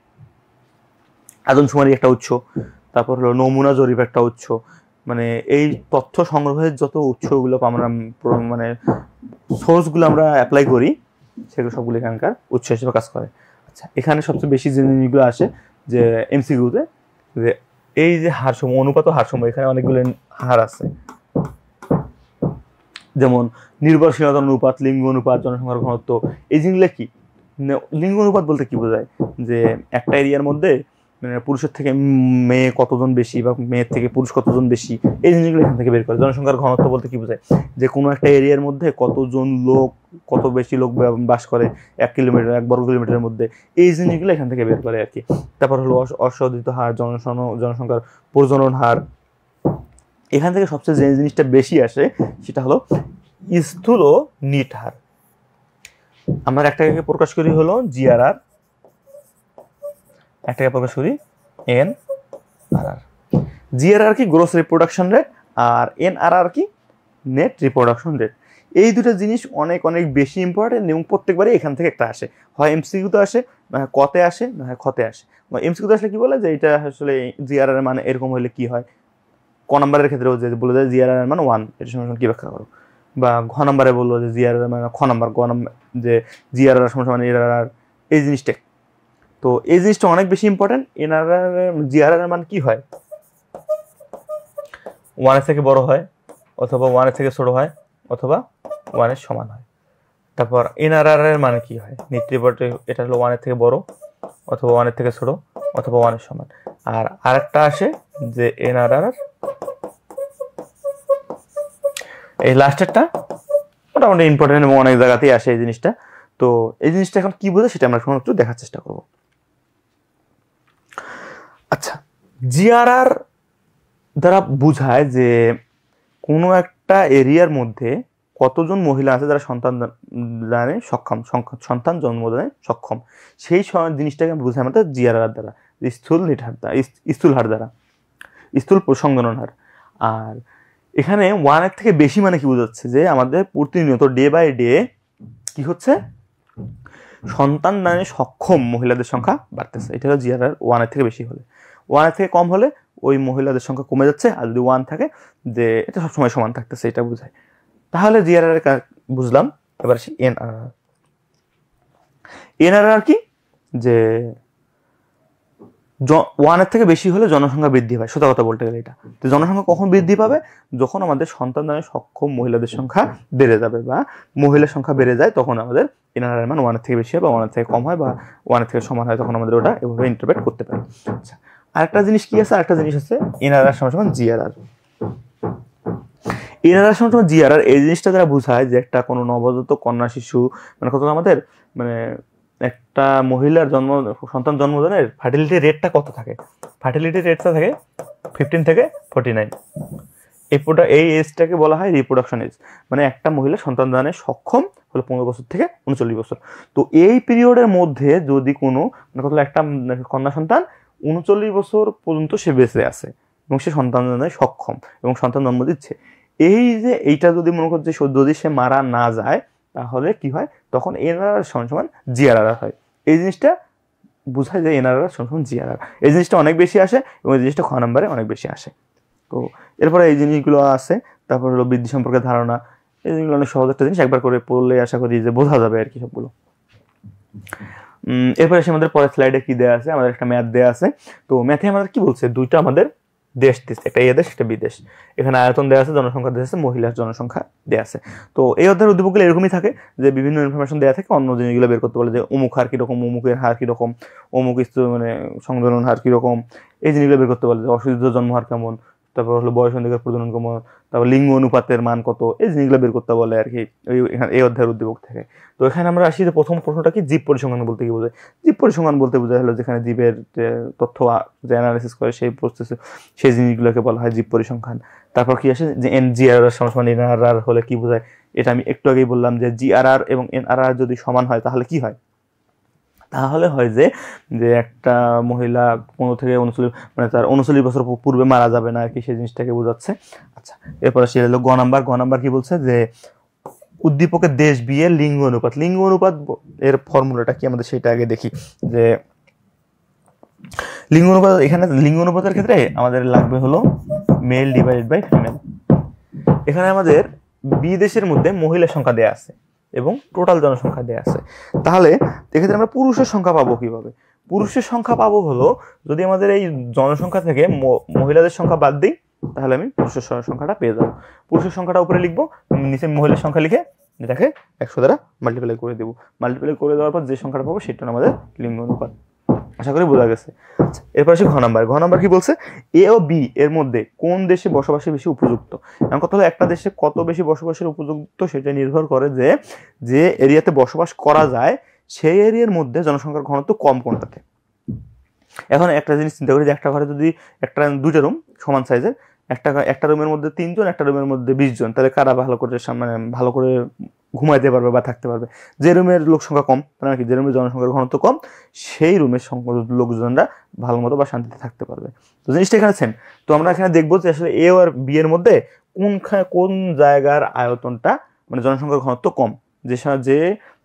আদমশুমারি একটা উৎস, তারপর হলো নমুনা জরিপ একটা উৎস। মানে এই তথ্য সংগ্রহের যত উৎসগুলো আমরা মানে সোর্সগুলো আমরা অ্যাপ্লাই করি, সেগুলো সবগুলো এখানকার উৎস হিসেবে কাজ করে। আচ্ছা, এখানে সবচেয়ে বেশি যে জিনিসগুলো আসে যে এমসিকিউতে, যে এই যে হারসমূহ, অনুপাত ও হারসমূহ, এখানে অনেকগুলো হার আছে, যেমন নির্ভরশীলতা অনুপাত, লিঙ্গ অনুপাত, জনসংখ্যার ঘনত্ব। এই জিনিসগুলো কি, লিঙ্গ অনুপাত বলতে কি বোঝায়, যে একটা এরিয়ার মধ্যে মানে পুরুষের থেকে মেয়ে কতজন বেশি বা মেয়ের থেকে পুরুষ কতজন বেশি, এই জিনিসগুলো এখান থেকে বের করে। জনসংখ্যার ঘনত্ব বলতে কি বোঝায়, যে কোনো একটা এরিয়ার মধ্যে কতজন লোক, কত বেশি লোক বাস করে 1 বর্গ কিলোমিটারের মধ্যে, এই জিনিসগুলো এখান থেকে বের করে আর কি। তারপর হলো অশোধিত হার, জনসংখ্যার প্রজনন হার। এখান থেকে সবচেয়ে যে জিনিসটা বেশি আসে সেটা হলো স্থূল ও নিট হার। আমরা একটাকে প্রকাশ করি হলো জিআরআর, একটাকে প্রকাশ করি এনআরআর। জিআরআর কি গ্রোস রিপ্রোডাকশন রেট, আর এনআরআর কি নেট রিপ্রোডাকশন রেট। এই দুটো জিনিস অনেক অনেক বেশি ইম্পর্টেন্ট এবং প্রত্যেকবারই এখান থেকে একটা আসে, হয় এমসিকিউতে আসে, না হয় কতে আসে, না হয় খতে আসে। এমসিকিউতে আসলে কি বলে, যে এটা আসলে জিআরআর এর মানে এরকম হলে কি হয়। ক নাম্বারের ক্ষেত্রেও যে বলে যায় জিআরআর এর মান 1, এটা সমান কি ব্যাখ্যা করো। বা ঘ নাম্বারে বললো যে জিআরআর এর মানে খ নাম্বার, গ নাম্বার যে জিআরআর সমান এরআরআর, এই জিনিসটা। তো এই জিনিসটা অনেক বেশি ইম্পর্টেন্ট। এনআরআর জিআরআর এর মান কি হয়, 1 এর থেকে বড় হয়, অথবা 1 এর থেকে ছোট হয়, অথবা 1 এর সমান হয়। তারপর এনআরআর এর মানে কি হয়, নেট রিপোর্টে এটা হলো 1 এর থেকে বড়, অথবা 1 এর থেকে ছোট, অথবা 1 এর সমান। আর আরেকটা আসে যে এনআরআর, এই লাস্টেরটা মোটামুটি ইম্পর্টেন্ট এবং অনেক জায়গাতেই আসে এই জিনিসটা। তো এই জিনিসটা এখন কি বোঝে সেটা আমরা এখন একটু দেখার চেষ্টা করব। আচ্ছা, জিআরআর দ্বারা বোঝায় যে কোনো একটা এরিয়ার মধ্যে কতজন মহিলা আছে যারা সন্তান জন্মদানে সক্ষম, সেই জিনিসটাকে বোঝায় আমাদের জিআরআর দ্বারা, স্থূল হার দ্বারা, স্থূল প্রসংগণন হার। আর এখানে 1 এর থেকে বেশি মানে কি বোঝাচ্ছে, যে আমাদের প্রতিনিয়ত ডে বাই ডে কি হচ্ছে, সন্তান দানে সক্ষম মহিলাদের সংখ্যা বাড়তেছে। এটা হলো জিআরআর 1 এর থেকে বেশি হলে। 1 এর থেকে কম হলে ওই মহিলাদের সংখ্যা কমে যাচ্ছে, আর যদি 1 থাকে যে এটা সবসময় সমান থাকতেছে, এটা বোঝায়। তাহলে জিআরআর বুঝলাম। এবার আসি এনআরআর। এনআরআর কি, যে 1 এর থেকে বেশি হলে জনসংখ্যা বৃদ্ধি পায়। সোজা কথা বলতে গেলে এটা, তো জনসংখ্যা কখন বৃদ্ধি পাবে, যখন আমাদের সন্তান দানে সক্ষম মহিলাদের সংখ্যা বেড়ে যাবে, বা মহিলার সংখ্যা বেড়ে যায়, তখন আমাদের এনআরআর মান 1 এর থেকে বেশি হয়, বা 1 এর থেকে কম হয়, বা 1 এর থেকে সমান হয়, তখন আমাদের ওটা এভাবে ইন্টারপ্রেট করতে পারি। আচ্ছা, আরেকটা জিনিস কি আছে, আরেকটা জিনিস আছে এনআরআর সমান জিআরআর। এনআরআর সমান জিআরআর, এই জিনিসটা দ্বারা বোঝায় যে একটা কোনো নবজাতক কন্যা শিশু, মানে কত আমাদের মানে একটা মহিলার সন্তান জন্মদানের ফার্টিলিটি রেটটা কত থাকে। ফার্টিলিটি রেটটা থাকে 15 থেকে 49। এই এজটাকে বলা হয় রিপ্রোডাকশন এজ, মানে একটা মহিলা সন্তান দানে সক্ষম হলো 15 বছর থেকে 39 বছর। তো এই পিরিয়ডের মধ্যে যদি কোনো মানে কত একটা কন্যা সন্তান 39 বছর পর্যন্ত সে বেঁচে আছে এবং সে সন্তান দানে সক্ষম এবং সন্তান জন্ম দিচ্ছে, এই যে এইটা যদি মনে করছে যদি সে মারা না যায়, তাহলে কি হয়, তখন এনআরআর সমান জিআরআর হয়। এই জিনিসটা বোঝায় যে এনআরআর সমান জিআরআর। এই জিনিসটা অনেক বেশি আসে এবং এই জিনিসটা খ নাম্বারে অনেক বেশি আসে। তো এরপরে এই জিনিসগুলো আছে। তারপর হলো বৃদ্ধি সম্পর্কে ধারণা। এই জিনিসগুলো অনেক সহজ একটা জিনিস, একবার করে পড়লে আশা করি যে বোঝা যাবে আর কি সবগুলো। এরপরে এসে আমাদের পরের স্লাইডে কি দেওয়া আছে, আমাদের একটা ম্যাথ দেওয়া আছে। তো ম্যাথে আমাদের কি বলছে, দুইটা আমাদের দেশ দিচ্ছে, একটা এ দেশ একটা বিদেশ। এখানে আয়তন দেওয়া আছে, জনসংখ্যা দেওয়া আছে, মহিলার জনসংখ্যা দেওয়া আছে। তো এই অধ্যায়ের উদ্দীপকগুলো এরকমই থাকে যে বিভিন্ন ইনফরমেশন দেওয়া থাকে, অন্য জিনিসগুলো বের করতে বলে যে অমুক হার কিরকম, অমুকের হার কিরকম, অমুক মানে সংযোজন হার কিরকম, এই জিনিসগুলো বের করতে বলে যে অশুদ্ধ জন্ম হার কেমন, তারপর হলো বয়স অনুযায়ী প্রজনন কেমন, তারপর লিঙ্গ অনুপাতের মান কত, এই জিনিসগুলো বের করতে বলে আর কি এই অধ্যায়ের উদ্দীপক থেকে। তো এখানে আমরা আসি যে প্রথম প্রশ্নটা কি, জীব পরিসংখ্যান বলতে কি বোঝায়। জীব পরিসংখ্যান বলতে বোঝায় হলো যেখানে জীবের যে তথ্য যে অ্যানালাইসিস করে সেই প্রসেস, সেই জিনিসগুলোকে বলা হয় জীব পরিসংখ্যান। তারপর কি আসে যে NGRR সমান NRR হলে কি বোঝায়, এটা আমি একটু আগেই বললাম যে GRR এবং NRR যদি সমান হয় তাহলে কি হয়, তাহলে হয় যে একটা মহিলা 15 থেকে 39 মানে তার 39 বছর পূর্বে মারা যাবে না আর কি, সেই জিনিসটাকে বোঝাচ্ছে। আচ্ছা, এরপর সে হলো গ নাম্বার কি বলছে যে উদ্দীপকের দেশ বিয়ের লিঙ্গ অনুপাত। লিঙ্গ অনুপাত এর ফর্মুলাটা কি আমাদের সেটা আগে দেখি। যে লিঙ্গ অনুপাত, এখানে লিঙ্গ অনুপাতের ক্ষেত্রে আমাদের লাগবে হলো মেল ডিভাইডেড বাই ফিমেল। এখানে আমাদের বিদেশের মধ্যে মহিলার সংখ্যা দেয়া আছে এবং টোটাল জনসংখ্যা দেয়া আছে। তাহলে এক্ষেত্রে আমরা পুরুষের সংখ্যা পাবো কিভাবে? পুরুষের সংখ্যা পাবো হলো যদি আমাদের এই জনসংখ্যা থেকে মহিলাদের সংখ্যা বাদ দিই, তাহলে আমি পুরুষের সংখ্যাটা পেয়ে যাবো। পুরুষের সংখ্যাটা উপরে লিখবো, নিচে মহিলার সংখ্যা লিখে এটাকে 100 দ্বারা মাল্টিপ্লাই করে দেবো। মাল্টিপ্লাই করে দেওয়ার পর যে সংখ্যাটা পাবো সেটা আমাদের লিঙ্গ অনুপাত। আশা করি বোঝা গেছে। এরপর আসি ঘ নাম্বার কি বলছে, এ ও বি এর মধ্যে কোন দেশে বসবাসে বেশি উপযুক্ত। এখন কথা হলো একটা দেশে কত বেশি বসবাসের উপযুক্ত সেটা নির্ভর করে যে এরিয়াতে বসবাস করা যায় সেই এরিয়ার মধ্যে জনসংখ্যার ঘনত্ব কম কোনটাতে। এখন একটা জিনিস চিন্তা করি যে একটা ঘরে যদি দুইটা রুম সমান সাইজের, একটা রুমের মধ্যে 3 জন, একটা রুমের মধ্যে 20 জন, তাহলে কারা ভালো করে ঘুমাইতে পারবে বা থাকতে পারবে? যে রুমের লোক সংখ্যা কম, মানে কি যে রুমের জনসংখ্যার ঘনত্ব কম, সেই রুমের লোকজনরা ভালো মতো বা শান্তিতে থাকতে পারবে। তো জিনিসটা এখানে সেম। তো আমরা এখানে দেখবো যে আসলে এ আর বি এর মধ্যে কোন জায়গার আয়তনটা মানে জনসংখ্যার ঘনত্ব কম, যে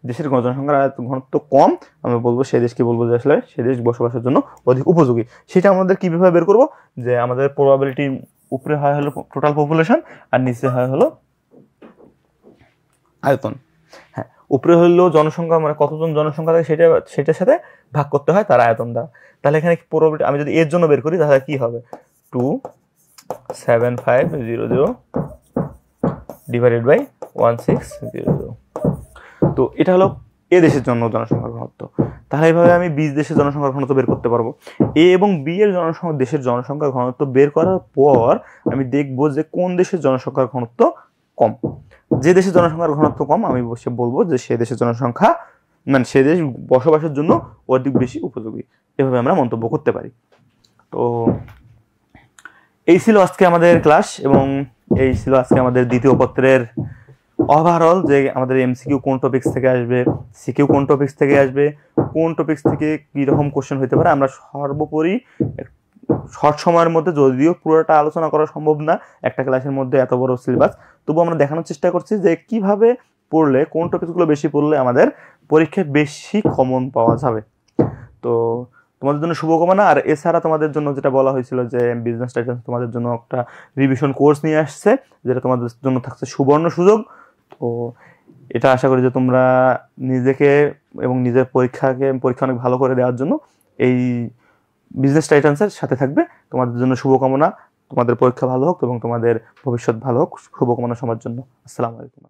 দেশের জনসংখ্যার ঘনত্ব কম আমরা বলবো সেই দেশকে বলবো যে আসলে সে দেশ বসবাসের জন্য অধিক উপযোগী। সেটা আমাদের কিভাবে বের করবো, যে আমাদের প্রবাবিলিটি উপরে হয় হলো টোটাল পপুলেশন আর নিচে হয় হলো আয়তন। হ্যাঁ, উপরে হলো জনসংখ্যা মানে কতজন জনসংখ্যা থাকে সেটার সাথে ভাগ করতে হয় তার আয়তন দ্বারা। তাহলে এখানে প্রবাবিলিটি আমি যদি এর জন্য বের করি তাহলে কি হবে, 27500 ডিভাইডেড বাই 1600। তো এটা হলো এ দেশের জন্য জনসংখ্যার ঘনত্ব। তাহলে এইভাবে আমি বি দেশের জনসংখ্যার ঘনত্ব বের করতে পারবো। এ এবং বি এর দেশের জনসংখ্যার ঘনত্ব বের করার পর আমি দেখবো যে কোন দেশের জনসংখ্যার ঘনত্ব কম। যে দেশের জনসংখ্যার ঘনত্ব কম আমি বলবো যে সে দেশের জনসংখ্যা মানে সে দেশ বসবাসের জন্য অধিক বেশি উপযোগী। এভাবে আমরা মন্তব্য করতে পারি। তো এই ছিল আজকে আমাদের ক্লাস এবং এই ছিল আজকে আমাদের দ্বিতীয় পত্রের ওভারঅল, যে আমাদের এমসিকিউ কোন টপিকস থেকে আসবে, সিকিউ কোন টপিকস থেকে আসবে, কোন টপিকস থেকে কীরকম কোশ্চেন হতে পারে। আমরা সর্বোপরি শর্ট সময়ের মধ্যে, যদিও পুরোটা আলোচনা করা সম্ভব না একটা ক্লাসের মধ্যে এত বড় সিলেবাস, তবু আমরা দেখানোর চেষ্টা করছি যে কিভাবে পড়লে কোন টপিকসগুলো বেশি পড়লে আমাদের পরীক্ষায় বেশি কমন পাওয়া যাবে। তো তোমাদের জন্য শুভকামনা। আর এছাড়া তোমাদের জন্য যেটা বলা হয়েছিল যে বিজনেস টাইটেলস তোমাদের জন্য একটা রিভিশন কোর্স নিয়ে আসছে, যেটা তোমাদের জন্য থাকছে সুবর্ণ সুযোগ। তো এটা আশা করি যে তোমরা নিজেকে এবং নিজের পরীক্ষা অনেক ভালো করে দেওয়ার জন্য এই বিজনেস টাইটান্সের সাথে থাকবে। তোমাদের জন্য শুভকামনা, তোমাদের পরীক্ষা ভালো হোক এবং তোমাদের ভবিষ্যৎ ভালো হোক। শুভকামনা সবার জন্য। আসসালামু আলাইকুম।